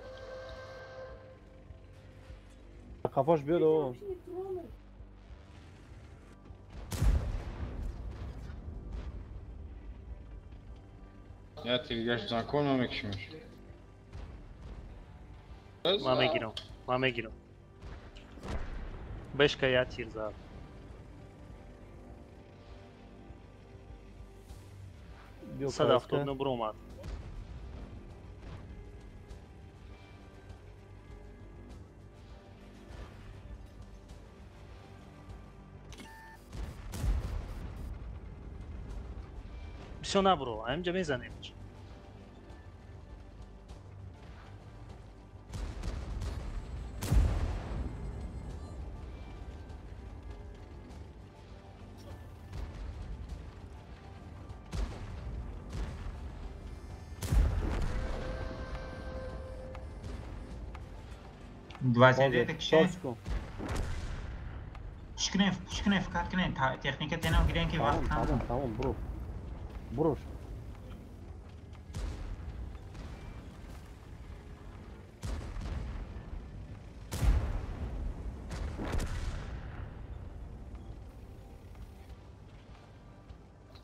کافاش بیاد او یا تیلگاش زنکن ما میکشمش ما میگیرم بشکه یا تیر زد صد افتاد نبرو اومد بسیار نبرو همینجا میزنیم دوازده تکشه شکنه فکر کنه تکنیک تنها گیرن که وقت تمام برو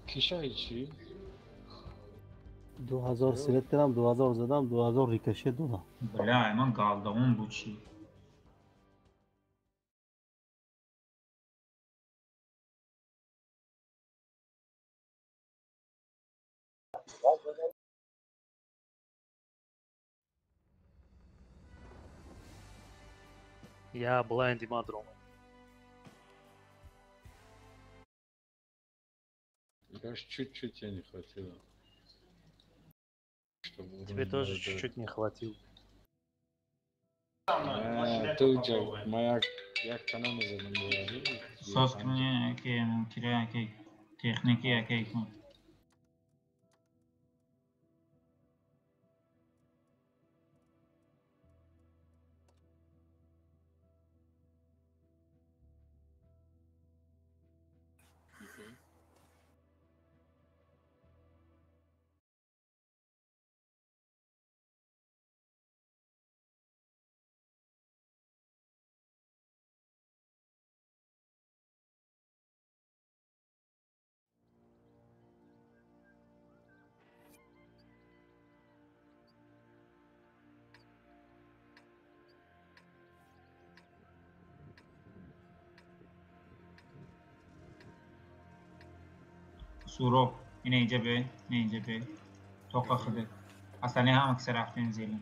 کیشایی چی؟ 2000 سیلت کردم 2000 زدم 2000 ریکشه دادم بله من گالداون بود چی یا بلایندی ما درو Яш чуть-чуть я не хватило. Чтобы тебе тоже чуть-чуть не хватило тут моя як канал называем соскріне که ممکنه که تکنیکی که کن سورو اینه اینجا به توقع خده اصلا هم اکثر رفتین زیلین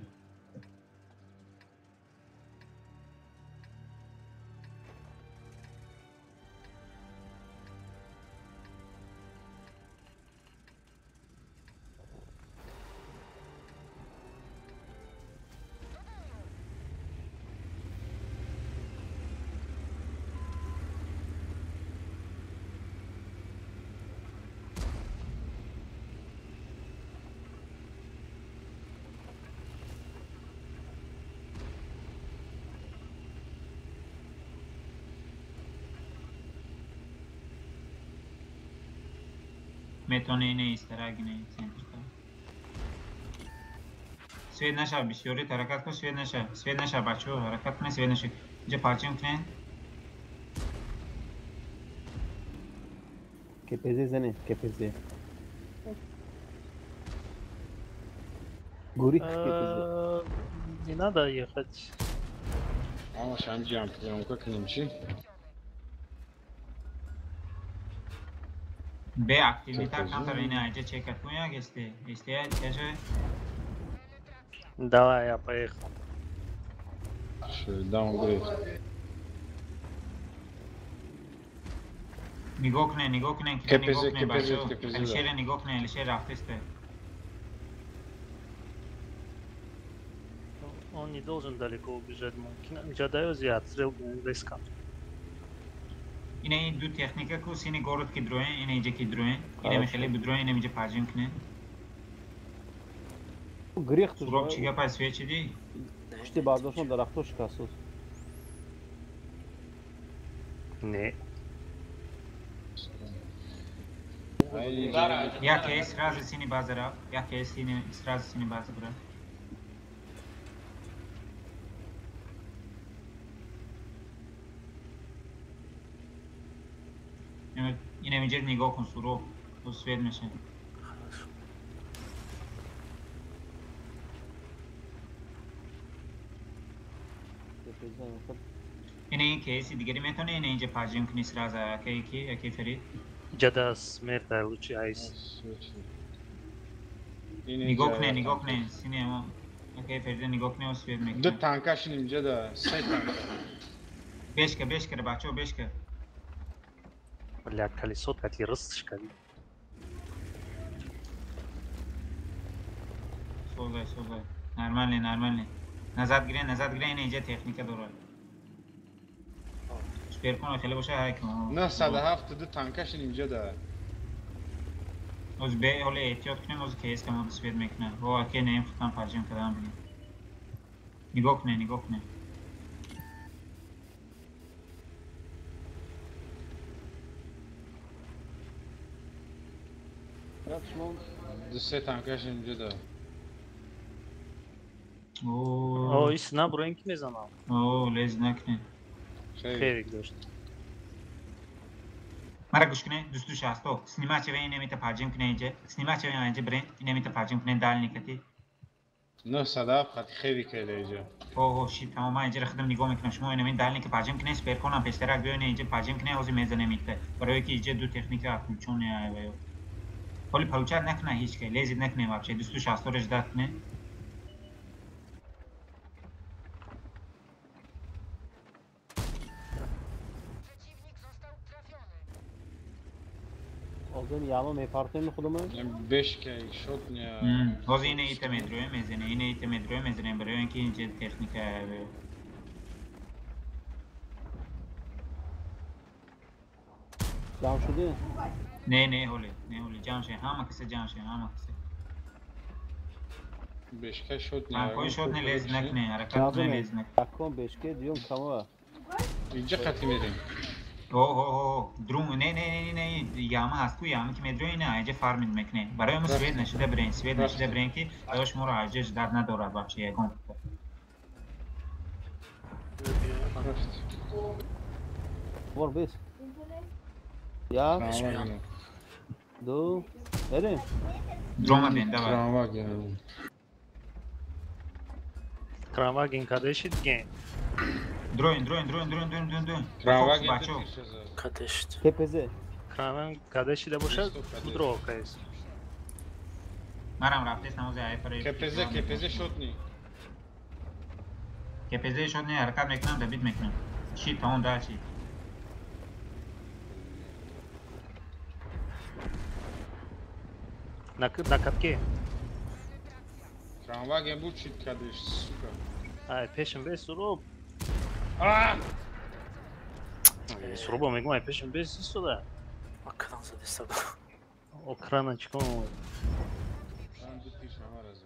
метоне ина истарагине центр та свет наша бисёри ҳаракат кун свет наша бачаҳо ҳаракат кунед свет наша инҷа парчам кунед KPZ زنه KPZ Гурик KPZ Не надо ехать. Ama şamcıyam priyom как немчи. бе активита камтар ина инҷа чекат кун як истия чаша Давай, я поехал. Даунгрейд. нигоҳ кунед нигоҳ кунед ки KPZ, нигоҳ кунед KPZ, бачаҳо KPZ. алишера нигоҳ кунед алишер рафтаста Он не должен далеко убежать. Инҷа даёзи отстрел резко. ина ин ду техника ку сини город ки дроен ина инҷа ки дроен ина мехеле будроен ина инҷа парҷим кунед Грех суроб чӣ гапа свет чиди Пушти бардошон дарахто шикастуд. Не. як кес сразу сини база рафт як кес сразу сини база рафт ина инҷа нигоҳ кун суроб то свет меша ина ин кеси дигари метавонад ина инҷа парҷим кунӣ сразу акай фарид Инҷа да смерта лучи айс. нигоҳ кунед сини акай фарида нигоҳ кунед свет Dı мекунад tankaşın imce de say tanka. бешка бачаҳо бешка Бля, колесо таки растышка. солай нормальный назад гирен ина инҷа техника дорад суперкон хеле боша ҳайкун Ne sada hafta dı tankaşın imce de. оз бе ҳоле эҳтиёт кунем оз кес камоди свет мекунад во аке наим хутам парҷим кардам бинем нигоҳ кунед Dı say tankaşın imce de. О, и сна броенки не знам. лез накунед Хейрик дошт. мара гӯш кунед дусту шасто снимачева ин намета парҷим кунед инҷа снимачева инҷа бирен ин намета парҷим кунед дальникати Ne sada hafta xevi kelece. шит тамоман инҷа рафтам нигоҳ мекунам шумо ин дальника парҷим кунед суперконам пештарак биёне инҷа парҷим кунед ози мезанем итта барое ки инҷа ду техника включёне айваё ҳоли получат накунад ҳеҷ кай лезит накунед вообще дусту шасторо ждат кунед Oldun yağma mepartı mı kudumu? 5 kay shot ne. ҳозир ина ита медроя мезанем барои ин ки инҷа техника айваё Cam şudu. не ҳоле ҷамъ шед ҳама касе 5 kay shot ne. ҳангои шод не лез накунед ҳаракат кунед лез накунед Takkom 5K diyorum kama. İnce katim edin. друм не яма ҳаст ку яма ки медрои ина айҷа фармид мекунед барои мо свет нашида бирен ки аёш моро айҷа ждат надорад вообще ягон Var biz. Ya. Du. Nereye? дрома бен давай Tramvay yani. Крамваген кадешит ген. дроин Tramvay бачо Кадешт. KPZ. Крамваген кадешит да боша удро кайс. марам рафтестам ози айфаре KPZ shot ne. кпз шод не ҳаракат мекунам дабит мекунам шит тамом да шит На катке. Tramvay bu çit kadeş suka. Ай, пешен без суроб. Суроба мегум ай пешен без исто да. Макадан задестага. Окраначком. Ben bu piş ama razı.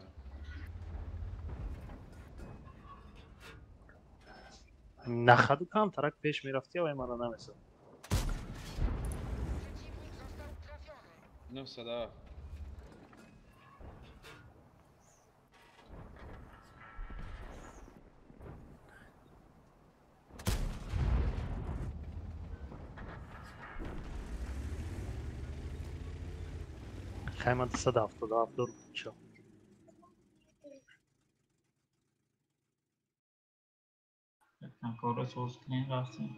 На хаду кам тарак пеш мерафти ва мара намеса. نه صدا Хаймата са да автор чо. Ancora source clean رفتیم.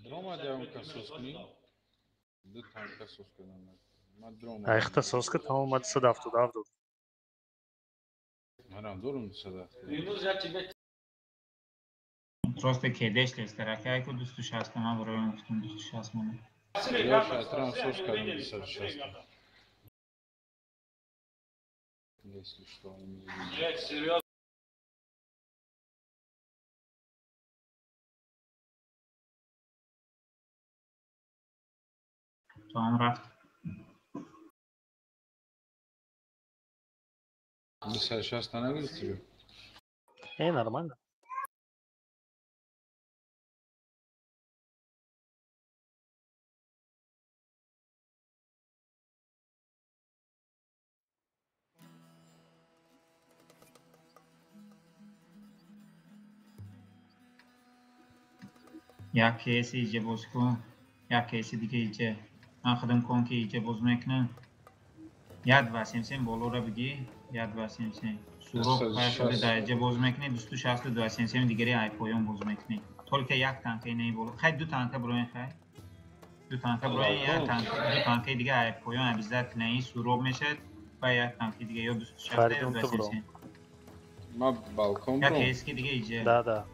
Дрoma devam kasoskni. Du tam kasoskni. Ma droma. Айхта соска тамомади са да автор. Haram durum sada. Yunus ya тебе Просто кедеш ли сте ракай, ако досту шаста ма броем в досту шаст мане. Я ще трябва соска да ми са шаста. Если что, не Блять, серьезно. Tamam raft. Mesela şaста не видите? Нормально. Ya kesi iyice bozku. Ya kesi دیگه iyice. من خودم کن که iyice boz میکنم. یاد واسیم سیم بولورا بگی. یاد واسیم سیم. سورو خواهد درجه boz میکنی. دوستو شخص دو واسیم سیم دیگری ای پایون boz میکنی. طول که یک تانکه نی بولو. خیلی دو تانکه بروین خیلی. دو تانکه بروین یا دو تانکه دیگه ای پایون بیزد نی سورو میشه. و یک تانکه دیگه یا دوستو شخص دو واسیم سیم. Ma balkon Ya bro. kesi دیگه iyice. Да.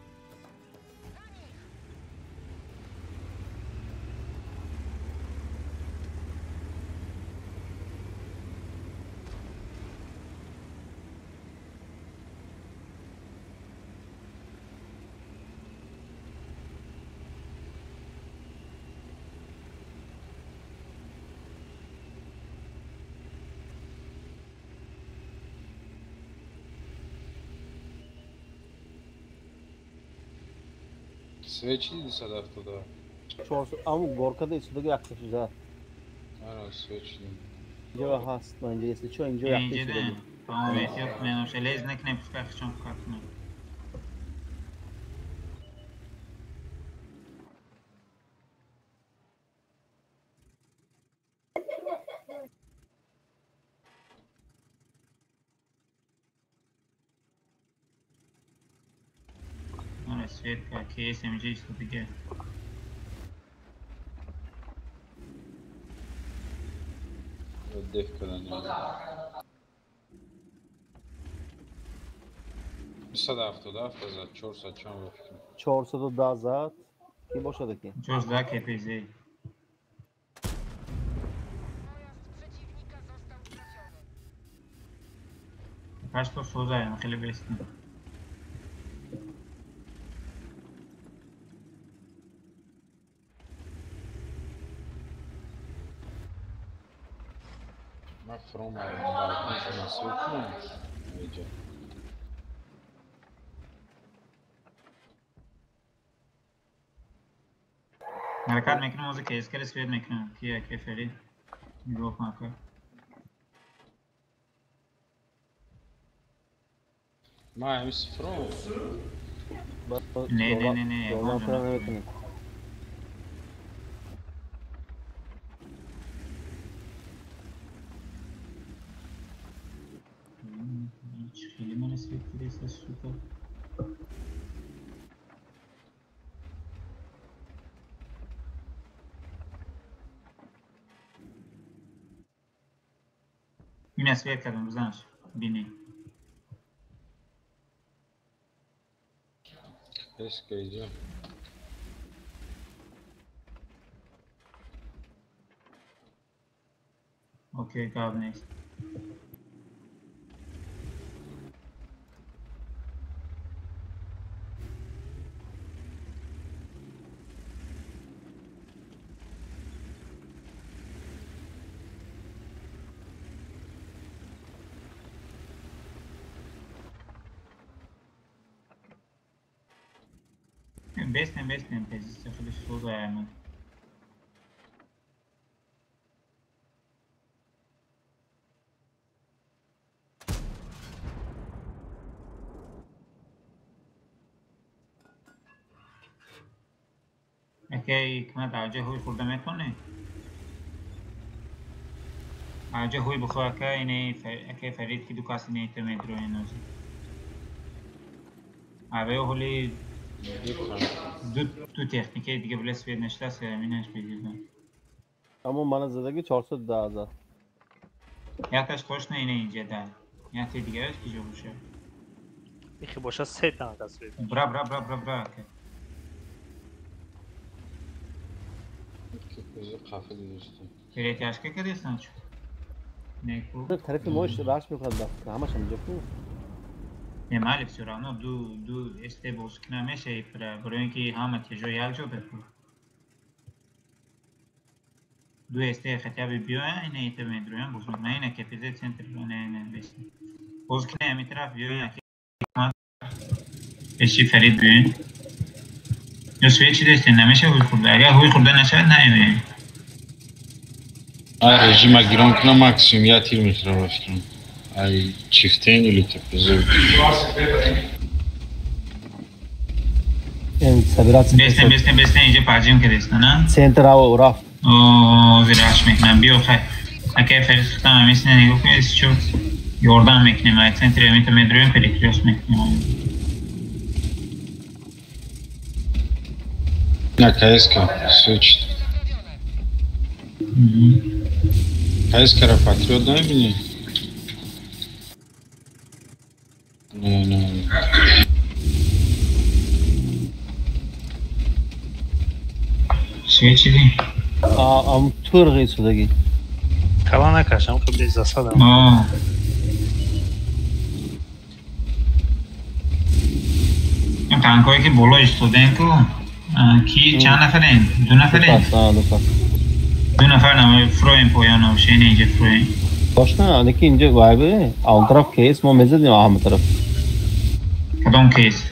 Свечи sada avtoda. Çorsu ama Gorka'da üstündeki yaklaşık güzel. Aynen свечи. اینجا هست من اینجا اسم چون اینجا اینجا yaklaşık ده. بود. تمام ویتیو منوشه لیز نکنه بسکه چون کاتونه. Ona světka, KSMG isto دیگه. Def kadan yani. Sada avtoda avtoda 4 saat çan vaktim. Çorsu'da da zat. Ki boşadaki. Což za KPZ. Kaç to sozajem, خیلی بستیم. Ma from balkon şuna sokma. Iyice. حرکت میکنم از که اسکل سوید میکنم کیه که فری میگفت مکر Ma emis from. نه Yoldan اونجا falan نه. evet mi? هیچ خیلی من اسوید کلیسه سوپر این اسوید کردم بزنش بینی Eski iyice. اوکی کاب نیست Бестен, позиция خیلی سوزه احمد. اکی حکمت عجه هوی خورده میتونه؟ عجه هوی بخواه که اینه اکی فرید که دو کسی نیته میدرو اینوزی. اوه هولی دو تکنیکه دیگه بله سوید نشته است امینش بگیردم. اما من زدگی 410,000. یا تاش خوش نه اینه اینجا ده. یا تی دیگه هست که جو بشه. یکی باشه 3 تا تصویر. برا که. قافل داشتم. فرید اشکه که دیستن چون؟ نیکو. طرف موش راش میکنه دست. همش اینجا کو. مالی все равно دو استه باز کنه میشه برای اینکه همه تیجا یک جا بکن. دو استه خطابی بیاین اینه ایتر میدرویم باز نه اینه که پیزه سنتر نه بشه. باز کنه همی طرف بیاین که اشی فرید بیاین. یا سویچی دسته نمیشه هوی خورده. اگر هوی خورده نشد نه بیاین. رژیم گیران کنم ماکسیموم یا تیر میتونه باش کنم. Ai çifteğin ülke bize. این سبیرات بستن اینجا پاجیم که دستن نه؟ سنتر او رفت. زیراش میکنم بیو خیلی. اگه فرستم همیشه نگو که از چو یوردان میکنیم ای سنتر همیشه مدرویم پلیکریاس میکنیم. نه کایسکا سوچ. کایسکا را پاتریوت نمیبینی؟ نه چی دی؟ ام تور غی شدگی. کلا نکشم که بیز دستم. این تانکایی که بالا ایستادن کو کی چند نفرین؟ 2 نفرین؟ 2 نفر نمه فروین پایان آوشین اینجا فروین. باش نه لیکن اینجا وایبه اون طرف کیس ما میزدیم آهم طرف. کدام کیس؟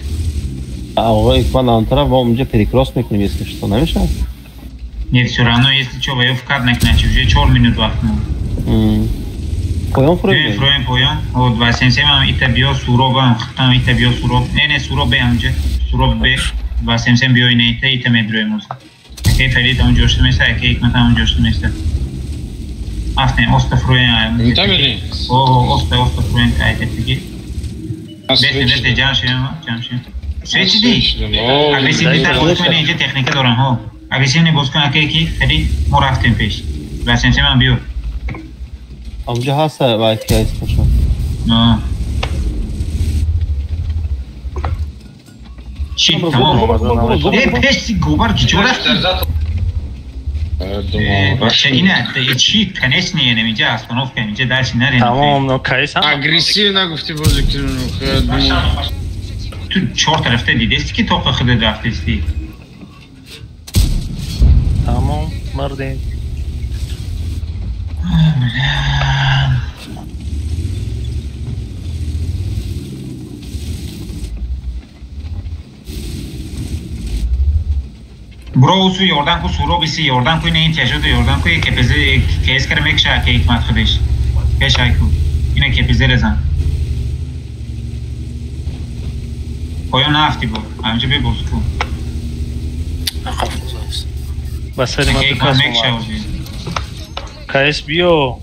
آقا اکمال اون طرف ما اونجا پریکراس میکنیم اسمش تو نمیشه؟ Нет, все равно, если что, вы в картных начали, уже 4 минут вахтну. Поем? Поем. Вот, 277 это био суроба, там это био суроб. Не, суроб амже. Суроб б. 277 био не это медруемуз. Окей, Ферид, он жёшт места, окей, мы там жёшт места. Афтен, оста фруен. Табели. Оста фруен кайде тиги. Бесте жаншим. Свечи. Агрессивитет бozkun اینجا تکنیک دارن ها. اگریسیونی بozkun اکی خیلی ما رفتیم پیش. واسه من بیو. اونجا هست وای کی اسمش. چی تمام. پیش گوبر کی چورا؟ اینه چی کنیس نیه نمیجه اسپانوف که اینجا درسی نرین. تمام نکایس هم. اگریسیو نگفتی بازی کنن. تو 4 طرفته دیدستی که توق خود رفتستی. تمام مردین. برو سو یوردان کو سورو بیسی یوردان کو این تجربه یوردان کو که پزه کیس کرم یک شاک حکمت خودش پیش کو اینه که پزه رزن پایان نفتی بود همینجا ببوز کو بس هریم ها بکاس کایس بیو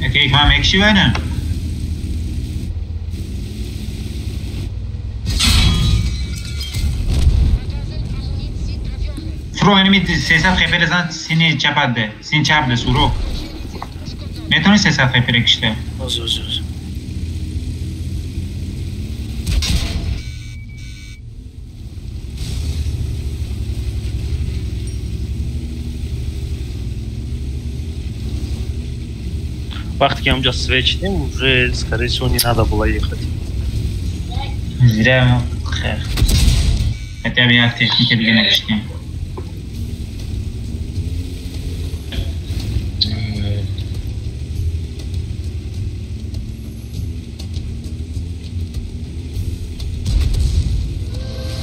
اکی هم اکشی باینه فرو اینمی 300 خیپر زن سینی چپت ده سین چپ ده سورو میتونی 300 خیپر کشته وقتی که اونجا свечтим, уже скорее всего не надо было ехать. Зря хотя бы я в технике для напишите.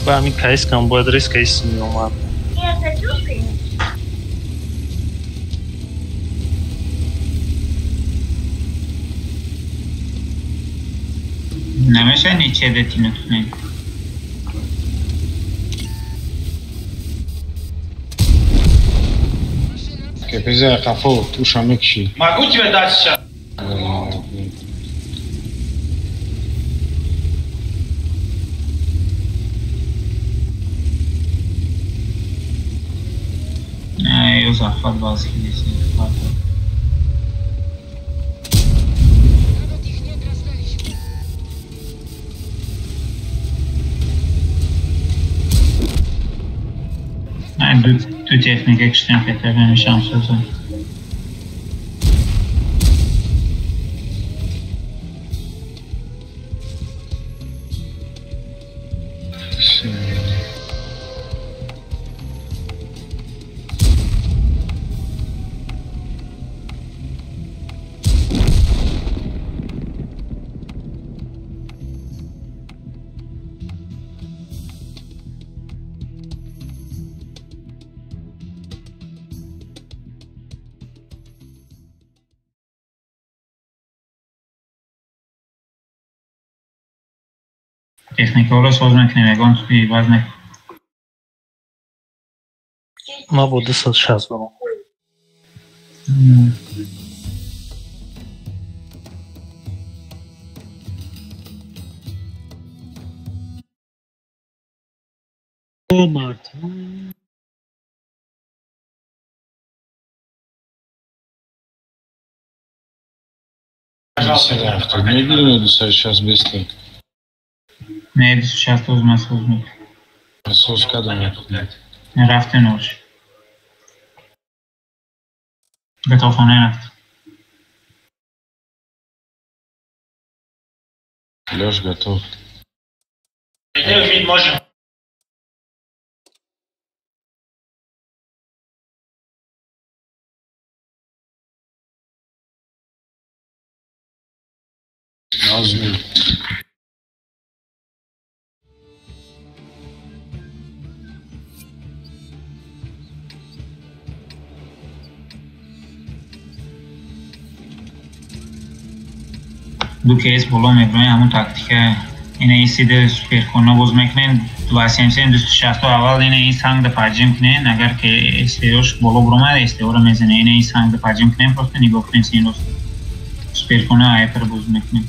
و همین کیس کم باید ریس کیس می اومد نمیشه نیچه دتینو تونید کپیزه قفا توش هم میکشی Могу тебе дать сейчас? نه یه زخفت بازی کلیسی نه دو تکنیک کشتن خطر نمیشم سازم تکنیک ها رو ساز نکنیم اگان توی باز نکن ما با 260 برم او مرد میدونی 260 بیستی نه 260 روز من ساز میکنم ساز کدام میکنی نه رفته نوش به تافانه رفت Лёш готов. Идею мид можем. Назми. دو کیس بالا میبرین همون تاکتیکه اینه این سیده سپیرخونه باز میکنین و سیمسین 260 اول اینه این سنگ ده پرجیم کنین اگر که استیوش بالا برومد استیو رو میزنه اینه این سنگ ده پرجیم کنین پرسته نگاه کنین سین رو سپیرخونه هایپر باز میکنین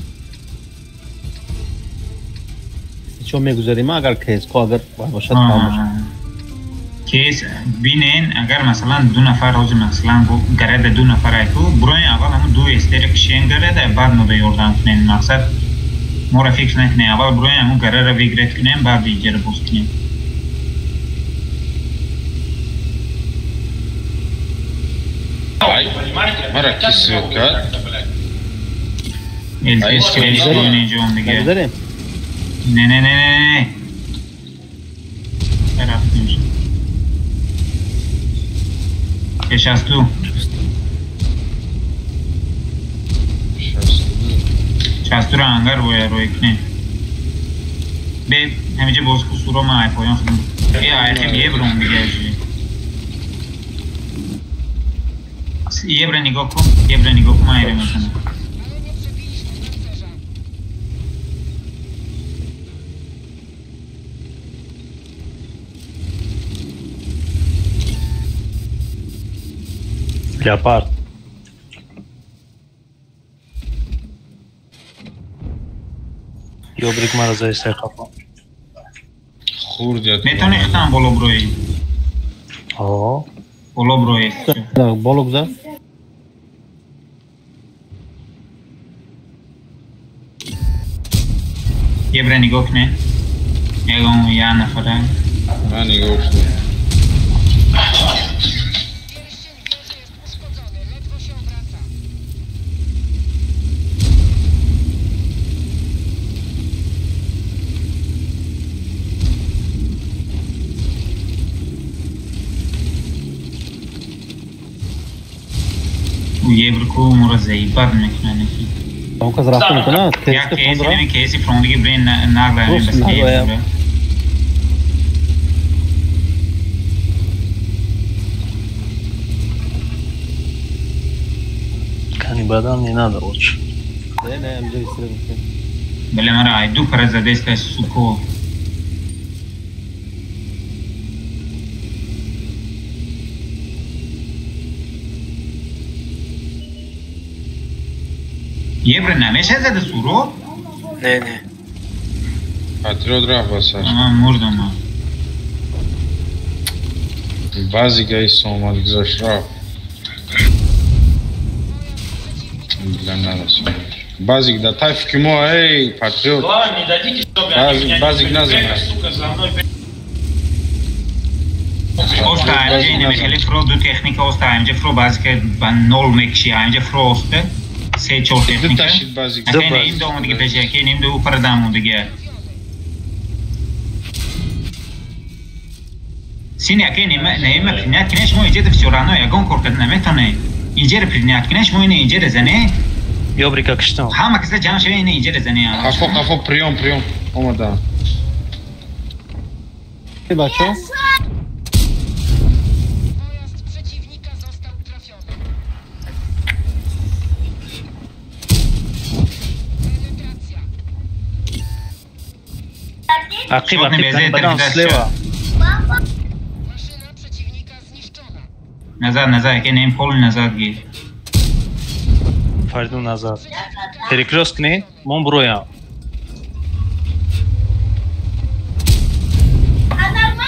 چون میگذاریم اگر کیس کو اگر باشد خاموش کیس بینین اگر مثلا دو نفر روز مثلا گرد دو نفر ایتو بروین اول همون دو استیر کشین گرده بعد نو به یوردان کنین مقصد ما را فکر نکنین اول بروین همون گرد را ویگرد کنین بعد ویجر بوز کنین مرا کی سویت کرد؟ الفیس کریش کنین اینجا هم دیگه نگذاریم نه نه نه نه نه رفتیم شد شستو شستو رو انگر باید روی کنه به همیشه باز خود سورا ما های پایان خودم یه آیخیم یه برون دیگه یه بره نگاه کن یه بره نگاه کن ما ایره میکنم Leopard. Yobrik maraza ise kafa. Khurd yat. میتونی ختم بالا بروی بالا بروی بالا گذار یه بره نگاه کنه یه یه نفره من نگاه کنم یه برکو مورد زیبر میکنه نکی اون کس رفته میکنه یا کیسی نمی کیسی فرونگی برین نقل همین بس بدم не надо лучше. نه اینجا ایستاده میشه. بله مرا ایدو پر زده است سوکو. یه بر نمیشه زده سورو؟ نه پاتریوت رفت واسه من مردم. بعضی گاهی اومد گذاشت رفت بلن نداشت بعضی در تایف که ما ای پاتریوت بعضی نزنه Osta AMG نمیخلی فرو دو تکنیک osta AMG فرو بعضی که با نول میکشی AMG فرو osته سه چور تکنیک اکنه این دوم دیگه پیشه اکنه این دو پر دامون دیگه سینی اکنه نهیمه پرینیت کنه شما ایجاد فسیورانو یکون کرکت نمیتونه ایجاد پرینیت کنه شما اینه ایجاد زنه Ёбрика киштам. همه کسی جمع شوه اینه ایجاد زنه قفو پریوم اومدم بچه عقیب بدم سلیوا. نظر اکنه این پول نظر گیر Пойду назад. Перекресткни, мон броям.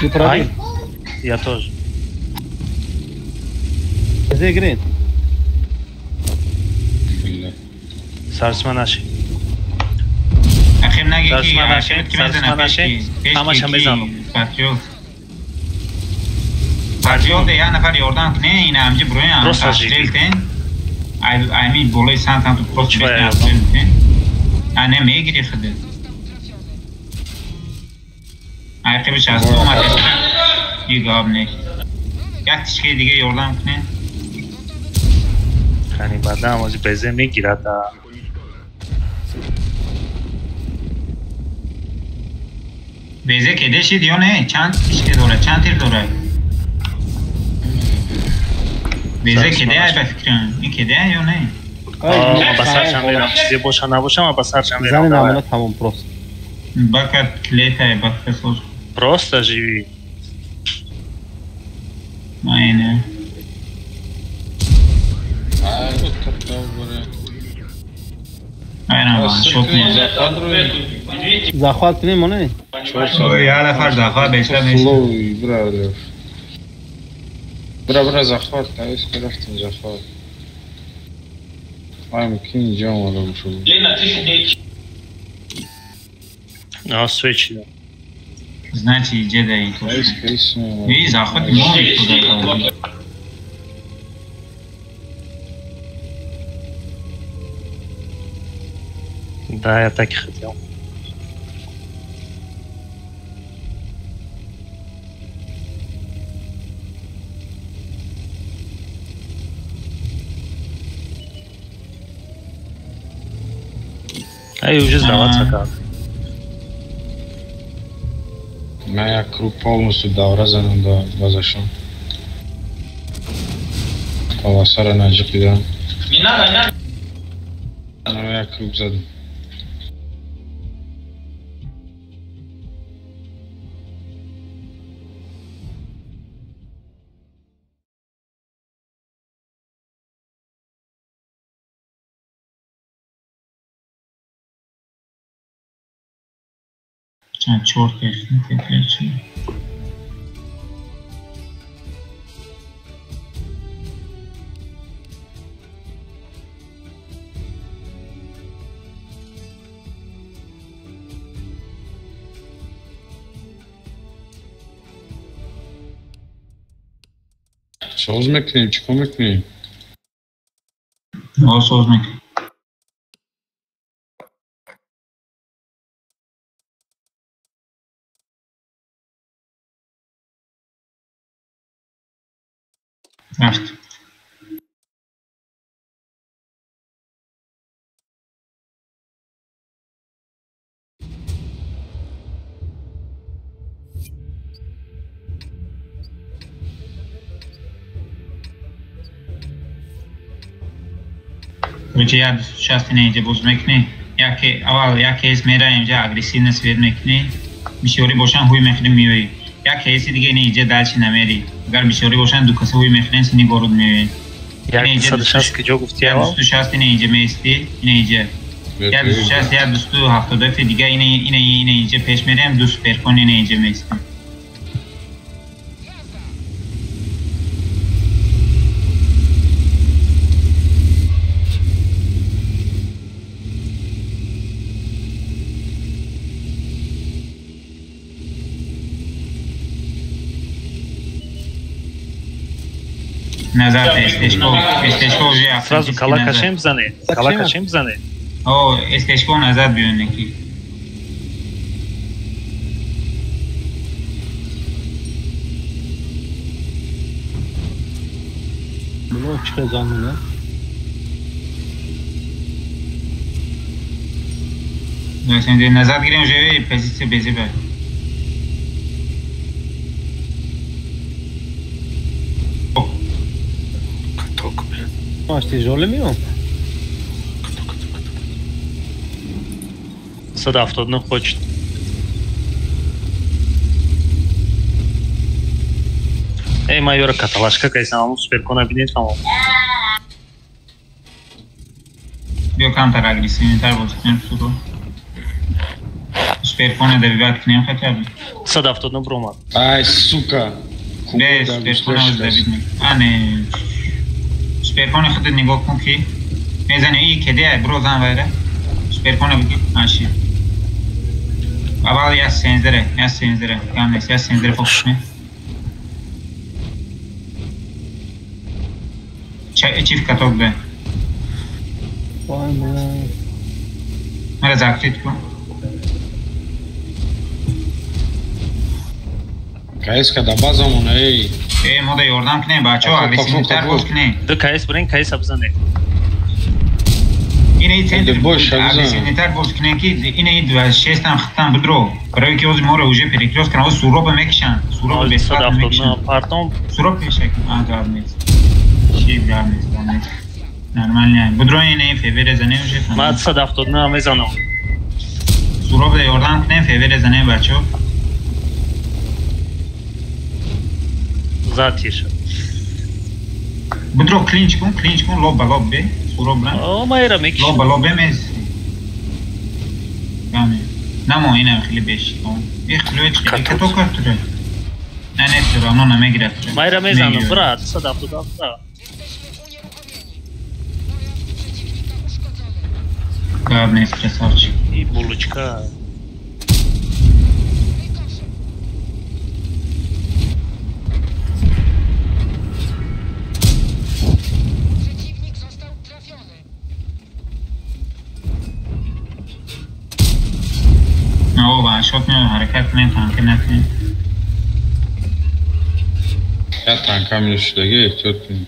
Ты пробил? Я тоже. Где грин? Sarsma nashi. اخیر نگی Sarsma که nashi. اخیر که Sarsma nashi. Hamasham bezanam. پاتریوت یه نفر یاردم کنه این همجه برویم تشکیل کن ایمی بالای سنت هم تو پروست بیشتر تشکیل کن نه میگیری خده عقیبش از تو اومد یه گاب نیست یک تشکیل دیگه یاردم کنه خانی بدم از بزه میگیرد. بیزه کده شید یا نه؟ چند تشکیل داره؟ چند تیر داره؟ بیزه کده ای بفکرم این کده یا نه؟ با سرشم میرم چیزی باشه نباشم با سرشم میرم. زن نامونه تموم پروست. بکت کلیت های بکت سوز Просто живи. اینه اینه شوک نیست Захват کنیم مونه؟ یه نفر دفعه بیشتر میشه برا захват تایست گرفتیم захват маємо که اینجا آماده شد Свечи. значит иди да и то и заход не туда. Да, я так и хотел. А и уже сдаваться как? Я круг полностью дал, разанул до базашу. Паласара на джипида. Не надо. Но я круг заду. Черт, если ты кричишь. Söz mekleyeyim, çiko mekleyeyim. O söz mekleyeyim. Rafт. Короче, я 260 اینه اینجا باز میکنی. یک کیس میره اینجا اگریسیو نسبت میکنی. بیشوری باشن هوی میخریم میوی. یک کیسی دیگه اینه اینجا دلچی نمیری. اگر بیشوری باشن دو کسی هوی میخرین سینی بارود میوی. یک 260 که جا گفتی اول؟ 260 اینه اینجا میستی. اینه اینجا. یا 260 یا 270 دیگه اینه اینجا پیش میریم. دو سپرکون اینه اینجا میستی. назад эстечко уже сразу калакашем бзане о эстечко назад бионеки bunu çıkacağım yine. Sen назад гирем уже позиция безебе Maç tecrübeli mi o? Sadaftovni хочет. Эй, майора каталашка кайсам суперкона бинет фамо. Бιο кантар агрессивный тарбос нету. Суперкона добивать к ним хотя бы. Sadaftovni брома. Ай, сука. Без суперкона добить. А не سپرکان خودت نگاه کن که میزنه این کده برو زن ویره سپرکان بگی ماشی اول یا سنزره کم نیست یا سنزره فوکس کنه چیف کتاب به مرا زکتیت کن کایس که دا بازمونه ای ما دا یاردم کنه بچه ها اگریسیونی تر باز کنه دو کایس برین کایس بزنه اینه ای تندر اگریسیونی تر باز کنه که اینه ای 26 هم خطم بدرو برای که اوز ما رو اوژه پریکلوز کنه اوز سوروب میکشن سوروب بسفت میکشن سوروب پیشه کنه گرد نیست شیب گرد نیست نرمال نه بدرو اینه ای فیور زنه اوژه کنه ما 170 هم میزنم سوروب دا یاردم کنه فیور زنه بچه ها Затише. Budro clinch con lob be, surobra. Oh, майра мекиш. Lob mez. Yani. Namo ina khili besh. İkhloç kato kartره. Ne tür ona megirat. Майра mezanı brat, sadaftoda. Главное красавчик. И булочка. او شوت نه حرکت نه تانک نکنه یا تانک هم نشدگه احتیاط کنیم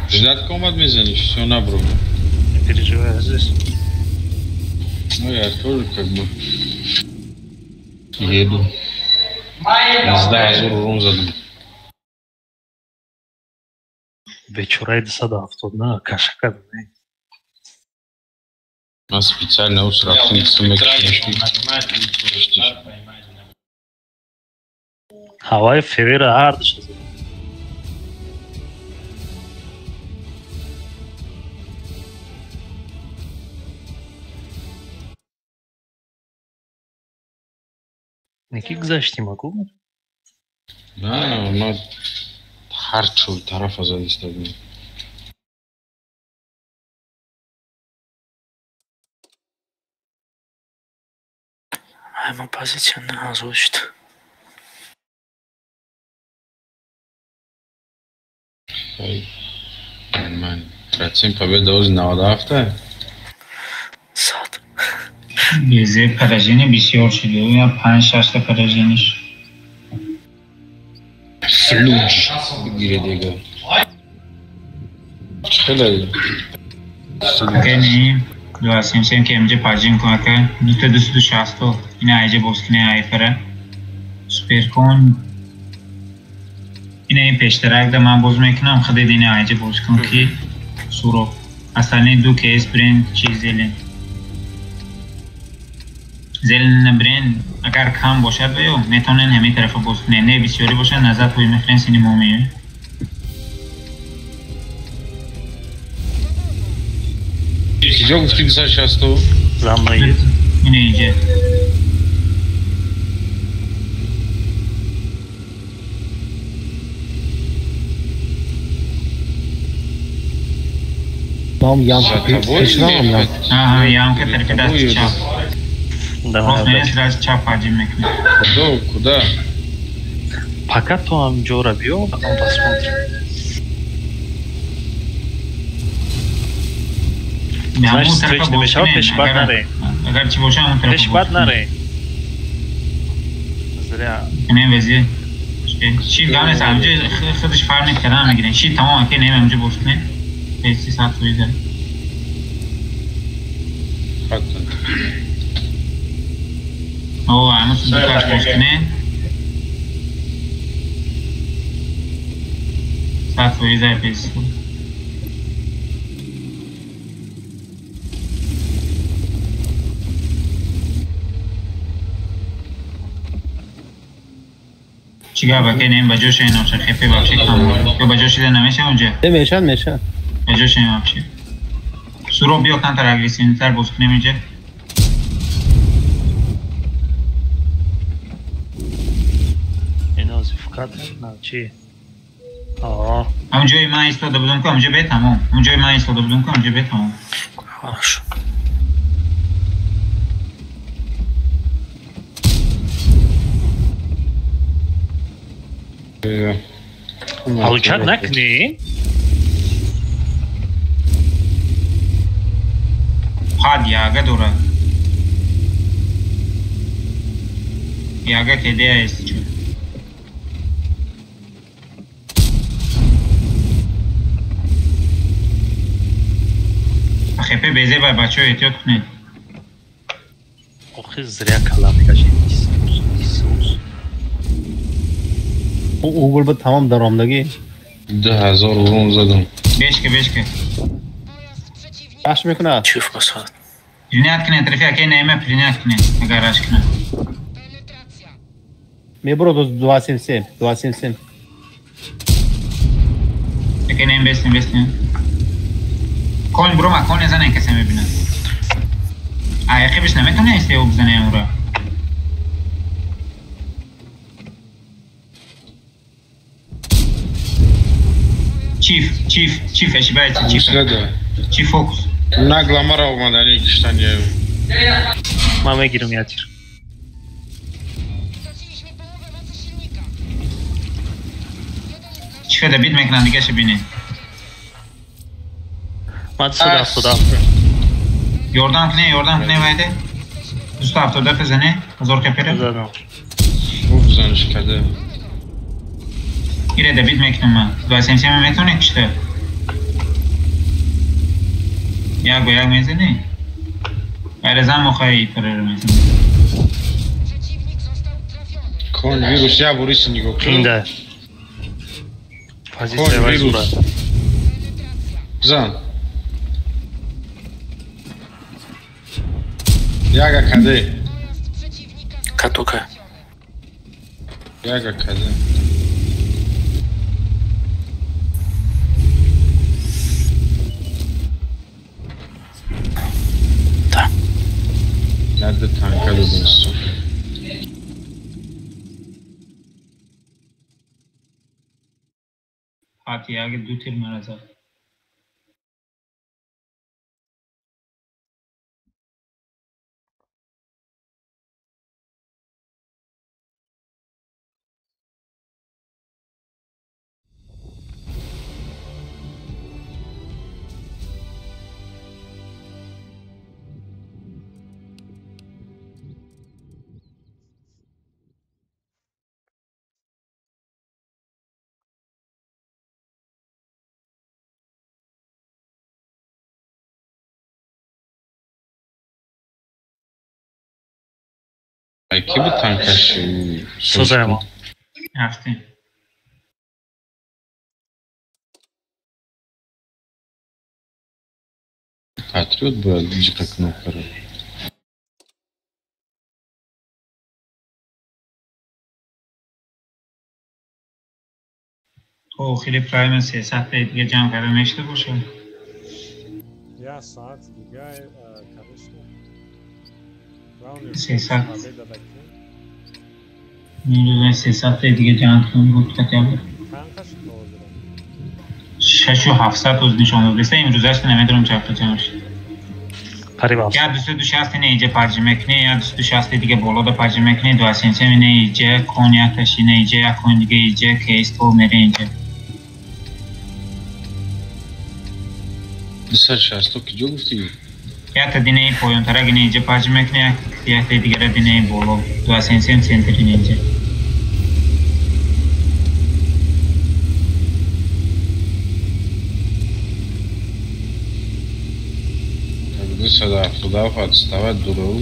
ждать команд میزنیش все набрал Не переживай здесь ну я тоже как бы еду не знаю зор рум задам вечерайда sadaftovni кашакада а специально усрафтим Havai fevera hard شد. Neki گذشتی مگو؟ نه ما هر چور طرف از استادیم Einmal Position ausrutscht. Нормально. Процент победы уже на Сад. Bize parajeni bisiyor şudu ya 5-6 ta parajeniş. Флюдж. Гиредега. Чхелай. Keni Duasim که امجا پاجین کنه که دوتا 260 این ایجا بوسکنه ای پره سپر کن این پیشترک در من باز میکنم خود دینه آیجه باز کنم که سورو اصلا دو کیس برین چیز زیلن برین اگر کم باشد بیو میتونن همین طرف باز کنه نه بسیاری باشد نظر توی میخرین سینی مومیه کجا گفتی 260 زمایی اینه اینجا Tam yan peşine mi? Aha yan که طرف دست چپ باز دم میرس راست چپ حاجی میکنه کدا فقط تو هم جورا بیو اون پاسپورت به همون Значит, طرف встречный باز мешал, пеш бад کنه наре. اگر چی باشه همون طرف Пеш باز бад کنه наре. Зря. اینه وزیه شی گانه سامجه خودش فرق نمیکنه میگیرن شی تمام که نمیم اونجا باز کنه پیسی ساعت روی داره حتی اوه همون دو تاش باز کنه ساعت روی داره پیسی چیکار بکنیم بجاش این آبشه خیلی بابشه کامل یا بجاش ده نمیشه اونجا میشن بجاش این آبشه سورو بیا کانتر اگریسیونی تر باز کنیم اینجا این از فقط نه چی آه اونجای من ایستاده بودم که اونجا به تمام اونجای من ایستاده بودم که اونجا به تمام хорошо حرکت نکنی خواهد یاگه دوره یاگه که ده ایستی چون خیپه بیزه بای بچه ها احتیاط کنید آخه зря کلا میکشید او گل بود تمام درآمدگی 10,000 ورون زدم بشکه باش میکنه شوف مساعد پرینیت کنه طرفی اکی نیمه پرینیت کنه اگر راش کنه میبرو 273 اکی نیم بستیم کن برو مکان نزنه کسی میبینه آیقی بش نمیتونه ایسته او بزنه اون را چیف اشبایت چیف چیف فوکس نگلا مرا اومدن کشتن یه من میگیرم یه تیر چیف دبید میکنن دیگه شبینه من صدا یوردان کنه وایده دوستا 70 بزنه هزار کپیره زدم بزنش کده ایره دبید میکنم من دو اسمسی هم میتونه کشته یک میزنی برزن مخواهی پره رو میزنی کن ویروس یا بوریس نگو این در позиция вайзура زن яга каде катока яга каде да надо танка донесу हाथी आगे दो तीर मारा था Ay, ki bu tankaş. Sözlerim o. Haftin. Patriot böyle bir knopları. تو خیلی پرایم 300 دیگه جمع کردن نشته باشه. Ya saat دیگه karıştı. 300 نیروی 300 دیگه جمع کنیم بود کتابه 6700 از نشان داده امروزش نمیدونم چقدر جمع شد. یا 260 اینجا پرجمه کنی یا 260 دیگه بالا دا پرجمه کنی 230 اینه اینجا کنیاکش اینه اینجا یا کن دیگه اینجا کیس تو میره اینجا 260 که جو گفتی؟ یا تا دینه این پایان ترک اینه اینجا پرجمه کنی یا تا دیگه را دینه این بالا 230 سنتر اینه اینجا 270 отставать дуру.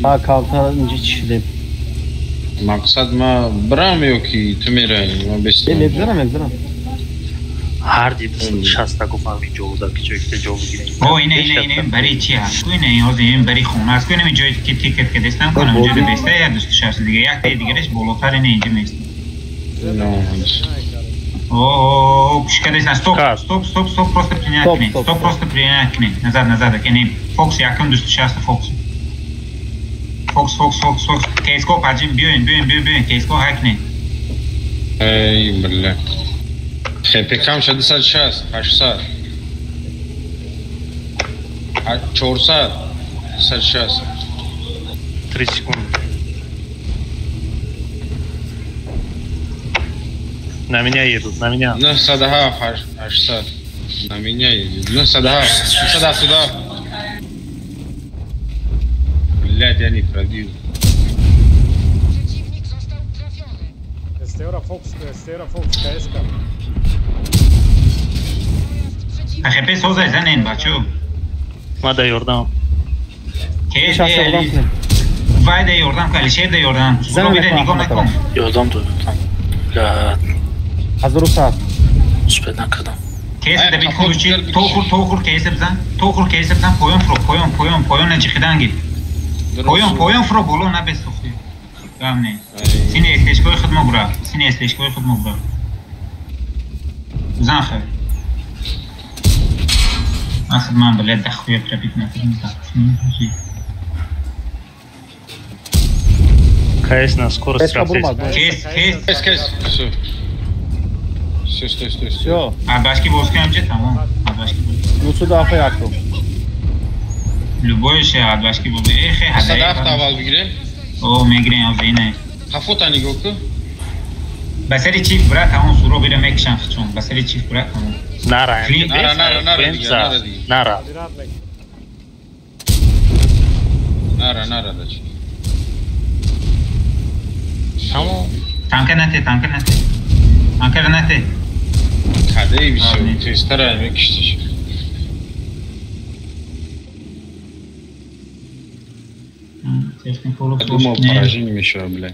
Ha kalta ince çişdim. Maksat ma bram yok ki tümerayım ma bestem. Lebzeram. هر دی 260 گفتم این جو دا که جایی که جو بگیریم اینه برای چی هست؟ این برای خونه هست این جایی که تیکت که دستم کنم اونجا ده بسته یا 260 دیگه یک دی دیگرش بالاتر اینه اینجا میسته اوه پشکه دستن stop просто принять кни stop просто принять кни назад кни фокус якын 260 фокус кейско паджим бьён кейско хакни ای بله خیلی کم شد 260 800 400 260 30 секунд на меня едут на меня 907 800 на меня едут 907 сюда блядь я не пробил Fox KSK. AGP سوزش زنین بچو ما دا یوردم که وای دا یوردم کلیشه دا یوردم سوزو بیده نگاه نکن یادم دادم Hazır usta. Süper نکردم کیس دا بیت خوشی تو خور کیس بزن پایون نچخیدن گیر پایون فرو بولو نبست خوی گم نه سینه استشکوی خدمه برا زن خیر اصلا من بلد دخوی پربیت نکردم КС на скорость Кейс Все Все. Абашки боскаем же там Ну сюда поехал. Любой ще абашки бобе эх садав тавал бигире о мегрен авине хафота нигоку басари чиф брат он суро бире мекшан хчон басари чиф брат он нара дач Tamam. Tanker nete. Kadey bir şey. Testler almak işte. Думал, поражение еще, бля.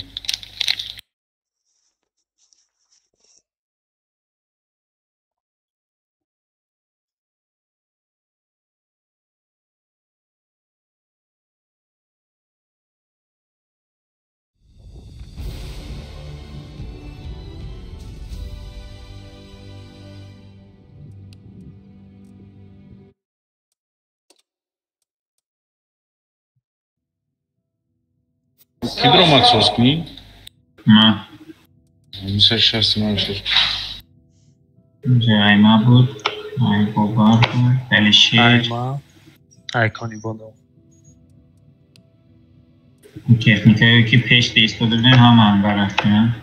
Гидромаксовский. Ma. Mesela şahsım var. Ayma بود. Ay baba. Delişi. Ayma. Aykanı bana. Texnikayı ki peş değiştirdiğini hemen bıraktı ya.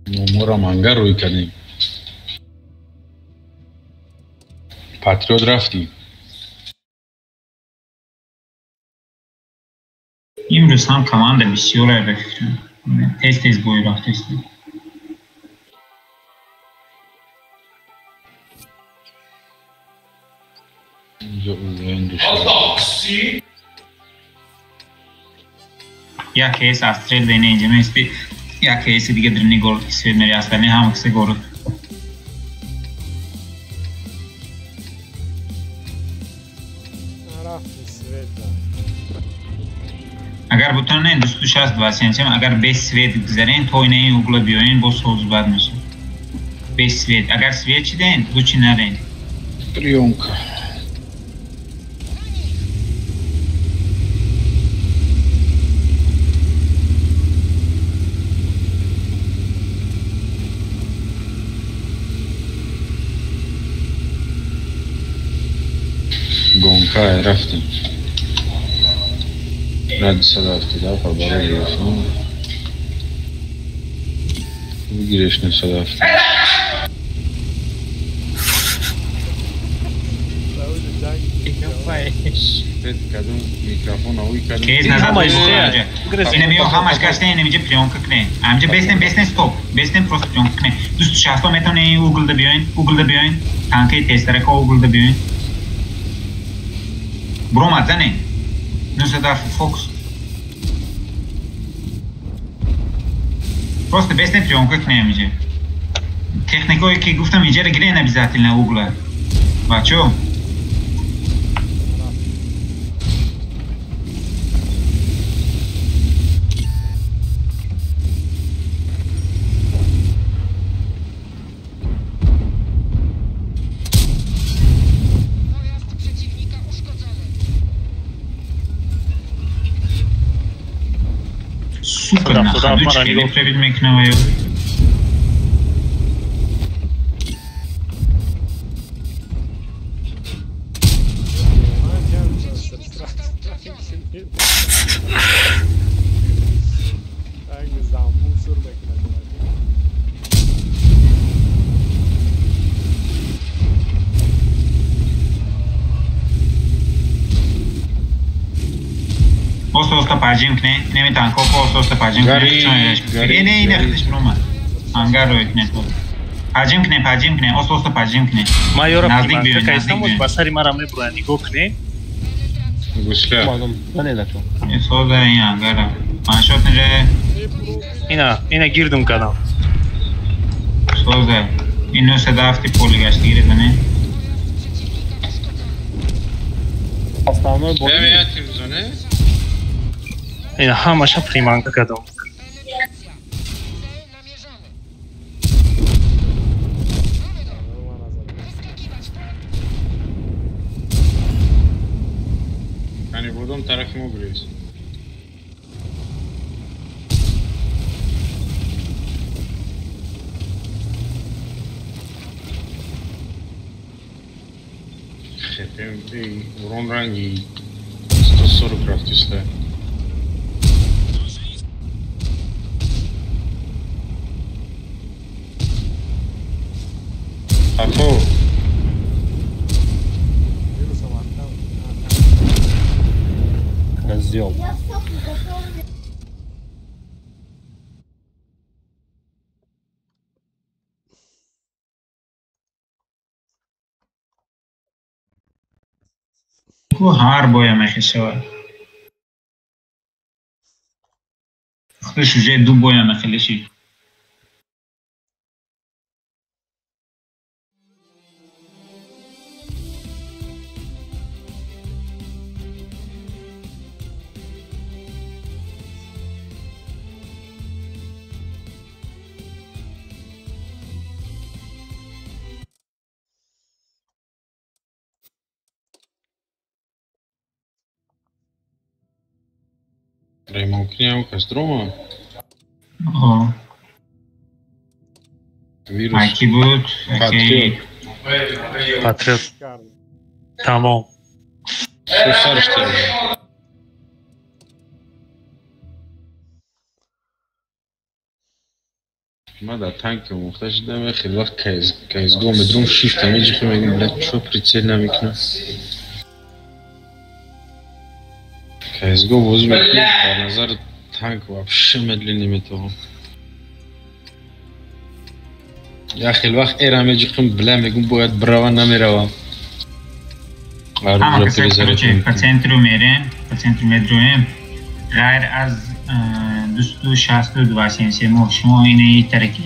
Numara manga روی کردیم. Patriot رفتیم. امروز هم کمانده بسیار رفتیم. تست گوی رفتیم. یا کیس استرل دینه اینجا میستی یا کیس دیگه درنی گرد کسی میری اصلا هم کسی گرد اگر بتونن 260 270 اگر به سوید بگذارین تا اینه اوگلا بیاین با سوز بد میشه به سوید اگر سوید چیدین دو چی نرین Prionka. Gonka رفتیم رد صدافتی دا پر برای گرفتیم بگیرش نه صدافتی Spet kadın mikrofon avuy kadın. Kez nazad boyunca. Yine mi yok hamaş kaçta yine mice plyonka kne. Amca besten stop. Besten prost plyonka kne. 260 metre ne Google'da biyoin. Tankayı testere ka Google'da biyoin. Bromad zane. Nusa da fokus. Prost besten plyonka kne mice. Техникой ki guftam ince gire обязательно угла. Бачо. Super na chodючки, відправіть новою. Osta pajim kne, nemi tanko osta pajim kne. Ne nechtиш broma. Hangar ro ekne. Pajim kne, osta pajim kne. Майора приманка кайстамос басари мара мебуран нигоҳ кне. Гушка. Сода ин ангара. Маншот неже. Ина гирдум кадам. Сода. Ину садафти поли гашти гирезане. Основной бой. Девятим зоне. Ина ҳамаша приманка кадам. Hani buradan tarafıma vuruyorsun. Хепем и урон ранги 140 рафтисте. Афо. Разъем. Bu har boyama xeshava. Xtish uje du boyama xeleshi. Ремонтняу Кострома. Ага. Вирус. Айки будет. Окей. Патриот. Тамом. Что сарштер? Мада танки мухтаж даме хеле вақт кайзго медрум шифт амеҷи мегум блядь чё прицел намекунам. Кайзго воз мекунам ба назар танк вообще медленный метавон. Я хеле вақт эра меҷиқим била мегум бояд биравам намеравам. Ама касак короче по центру мерем, по центру медруем. Гайр аз 260 270 шумо ина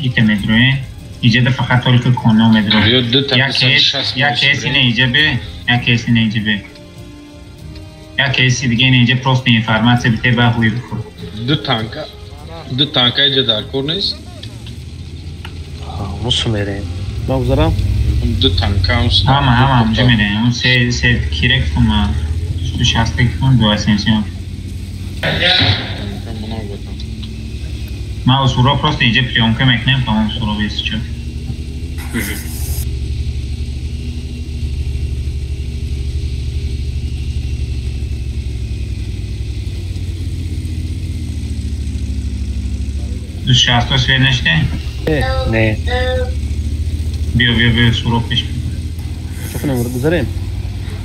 ите медруем. Иҷада фақат толика коно медруем. Я кес ина иҷабе, я кес ина иҷабе. یا کسی دیگه اینجا پروست اینفورماسیون بیته به خوی بخور دو تانکا اینجا در کور نیست؟ اونو سومره مگذارم دو تانکا همه اونجا میره اون سه کیرک کن تو شسته کن دو اسنسیون ما usura просто иди приемка мекнем, по-моему, суровый сейчас. Сейчас то свет начнем? نه بیا سورو پیش شوف نمر بذاریم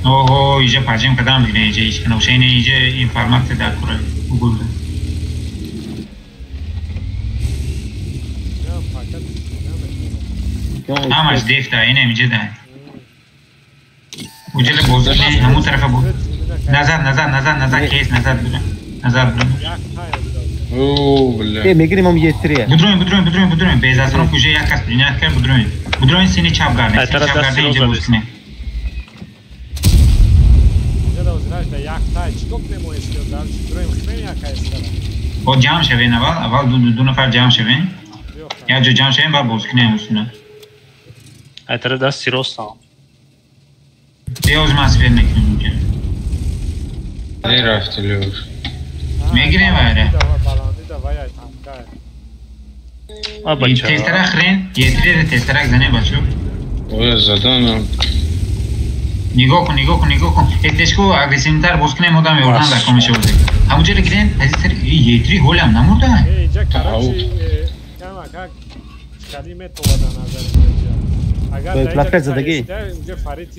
اوه اینجا پاجیم کدام دیگه اینجا ایش کنه وشه اینجا اینفارمات در کوره گوگل همش دیفته اینه اینجا ده وجل بوزنه همون طرف بود نظر کیس نظر بودن اوه بله میگیریم هم یه تریه بدروین بیز از اون کجا یک کس بینیت کرد بدروین سینی چپ گرده اینجا بوز کنه با جمع شوین اول دو نفر جمع شوین یا جا جمع شوین باید بوز کنه همونسونه ای طرف دستی راست هم بیا از ما سفید نکنیم که نرفت لیور میگیریم واره بچه تسترک خرین یه تری تسترک زنه بچه اوه زدانم نگاه کن اتشکو اگریسیون تر بوز کنه مدام یوردن در کامشه بوده همونجا رو گیرین از این سر یه تری هول هم نمورده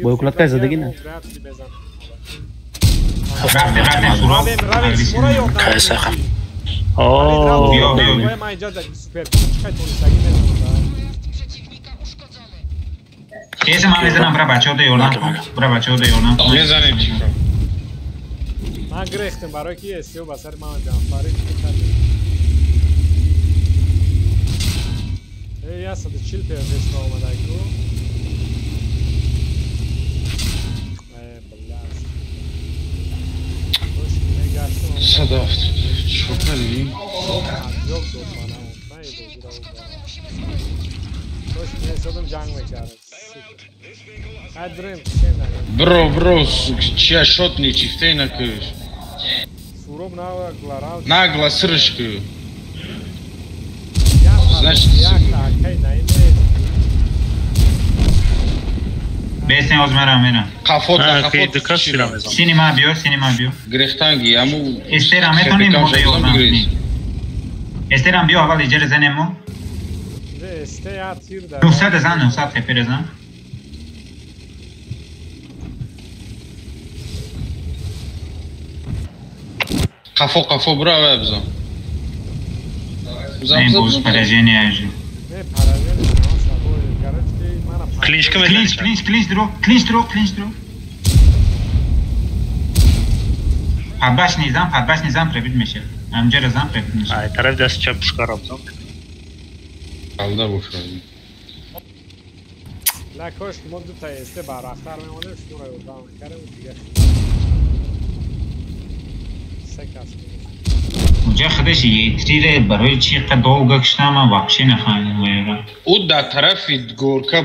با اکلاتکای زدگی نه رفته سوراب اگریسیون کایسه خم اوه بیا کیس من میزنم برای بچه ها ده یوردن کن میزنیم چی کن من گرفتم برای کی استیو بسر من جانفاری ای اصلا چیل پیش دستم آمده ایکو صدافت شکلی برو چیا شد نی چیفته نکش ناگلا срышка значит بسن озмерам кафот синема биё грехтанги аму эстерам метоним мода ёрдам эстерам биё аввал иҷара занем мо 900 зан хепер зан кафо бро авабзам зам боз поражение же клинч дро падбаш низам пребит мешад амҷара зам пребит мешад ай тараф даст чап пушкар абзам алда бошад لا کاش که ما دو تا استه بر اختر میمونیم شما رو یوردان میکردیم دیگه سه کس اونجا خودش یه تری برای چی قد долго кштама вообще нахалим او در طرف گورکا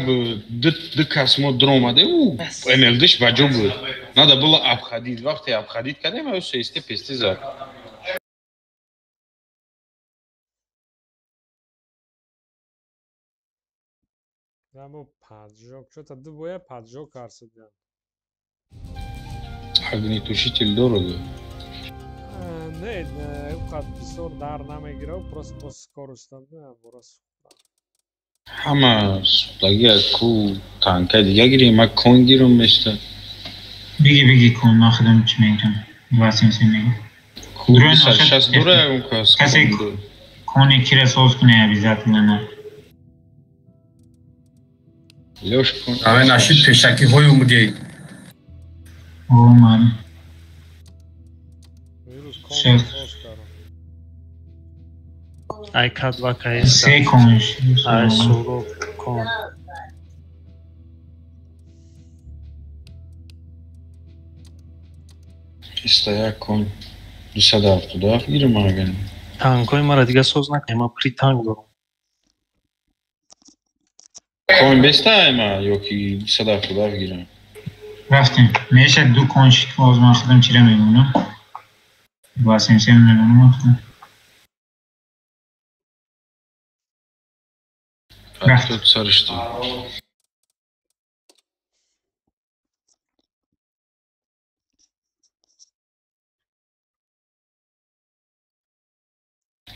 دو کس ما درآمده او انلدش بجا بود نادا было обходить وقتی обходить کردیم او سه پستی زد Rambo поджог. Что-то двое поджог, кажется, да. Огнетушитель дорого. Не, как писор дар нам играл, просто по скорости, да, просто. Хама, таги ку танка дига гирем, ма кон гирем мешта. Биги кон, ма худам чи мегирам. 270 мега. Куран сейчас дура он кас. Касе кони кире соус куне обязательно. Лёш кон. А наши пешаки хою мугей. О, ман. Сейчас. ай К2 КС. Се конш. ай Суров кон. Стоя конь. 270 гирем аган. Танкой мара дига соз накунем, ма при танк дорам. Конь бестаема, ёки 270 гирем. رفتیم میشه دو کنش که آزمان شدم چیره میمونم واسیم سیم میمونم Тут sarıştı.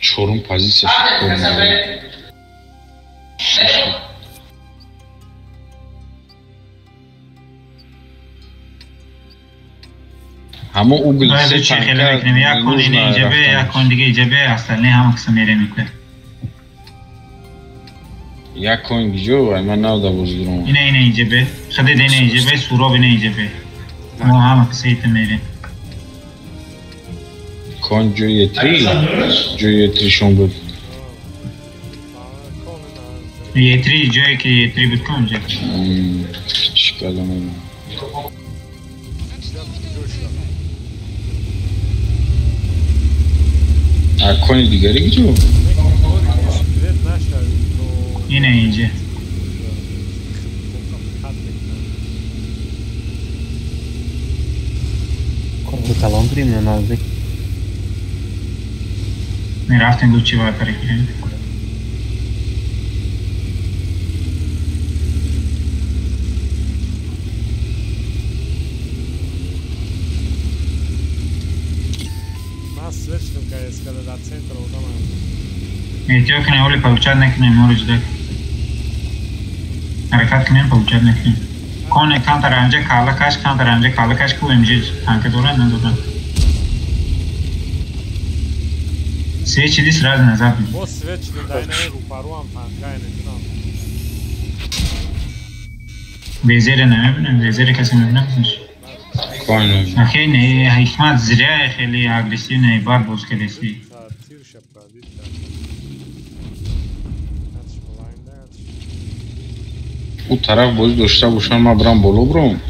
Çorum pozisiyası koyuyor. Ama uğul باید چه خیلی بکنیم یک کن این ایجابه یک کن دیگه ایجابه اصلا همه قسم میره میکنه یک کن گیجو و من نودا بزرگم اینه ایجابه خود اینه ایجابه سوراب اینه ایجابه ما همه قسم ایت میره کن جوی تری شون بود یتری جایی که یتری بود کن جا شکل همه کنی دیگری گیجو اینه اینجا کلام بریم نه نزدیک میرفتیم دو چی باید پرکنیم Метео к нему получать на кино может ждать. Харакат к нему получать на кино. Коне кантаранже калакаш куемжи танка дора на дора. Свечи дис раз назад. Бос свечи дай на его паруам танка не знам. Безере не мебинем, безере каси мебинем. Коне. Ахей не хикмат зря хели агрессивный бар боз келеси. او طرف باید داشته باشن ما برام بالا برام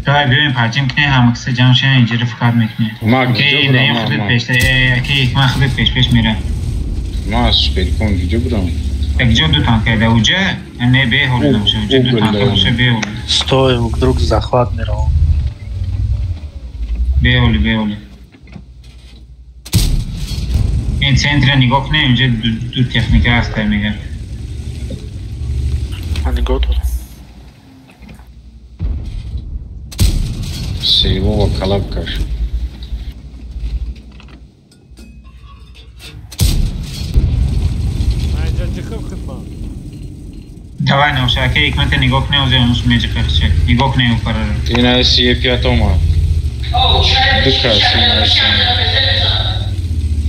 دای بیایم پرچیم کنه همه کسی جمع شن اینجوری فکر میکنه اوکی نه خودت پیش اکی من خودت پیش میره ما از سپری کن گیجا برام اگجا دو تانکه ده اوجه نه به هولی نمیشه اوجه دو تانکه باشه به هولی Стоим вдруг захват миров. به هولی این سنتر نگاه کنه اینجا دو تکنیکه هست میگه Они готовы. Сейвова калабкаш. Давай на ушаке икмете нигок не узе онус меже пехче. Нигок не упара. Ти на си е пятома. Дукас на си.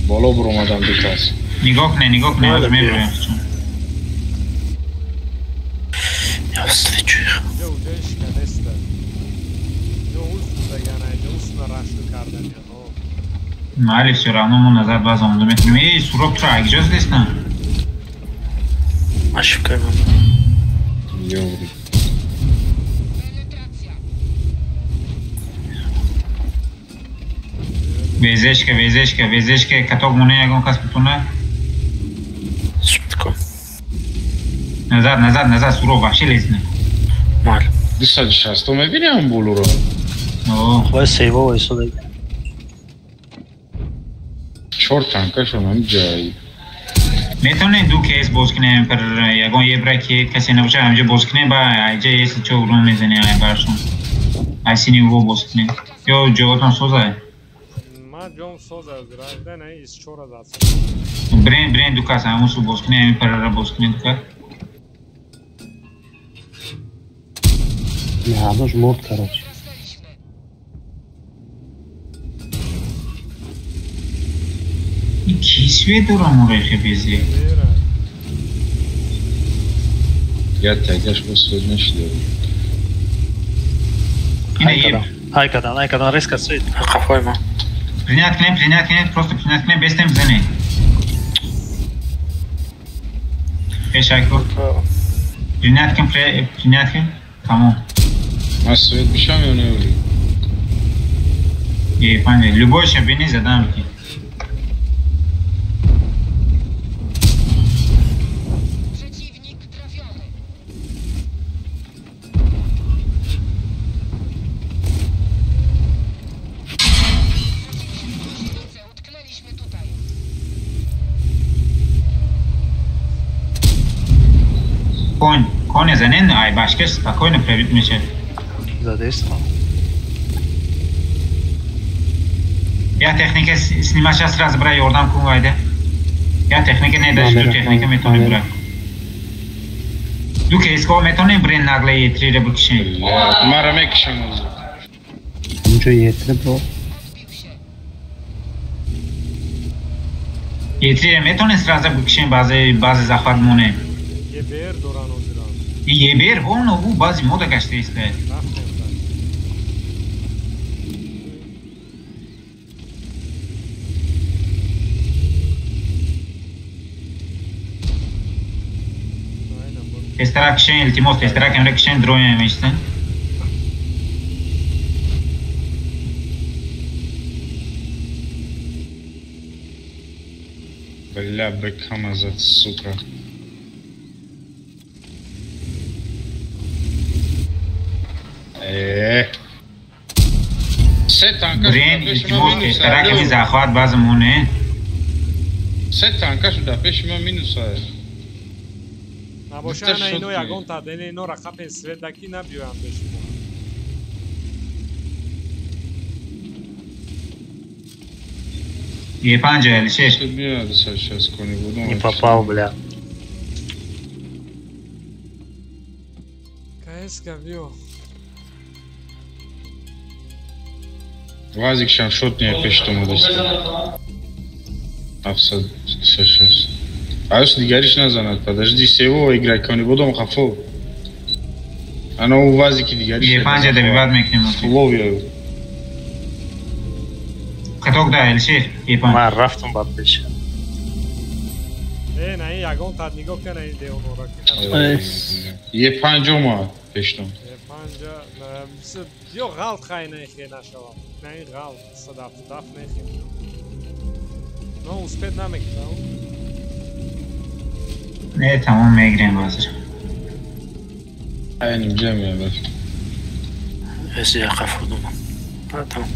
Боло бромадам дукас. Нигок не узе меже. Я встречу их. Мали все равно мы назад базу он думает, ну ей сурок трак, что здесь на? Ошибка. Йоври. Везешка, каток муне ягон кас путуна. Сутко. Назад, сурок вообще лезет. Мал. Дисади сейчас, то мы берем булуро. О. Хвай сейвова и сюда. Чёрт, танка что нам джай. میتونه دو کیس باز کنه پر یگان یه برای کسی نباشه همجا باز کنه با اینجا یه سی چه رو میزنه این برشون ایسی نیو باز کنه یا جواتون سوزه ما جون سوزه گرایده نه ایس چورا دست برین دو کس همون سو باز کنه همین پر را باز کنه دو کس Не, оно ж мод, короче. کیسوی دورم موقعی بیزی Я тягаш по сегодня шлю. Айкадан, резко свет. Хафойма. Принять клиент, просто принять клиент, без тем заны. Шайко. Принять клиент, кому? А свет бешами он и Епанже, любой шабини задам ки. Конь занен, ай башка спокойно пробить мяча. Задействовал. Я техника снимать сейчас сразу брать Йордан Кунгайда. Я техника не дашь, что техника метоны брать. Дук эско метоны брен нагле три ребукши. Мара мекшем. Ничего есть, бро. Три метоны сразу букши базы захват моне. Ебер доран озиран. Ебер вон у базы мода каште истает. Testera kişen iltimos, testera kemre kişen drone yemişsin. Бля, бэкхамазат, сука. Сет танка. Брен iltimos, testera kemi захват базы моне. Сет танка шуда пешима минуса. Набошана ино ягон тадене ино рақапен светаки набиёям бешумо. Епанже Алишер. Не попал, бля. КС-ка бьё. Вазик шан шот не пешто модест. Афсад сейчас. А если дигариш назанат, подожди, сего играть ко не буду хафо. Оно у Вазики дигариш. Епанже добивать мекнем. Ловил. Каток да, Алишер. Епанже. Мар рафтом бабдеш. На ин ягон тад нигоҳ кана ин деонора. Епанҷома пешто. Епанҷа ё ғалт хай нехе нашава. На ин ғалт садаф нехе. Но успед намекунам. Ne tamam migren hazır. Aynen cemiye bak. Esi yakaf vurdum. Ha tamam.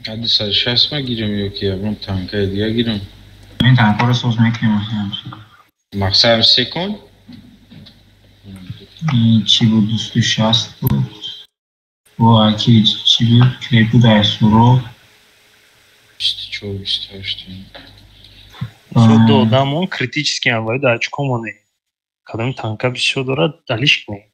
Hadi sen şahsıma giremiyor ki ya. Bunu tanka diye girem. Ben tanka orası olsun ekleyeyim. Maksam sekund. Чи буду участвовать? Вот, чи буду суров. Чего что? Шо дамон критически авайда очком он. Кадам танка бишо дора далиш кне.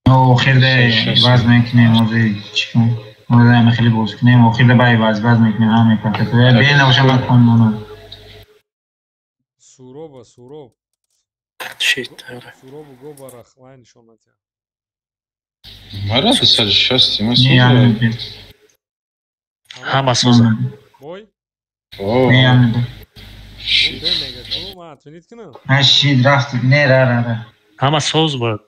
Ну, охирде ваз мекне мозе чикон. Мозе ам хели боз кне, охирде бай ваз мекне ам пакет. Бен навшама кон моно. Суров. Shit. Суров гобара хвайн шонатя. Мара писали счастье, мы слушали. Хама соза. Бой? О. Демега ту ма тунит кна. Аши драфт не ра. Хама соз бод.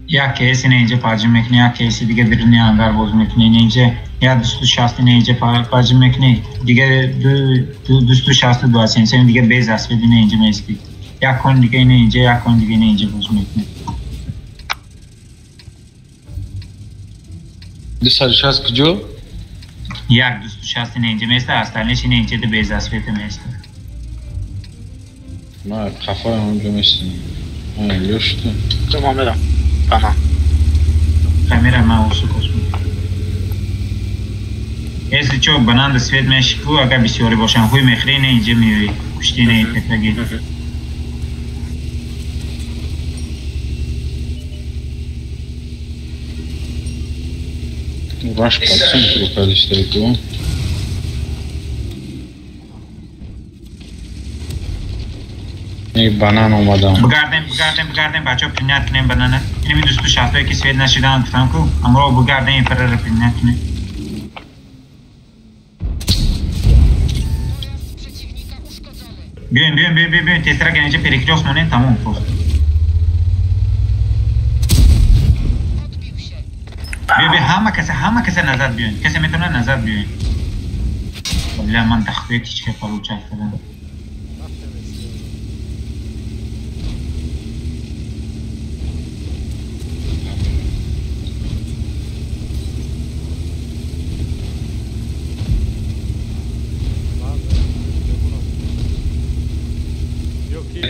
Ya kesi neyince pacım mekne, ya kesi dige birini hangar boz mekne neyince, ya düstü şahsı neyince pacım mekne, dige düstü şahsı duasın, senin dige bez asfedi neyince meski. Ya kon dige neyince boz mekne. Dışarı şahs kıcı? Ya düstü şahsı neyince meski, hastanesi neyince de bez asfedi meski. من کافه اونجا میشینم. لشتم. Tamam میرم. بنا. Kamera mouse'u kosmik. Если что, банан до свет мешку, ага бисёри бошан, хуй мехрine ince miyoyi. Kuştine ipetagi. Rush по центру количество. یک بانان اومدم. بگردیم بچه ها پرینت کنیم بانانه. اینمی دوستو شخصایی که سوید نشیدن گفتم کو. اما رو بگردیم این پره رو پرینت کنیم. بیاین تیستره که اینجا پریکریوس مونین تمام پست. بیا همه کسی نظر بیاین. کسی میتونه نظر بیاین. والله من تخفیه کیچ که پارو چه کردم.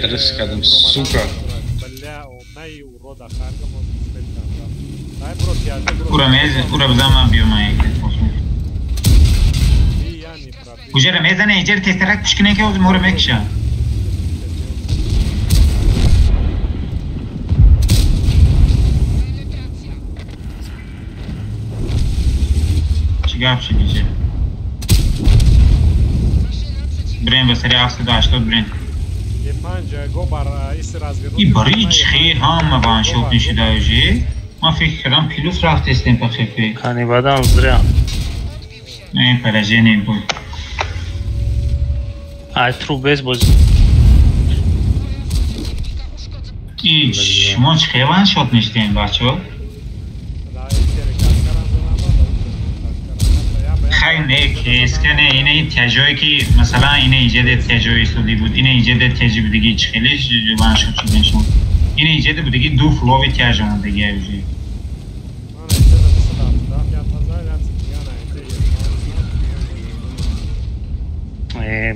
Adres kadın suka. Ura buzama biomaya gidelim. Ujere mezane iceri testerak pişkine ki o mora mekşa. Çigap şey diyeceğim. Brem basarı aksı da açtı brem. این بریج خیلی هم وانشوت نشده اوجی ما فکر کردم پیلوت رفت استیم پا خیلی کانی بدم زرم این پرجه نیم بود ای ترو بیس بازی ایش ما خیلی وانشوت نشدیم بچه ها خیلی نیکیست که نه اینه تجایی که مثلا اینه ایجاد تجایی استودی بود اینه ایجاد تجایی بودگی چه خیلی جوان شد نشون اینه ایجاد بودگی دو فلوی تجایی ماندگی اوجی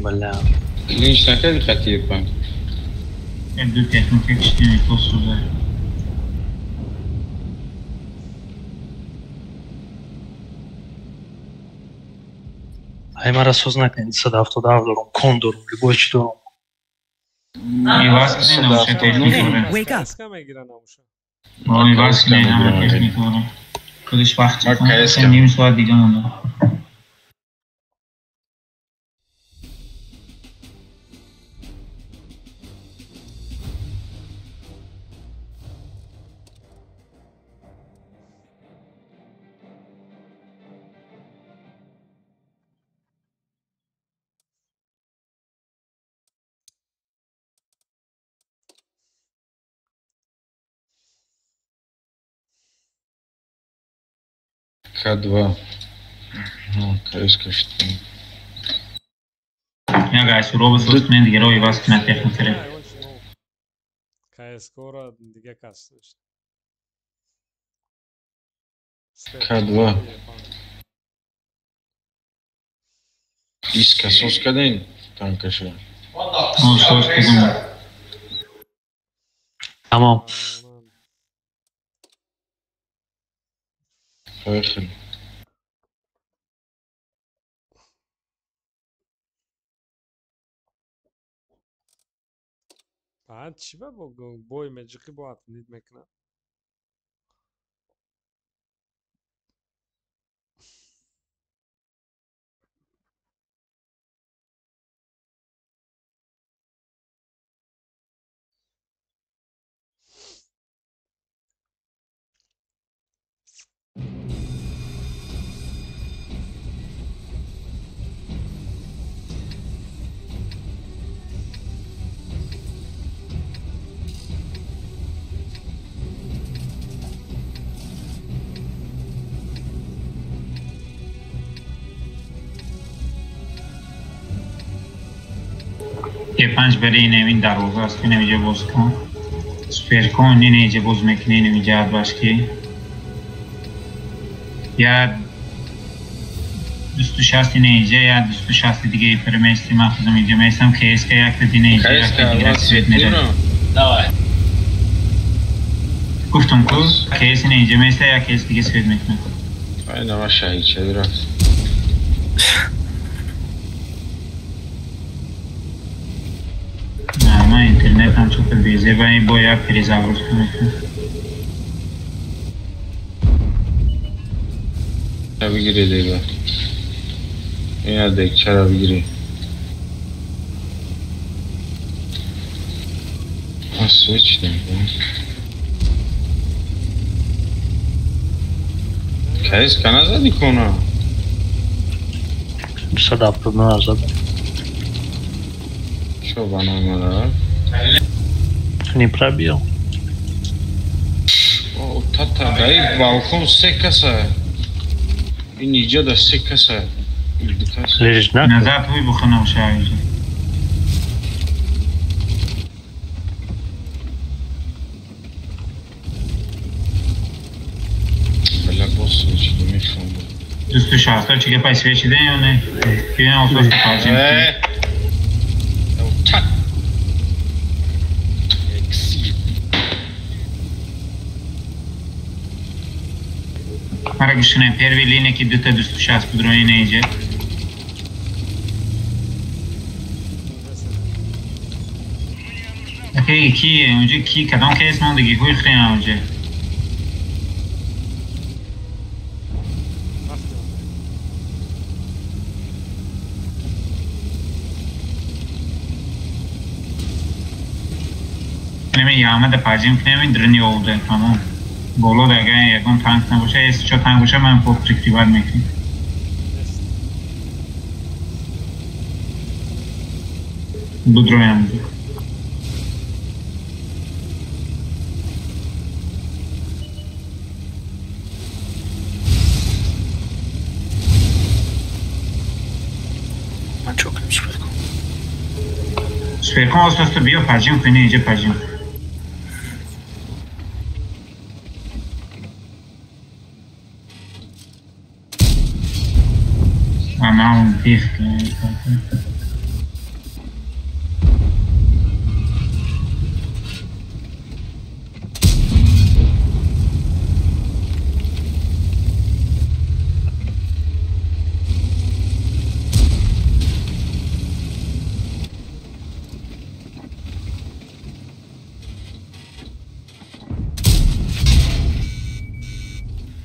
بله لینش نکردی خطیر کن دو تکنیک کشتیم تو سوزه ای مرا سوز نکنید 170 دارم کن دارم любой چی دارم ای واسه نه نوشه تکنیک داره Wake up. ای واسه نه همه تکنیک داره خودش وقت چه نیم ساعت دیگه مونده К2. Ну, КС-ка что? Я гайс, робот собственный герой вас на технике. КС скоро диге кастыш. К2. Иска соскаден танкаша. Ну, соскаден. Tamam. Поехали. چی با بوی مجیقی با نید میکنم پنج برای این دروازه است که نمیجه باز کن سپر کن نمیجه باز میکنی نمیجه باش که یا 26 اینجا یا 26 دیگه پرمیستی من خودم اینجا میستم KSK یک دیگه اینجا یک سویت میره گفتم که KS اینجا میسته یا KS دیگه سویت میکنه این ما شهید چه درست نه اینترنت هم چطور بیزه و این با یک پریز آورد کنه چرا بگیری دیگه این دیگه چرا بگیری من سویچ نمیکنم کهیز که نزدی کنه 279 زد شو بنا مالا не пробил о тата дай балкон се каса и нижа да се каса лежишь на назад выбухано уже бля босс вече да ми хвам Juste шаста, че пай свечи ден, не? Пием от това пазим. Чак. Мара гишне первой линии кидате до 106 по другой не иде. Окей, ки, önce ki kadam kes mı oldu ki huy xren önce. Nemi yağma da pajim nemi drni oldu tamam. Bolo da gene yakın tank ne boşa es çok tank boşa ben pop triktivar mekin. Budroyam. Ben çok iyi Sperkon. Sperkon olsa bio pajim kune iyice pajim. Aman bir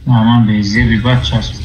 aman benziyor bir bak çarptı.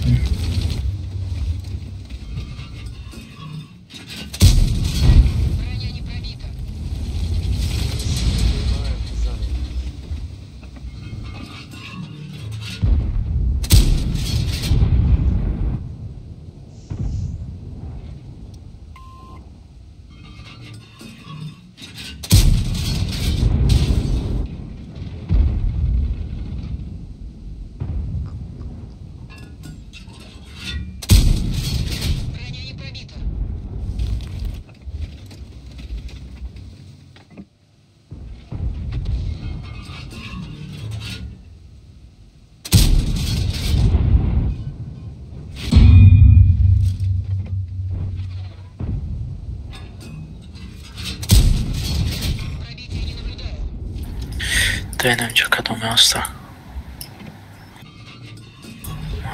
Dönem çok adam hasta.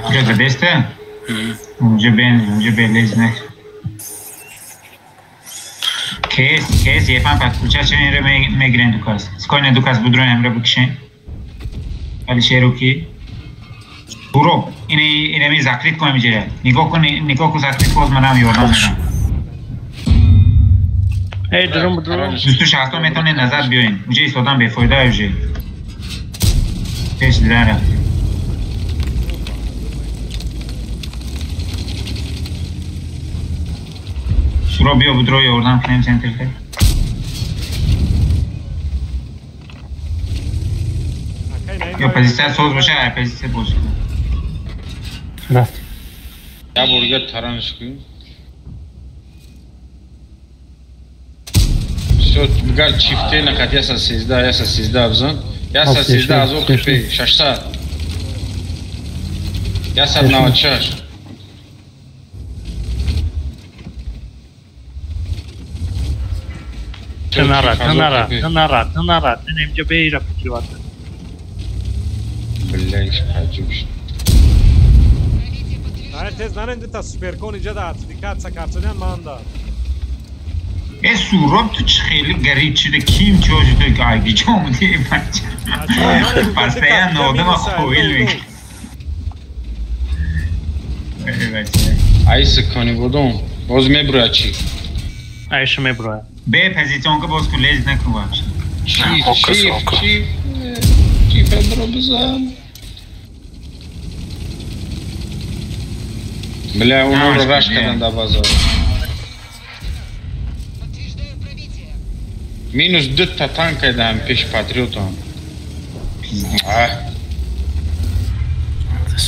Что-то бесте? Уже белизне. Kes yapan patlıca çevirme megren dukas. Skoyne dukas budron emre bu kişi. Ali Şeruki. Duro. İne mi zakrit koymayacak. Nikoku zakrit kozmanam yordan. Ey durum. Üstü şahto metone nazar biyoyin. Uce istodan befoyda uce. Peş dilara. Surobio budroyu oradan flame center'de. Yo pozisyon soz boşa, pozisyon boş. Raft. Ya buraya taranışkı. Все, gal çifte ne kat yasa sizde abzan. Yasa sizde azok tepe şaşsa. Yasa navaçar. Тынара. Немче бейра пикиват. Блядь, хачуш. Hayır tez nanen de ta süperkon icat atfikat kartından manda. سوراب تو چه خیلی گریب شده کیم چوشی توی که آیدی چه اومده ای بچه پس یا ناده ما خویل میگه Ay sıkkani budum. Boz mebra çi. Ayşe mebra. به پزیتون که باز کن لیز نکن باشه Çi febra bızan. Bля, onu raşkadan da bazar. Minus 2 ta tanka edem peş patriotan.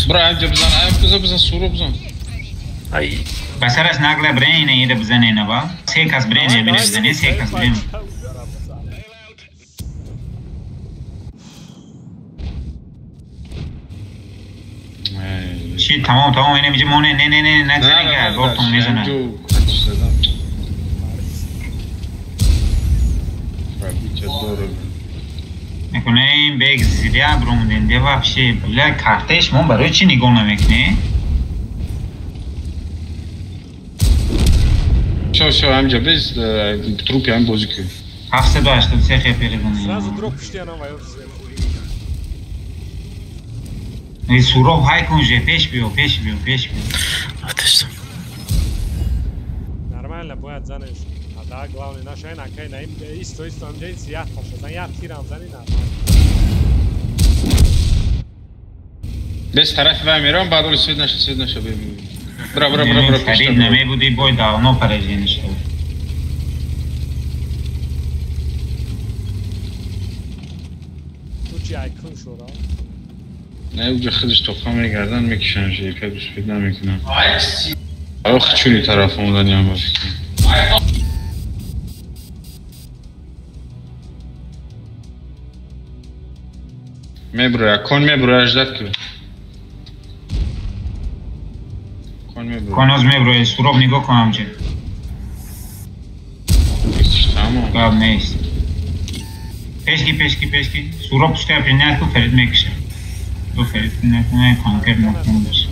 Bra önce bizden soru bizden. Ay. بسر از نقل برین ایده بزنه نبا سه کس برین بینه بزنه سه کس برین چی تمام اینه میگه مونه نه نگذاری که گفتم میزنه میکنه این بیگ زیده برومدین ده وفشه بله کارتش من برای چی نگاه نمیکنه Все, amca biz trup yani bozuk. 783 хп'ли вони. Сразу дроп піштяна вайор. І суров хай кун же пеш био. Отлично. Нормально будет занеш. А да, главное наша ена кай на им исто амдей сият паша. Зан я тирам зани на. Biz taraf vermiyorum, bağlı svidnaşa benim. Bra. Farید نمی بودی بای داغنو پرجینش شد. تو چی ایکون شورا؟ نه اوجا خودش توفا میگردن میکشن جیپه بش فید نمیکنن. آخ چونی طرف اومدن یا ما فکر میبره کن میبره اجدد که کناز میبره سوراب نگاه کنم چه باب نیست پیشکی سوراب پشته پرینت کو فرید میکشه تو فرید نکنه کانکر نکنه باشه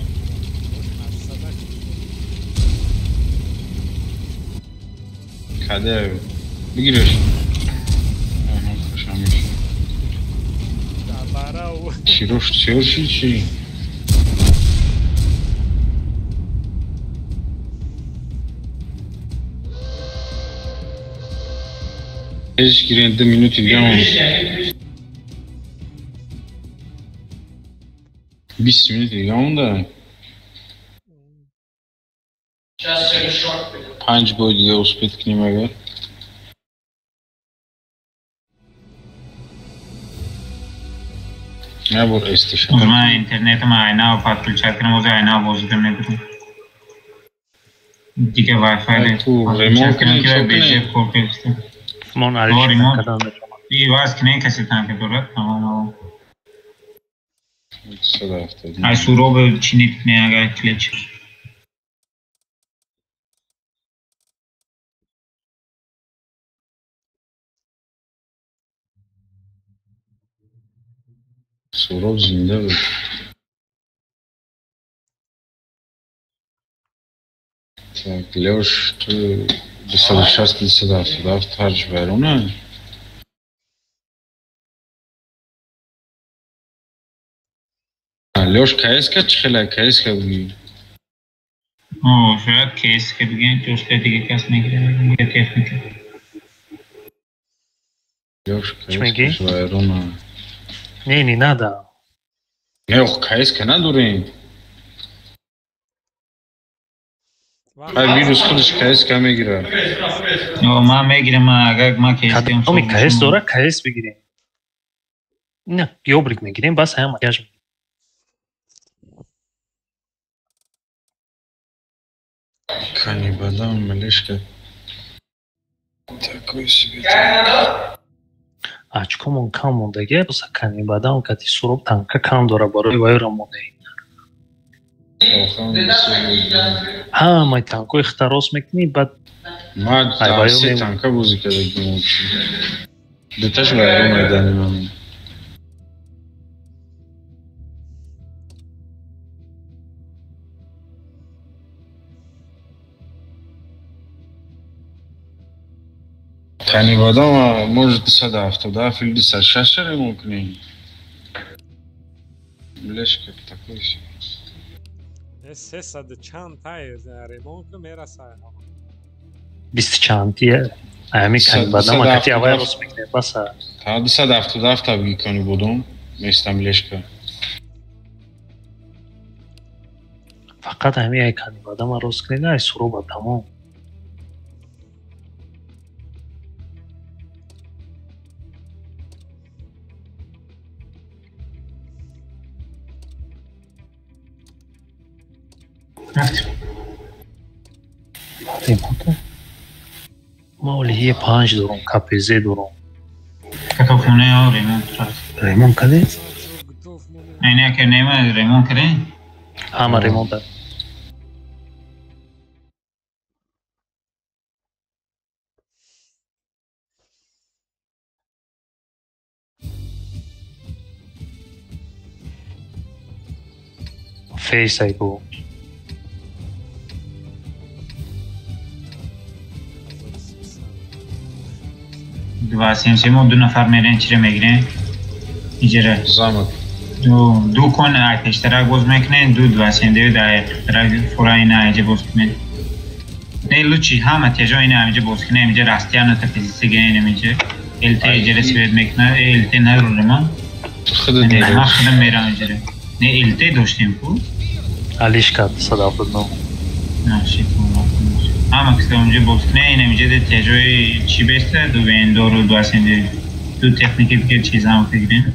کده بگیرش خوشم میشه چی Hiç girende minut ilgilenmemiş. 20 minut ilgilenmedim da. 5 boy دیگه uspět k ním agar. Nebor استشهاد. من اینترنت ما اینا و پاتل چت کنم واسه اینا بازی نمیکنم. دیگه وای فای تو ریموت کنی که بیشتر کورتکس. من علیش کدام این واس کنه کسی تانک داره تمام. ای سوراب چینیت نه اگر کلیچ. سوراب زنده بود. Так, Лёш, ты сейчас сюда в тарж веруна? Лёш, КС-ка чхела, КС-ка буги. О, шаид КС-ка буги, чушка диге кас мегире техника. Лёш, КС-ка веруна. Не надо. Ох, КС-ка надурин. ویروس خودش کس میگیره. ما میگیرم اگر ما کس کنیم. کدومی کس داره کس بگیریم. نه یوبریک میگیریم بس هم احتیاج میگیریم. کنی بدم ملش که такой себе. Очкомон кам мондаге баса кани бадам кати суроб танка кам дора барои вай рамоне. ҳамаи танко ихтирос мекунӣ баъд ман се танка бозӣ карда дуташ вайрон айдани ман танибадам может 270 или 260 ремонт кунем блешка такой 300 чанд тай ремонт мерасад 20 чандие ами канибадам акати авай рос мекунем баса та 277 табги кани будум местам блешка фақат ами ай канибадам рос кунем ай суруба тамом ремонта молие 5 дорум кпз дорум катофхона ё ремонт ремонт каде айна ке нема ремонт каре ҳама ремонт фейс айбу 270 دو نفر میرن چیره میگیرن ایجره زامک دو کن اشتراک باز میکنن دو 270 در اشتراک فورا اینا اینجا باز کنن نه لوچی همه تیجا اینا اینجا باز کنن اینجا راستیان تا پیزیسی گرین اینجا الته ایجره سوید میکنن الته نرو رمان نه خودم میرم ایجره نه الته داشتیم کو علیش کرد صدا بدنم نه شکل ama kısa önce bozkine inemeyece de tecrübe çi beste du ben doğru duasende du teknik bir çiz ama gidelim.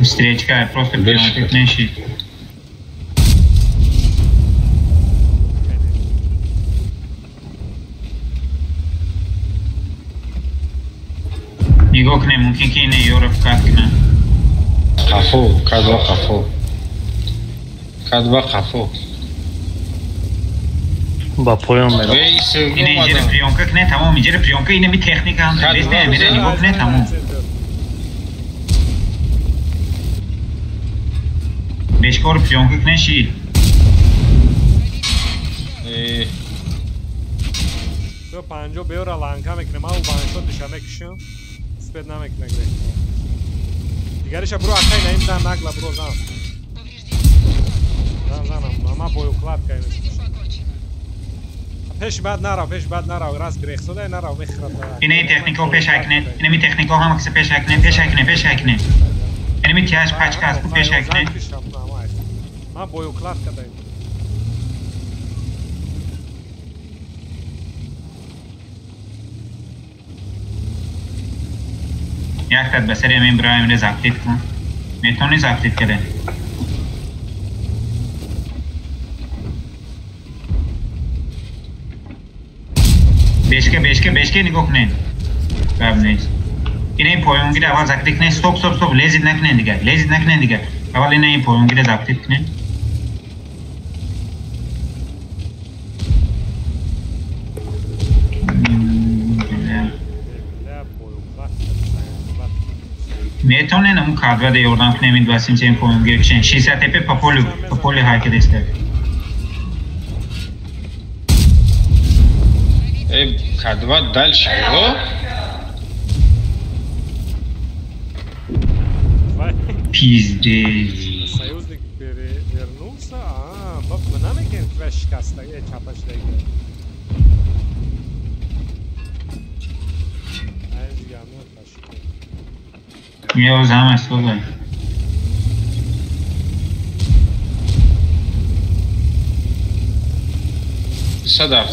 Встречка, просто приемка меньше. نگاه کنه ممکن که اینه یورف کات کنه قفو کدوا قفو کدوا قفو با پایان میرم اینه اینجا پریونکا کنه تمام اینجا پریونکا اینه می تکنیک هم بسته میره نگاه کنه تمام بشکار پریونکا کنه شی تو پنجو بیورا لانکا میکنه ما و بانشو دشا میکشم سپید نمیکنه دیگرش برو اکای نیم زن نگلا برو زن زنم ما بوی اکلاد که پیش بد نرو راست بریخ سوده نرو میخرد اینه تکنیکو پیش هکنه اینه می تکنیکو هم کسی پیش هکنه اینه می تیاش پچ کاز کو پیش هکنه ما بوی اکلاد که یک تد بسری همین برای امره زبطیت کن میتونی زبطیت کده بشکه نگاه کنین باب نیست اینه این پایونگی ده اول زبطیت کنین ستوب لیزید نکنین دیگه اول اینه این پایونگی ده زبطیت کنین میتونین اون کادوا ده یوردان کنیم این دوستیم چه این پایونگی کشین 600 تپه پاپولی های که دسته кадва дальше его пиздец союзник перевернулся бак намекен флеш каста чапаштайга یه روز هم است بزای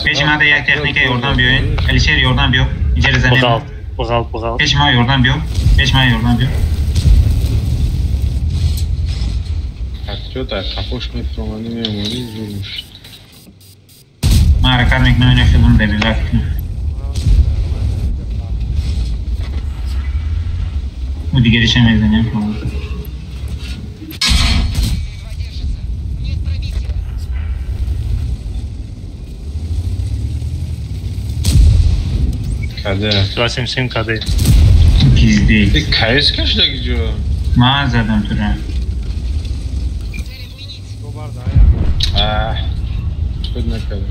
پیش ما ده یک تکنیک یوردان بیاین الیشیر یوردان بیو اینجا رزنیم بغال پیش ما یوردان بیو Patriota, kapoş metromanı memuru izliyormuş. ما حرکت میکنم این خیلی دلیل رفتیم او دیگه ریشه میزنیم Kader. Rasim kader. Pizdi. Kayıs kaçta gidiyor? Ma zaten turan. Ah. Çok ne kadar.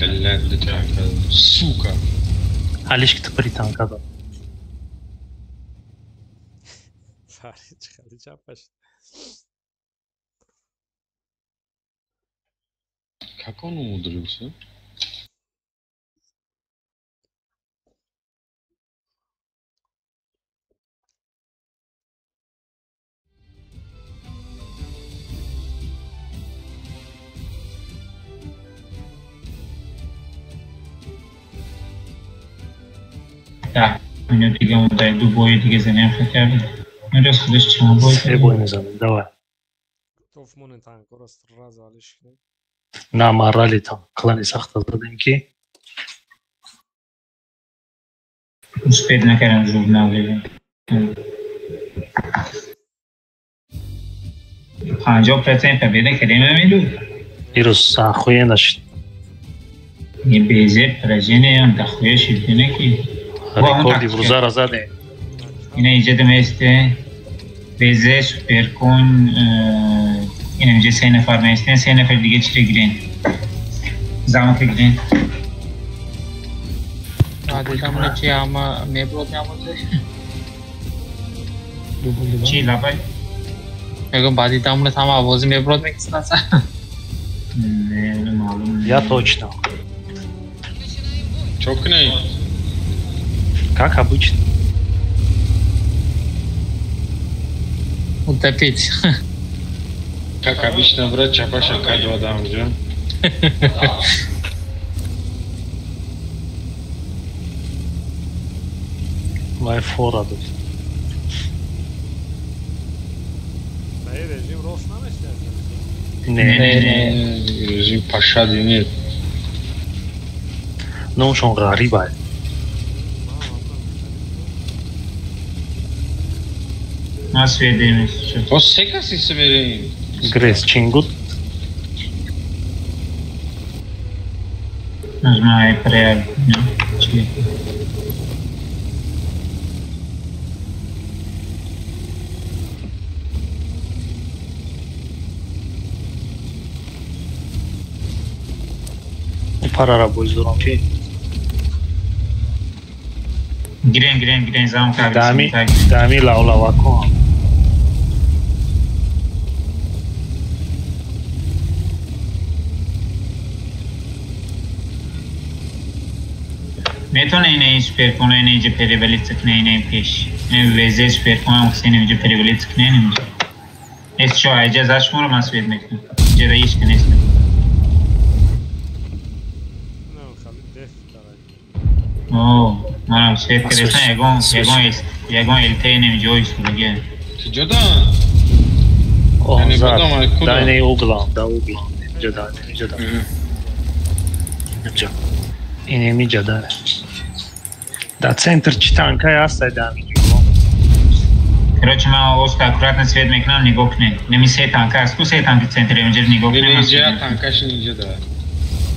Ellerli tanka. Suka. Aliş tepri tanka da. Farid çıkardı çapaş. Как он умудрился? Да, у него دیگه اون دو بوی دیگه زنیم خطر من راست خودش چند بوی سه بوی میزنم давай توف مون تانک راست راز آلیش کنیم نه مرالی تان کلانی سخت دادیم که سپید نکردم زود نبودیم 50% победа Калима Милу. Ирус ахуя наш. Не безе поражение он дохуя шипины ки. Рекорди в Рузара заде. Ина иджет месте безе суперкон ина иджет се нефар месте се нефар диге чире гирен. Замок гирен. Adamla şey ama Mebrot yapmadı. Çi lapay. Ego badi tamla sama आवाज Mebrot में किसका सा? Не मालूम. Я точно. Чокни. Как обычно. Утопить. Как обычно, брат, чапаша кайду адам уже. Vay foradır. Dayı rejim Rosna mı istersen? Ne. Rejim paşa dinir. Não são garibai. Nasıl verdiğimiz çok. O sekas isim vereyim. Gres Çingut. Нажимай прям. Para bozdurам ki. Giren zamk abi. Dami laulava kon. میتونه اینه سپر کنه اینجا پریولی تکنه اینه پیش این وزه سپر کنه اکسین اینجا پریولی تکنه اینجا ایست شو اجازهش مورو من سوید میکنم اینجا رئیس کنه ایست اوه منم سوید کردن یگان الته اینجا ایست بگه Joda. O zaten. Da ne uglan, da uglan. Jada. Jada. İnemi jada. Da центр читанка я оставляю. Короче, мы очень аккуратно свет микнем, не гокне. Не ми се танка, а скусе танки в центре, он же не гокне. Нельзя танка ж не жда.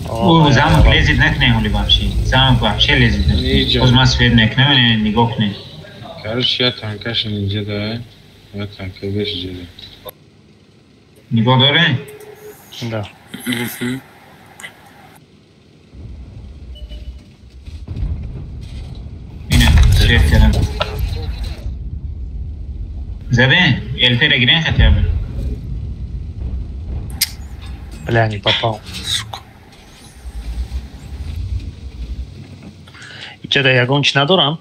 О, замок лезет некне хули вообще. Замок вообще лезет. Озма свет микнем, не гокне. Короче, я танка ж не жда. Я танка веш жда. Не годоре? Да. شیف کردم زده الفه را گیرن خطر بود Бля, не попал. Сука. چرا یگونچ ندارم؟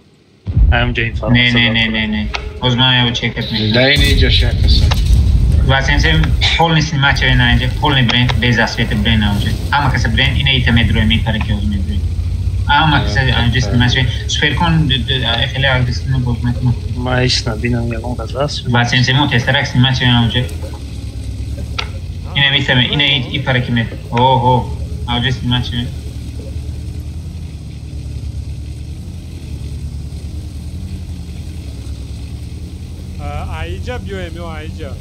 همینجا این فرمان نه Uzman его чекать мне. Да и не идешь, я касаюсь. Васенсем полный снимачевый на инде, полный бренд, без освета бренд на уже. Ама каса бренд, и на это медруе, ми параки узмедруе. Ама каса анже снимачевый, суперкон, хеле агрессивно будет метно. Маисна, бинам ягон газас. Васенсем у тестерак снимачевый на уже. И на витаме, и на и параки мед. Ого, анже снимачевый. اینجا بیایم اینجا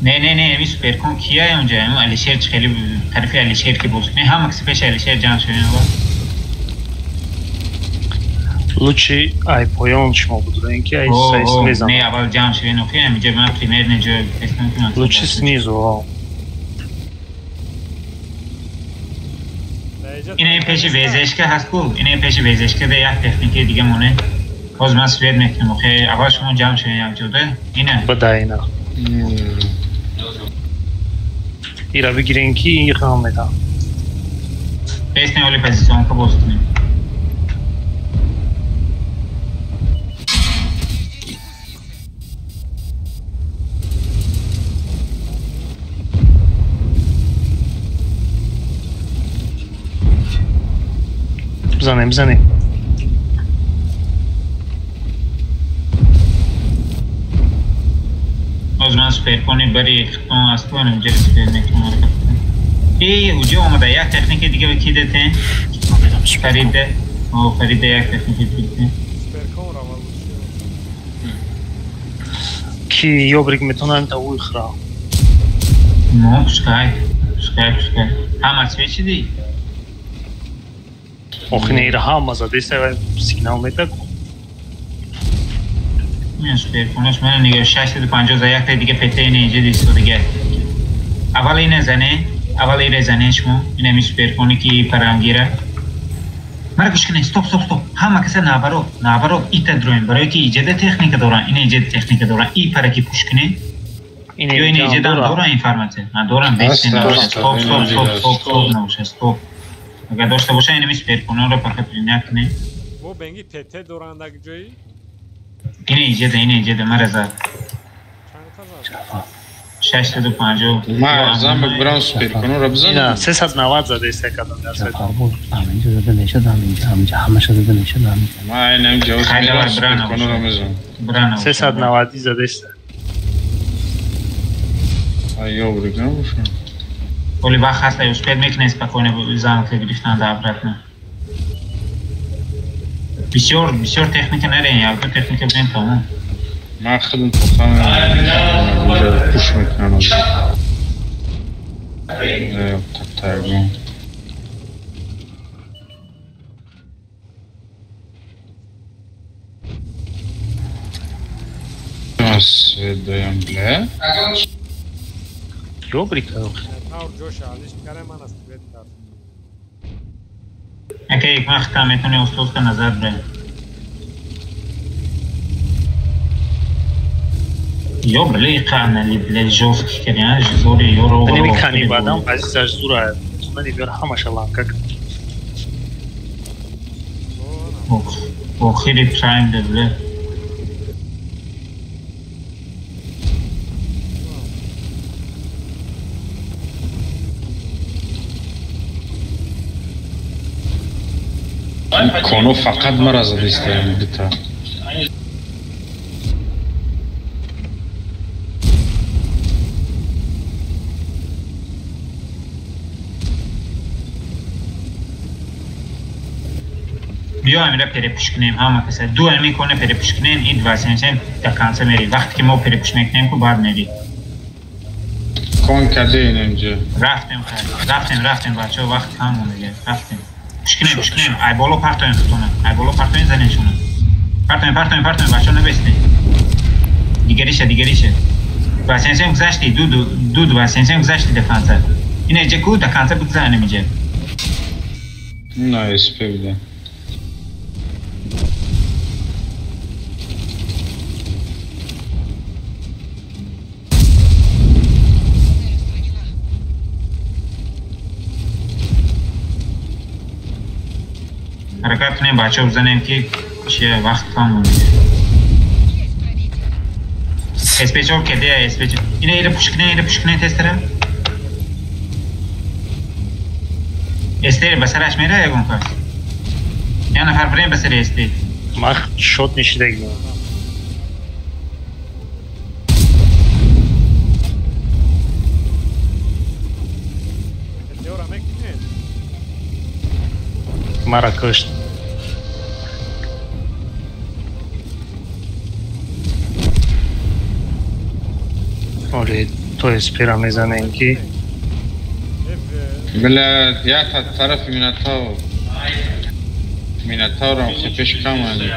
نه امی سوپرکون کیه اونجا اما علیشیر خیلی طرف علیشیر که بوز کنه هم اکسپش علیشیر جان شده نگاه Лучше ай поён шумо будуренки ай сайс мезам. Не, аввал ҷамъ шавед нохи ҳаминҷа ман примерно ҷо тестам кунам. Лучше снизу. Ина пеши везешка ҳаст ку? Ина пеши везешка да як техникаи дига моне. باز من سوید میکنم اوکی اول شما جمع شدین یک جوده اینه بده اینه ایره بگیرین که این خواهم میدم بیس نه اولی پزیسیون که باز کنیم بزنیم Uzman süperkoni bari xitton asti var önce süper mekan hareket ettim. Ucu olmadı yak teknik diye bir kide ten. Feride, o Feride yak teknik etti. Süperkon raval. Ki yobrik metonan ta ukhra. No, skay. Hamar sveçi değil. Oxineyra hamaza dese signal metak. من سوپرکونش من نگاه 650 یک تا دیگه پته اینه اینجا دیسکو دیگه اول اینه زنه شما اینه می سوپرکونی که پرانگیره مرا گوش کنه استوب همه کسا نابرو ایتا درویم برای که ایجاد تکنیک دارن این ایجاد تکنیک دارن ای پرا که پوش کنه یا این ایجاد دارن اینفرماته ندارن بیسته نباشه استوب اگر داشته باشه اینه می سوپرکونه رو پاکت رینه کنه bu bengi pete dorandaki joyi اینه ایجاده مرزا 650 ما زنبک برام سوپر کنو رو بزنم اینا 390 زده است کدام درصد همینجا زده نشه همینجا همش زده نشه ما اینم جوز میرم سوپر کنو رو میزنم 390 زده است ایو برگم باشم ولی وقت هست успеть میکنه спокойно замок грифтан да обратно بسیار تکنیک نرین یا تو تکنیک برین تمام ما خودم پخوام اینجا پوش میکنم تقریبا Svedajem gle. Jobrik evo. اگه یک وقت هم میتونی استوز که نظر بره یا بله قرنه لجوز که کریم جزوری یورو نمیکنی بعدم عزیزش زوره نمی بیار همش لانکا و خیلی پرایم ده کنو فقط مرا زده استیم بیتا بیا امیره پره پوش کنیم همه کسا دو امی کنه پره پوش کنیم این دوازینچن دکانسه میری وقتی که ما پره پوش میکنیم که باید میری کن کده این اینجا رفتیم بچه ها وقت کم مونده رفتیم پوش کنیم ای بالو پرتوین خطونه ای بالو پرتوین زنین شونه پرتوین بچه ها نبسته دیگریشه دوازینچن گذاشتی دو دوازینچن گذاشتی دکانسه این ایجا که دکانسه بگذاره نمیجه نایس پیده حرکت کنیم بچه ها بزنیم که چیه وقت کام بونید اسپیچ ها کده اسپیچ اینه پوش کنه تستره استیر بسرش میره یکون کس یه نفر بریم بسر استیر من شد نشیده گیم مرا کشت آره تو اسپیرا میزنه اینکی بلا یا طرف مینتاو رو خفش کم هنگی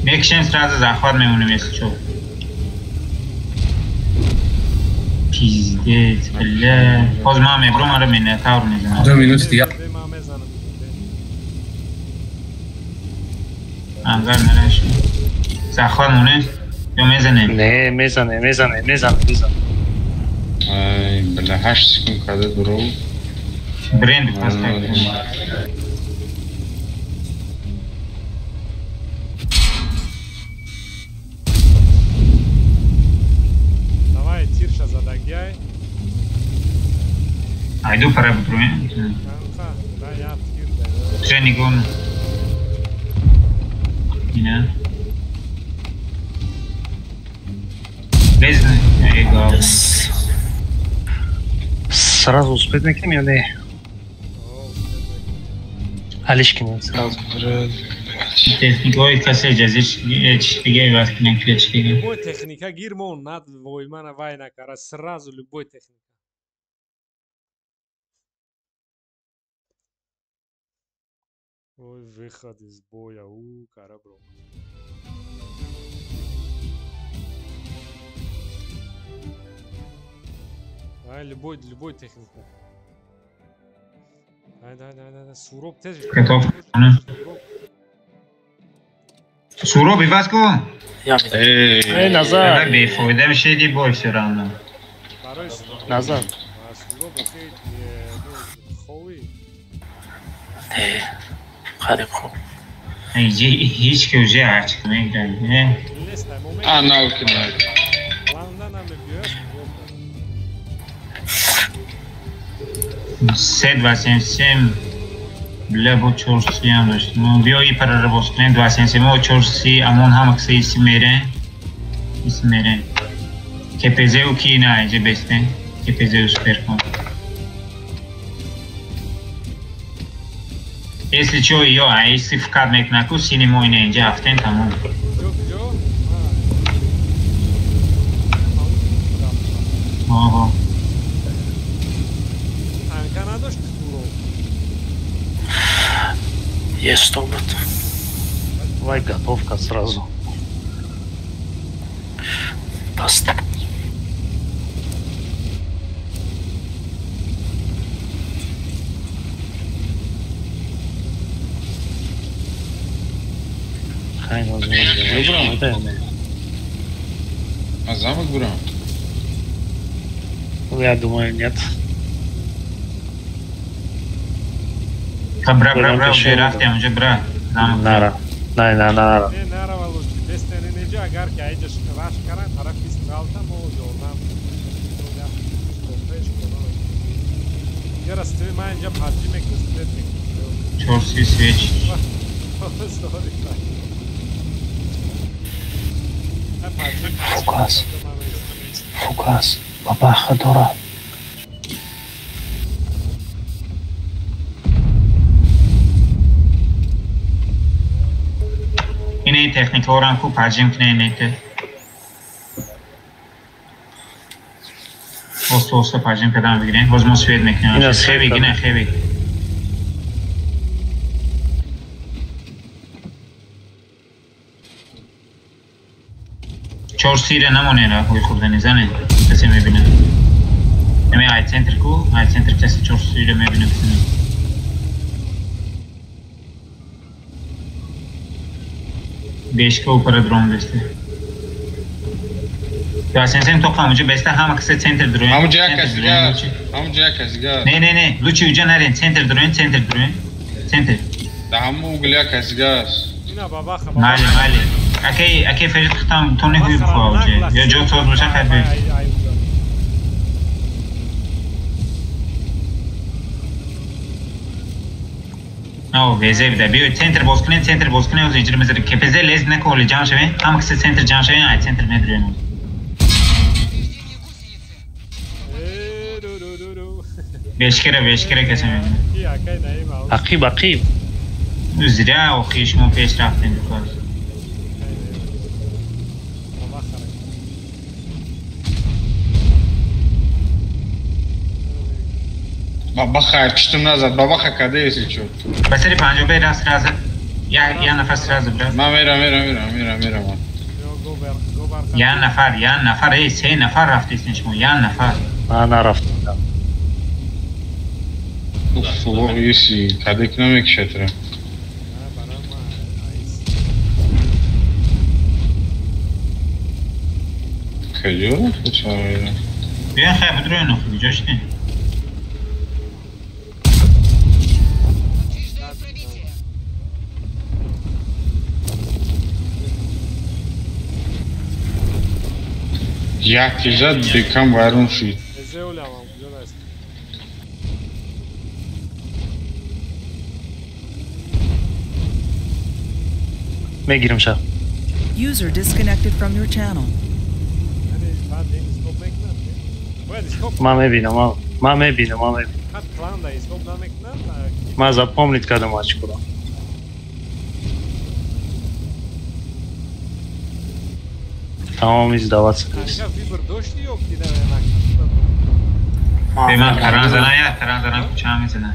میکشیم سراز زخوار میمونیم ایسی چو پیزدیت بله باز ما میبرم آره مینتاو رو میزنم 2 minut دیگه انگار نرش زخوار مونه یا میزنه؟ نه میزنه ای بلا 8 سکون کده درو برین پس تک Давай, тирша задагяй. Айду пора бутруем. Да, я тир. Тренигон. Yine. Бездны. Эго. Сразу успеть накинем или? Алишкин сразу. Техникой касе жазиш чиштиге васт не клечтиге. Любой техника гирмон над воймана вайна кара сразу любой техника. Ой, выход из боя, кара бро. Ай, любой техника. Да. Суроб тез. Готов. Суроб и Васко? Эй, назад. Бейфойдем шеди бой все равно. Назад. خراب خوب هیچ که اوجه هرچی که میگرد ناو کنار سه 277 لبو چورسی هم داشتیم بیا ای پر رو باز کنیم 277 و چورسی امون هم اکسه ایسی میره کپزه او کی نه اینجا بسته کپزه او سپر کن Если что, ее, а если вкадывать на кус, синий мой не идет, автен тому. Ого. Есть опыт. Давай готовка сразу. Поставь. Выбрал? А замок брал? Я думаю, нет. Бра, уже рафтем, уже бра. Нара. Нара. Чёрт свечи. Фукас. Бабаха дура. اینه تکنیک ها رو هم خوب پرجیم کنه اینه Osta pajim pedam bigirem. Voz mos svet mekanım. Xevi yine xevi. چهار سیره نمونه را خوی خود نزنه کسی میبینه امی آی سنتر کو آی سنتر کسی چهار سیره میبینه کسی بیش که اوپر درون بسته یا سنسیم توقع همونجا بسته همه کسی سنتر درون همونجا کسی گار نه لوچی اوجا نرین سنتر درون سنتر دهمو گلیا کسگاس اینا بابا خب مالی اکی فرید ختم تو نهوی بخواه یا جو ساز باشه خیلی بید او ویزه بده بیو سنتر باز کنه و زیجر مزر کپزه لیز نکو ولی جان شوین اما کسی سنتر جان شوین آی سنتر نداره نوز بشکره کسی میدونه عقیب زیره و خیشمون پیش رفتیم بکار بابا خیر کشتم نزد بابا کده ایسی چود بسری پنجابه راست رازه یا نفس رازه برد من میرم یا نفر ای 3 نفر رفتیستین شما یا نفر من نرفتم اوف ایسی کده که نمیکشتره کجا رفت چاره بیان خیلی بدروی نخوی جاشتین یکی زد بکم وارون شید میگیرم شب User disconnected from your channel. ما میبینم ما запомнить kada maç kuram. Tamam izdavatsın. به من تران زنن کوچه هم میزنن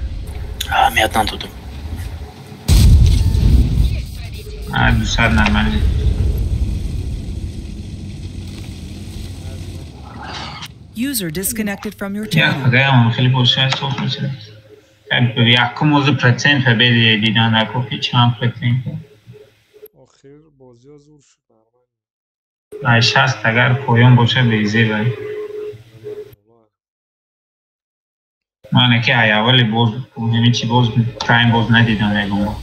میادن دودم دوست نرمالی User disconnected from your یا channel. خدایم خیلی باشه صوت میشه یکم موضوع پرسنت به دیدن نکو پیچ هم پرسنت آخر بازی ها زور شد ایش هست اگر پایان باشه بیزی بایی من که های اولی باز همین چی باز پرایم باز ندیدم نگم با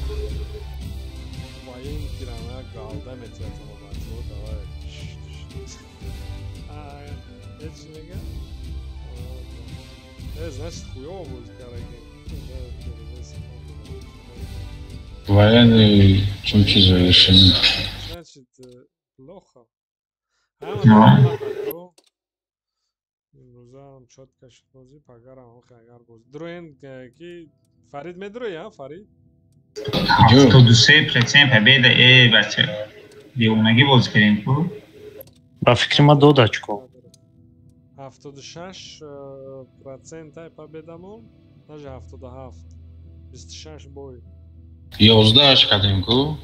значит хуёво будет караоке. Военный чем решение. Значит, плохо. روزم چات کشید بازی پگرم خیلی باز دروین کی فرید مدروی ها فرید 73% победа ای بچه دیونگی باز کردیم تو با فکر ما 2 очко 76% победамон даже 77 26 бой 11 кадим ку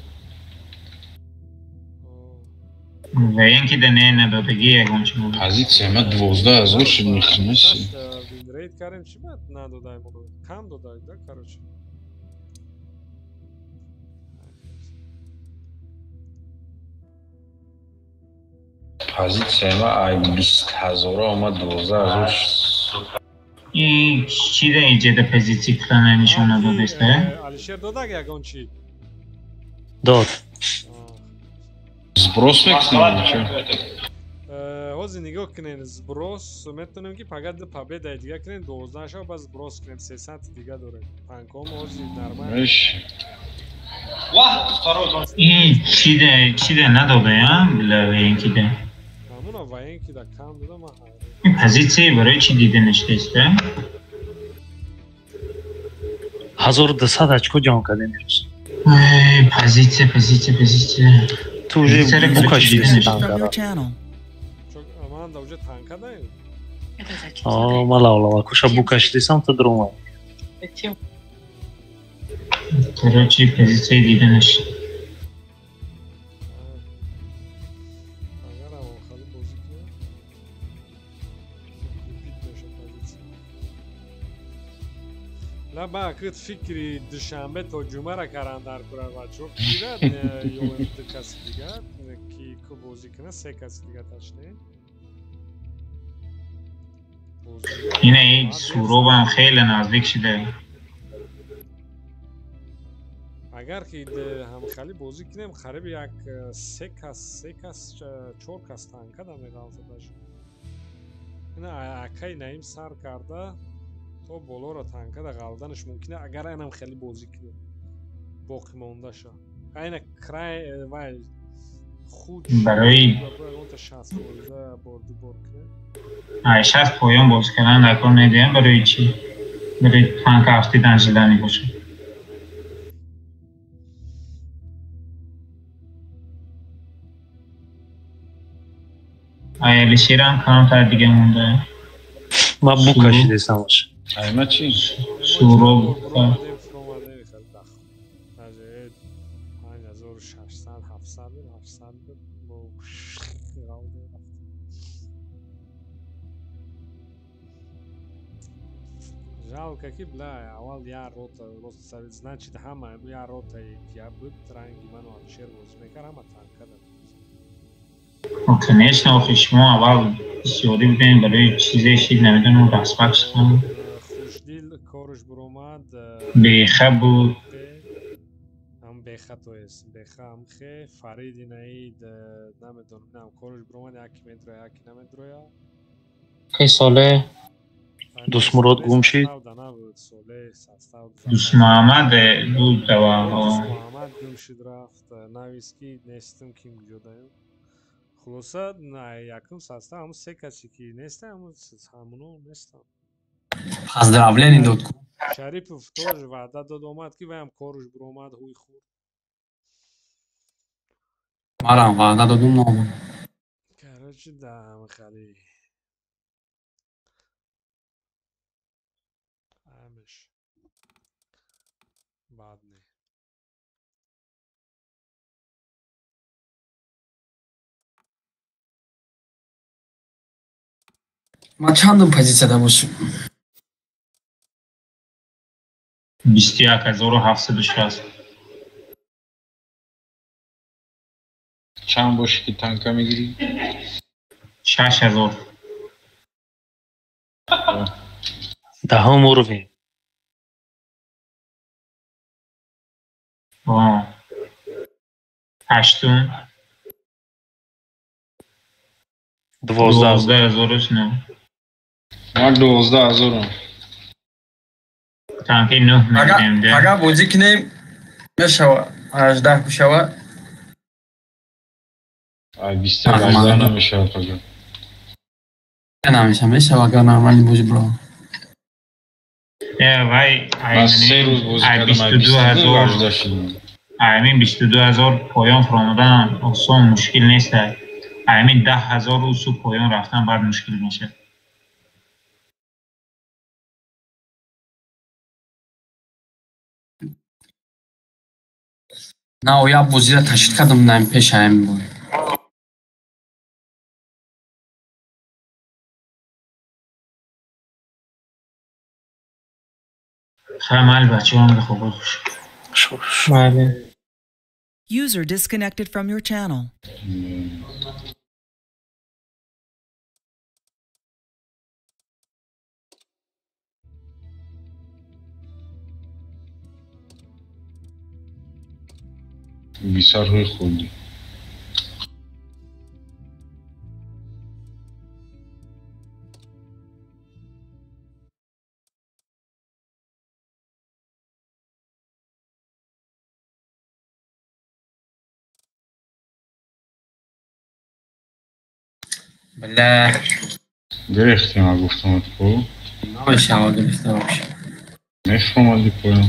و اینکه دنه ندادگی یکم چون позиция ما 12000 شد میخنسی винрейт карем чи бад надодай мо кам додай да короче позиция ما ай 20000 اومد 12000 این چی ده ایجاد پوزیسی کلانه نشونه داده است؟ алишер додаг ягон чи дод сброс мекснем чё ҳозир нигоҳ кунед сброс метавонем ки фақат победа дига кунем 12 шо бас сброс кунем 300 дига дорем панком ҳозир нормал این چی ده نداده یا بلا وینکی ده ҳамуна ваенки да кам дода ма این پوزیسی برای چی دیده نشده است؟ 1200 очко ҷон кардем имрӯз позиция ту уже букашидиси танкара манда уже танка даем ма лавлава куша букашидисам ту дурумай короче позиция دیده نشده ба акид фикри душанбе то ҷумара карандар курад бачаҳо гирад ё ду каси дигар ки ку бозӣ кунад 3 каси дига ташне اینه این سوروب هم خیلی نزدیک شده агар ки ҳамхали бозӣ кунем қариби як 3 кас 4 кас танка да меғалтадаш. ина акай наим сар карда то болоро танка да ғалданаш мумкина агар айнам хеле бозӣ кунем боқӣ мондаша айна край вай худ барои 60% борду бор кунем 60 поён боз кардан дар кор медиҳем барои чӣ барои танка афтидан жилани бошад Алишерам камтар дига монда. Ма бу кашидесам аш. Айма чи? Суроб. 700 жалко ки бля аввал я рота значит ҳама я рота я буд ранги ману Алишер боз мекард ҳама танка да. Ну, конечно, шумо аввал зиёдӣ бидем барои чизе шид намедонам расбакш кам. Хушдил корш буромад. Беха буд. Ам беха то есть. Беха амхе Фарид Наид намедонам корш буромад яки медроя яки намедроя. Кайсоле Дусмурод гум шид. Дусмуҳаммад буд дава. Дусмуҳаммад гум шид рафт. Нависки нестам ким ҷодаем. Хулоса якум састав ҳамун се касе ки нестан ҳамуно нестан. Поздравление додку. Шарипов тоже ваъда дод омад ки ваям корш биромад ҳуй хурд. Марам ваъда додум номад. Короче дам хали. Амеш. Бад не. Ма чандум позитсияда бошим? 21760. Чанд боши ки танка мегирӣ? 6000. Даҳум уровень. Ҳаштум. 12000. Ман 12000. Танки 9 мегирем де. Агар бозӣ кунем мешава 18 бишава. Ай бистар 18 намешава фақат. Намеша мешава агар нормали бозӣ бро. Вай Ман 3 рӯз бозӣ кардам 18 шидам. Аймин 22000 поён фуромадан осон мушкил нест. Аймин 10000 усу поён рафтан баъд мушкил мешад. наояб бозиро ташкил кардам наим пеша ҳамин бор. Хамал бачаҳам хуб Мале. User disconnected from your channel. бисар рӯй хурдӣ. бля грехтем а гуфтамат ко намешава гирифта боши. мефаҳмади поён.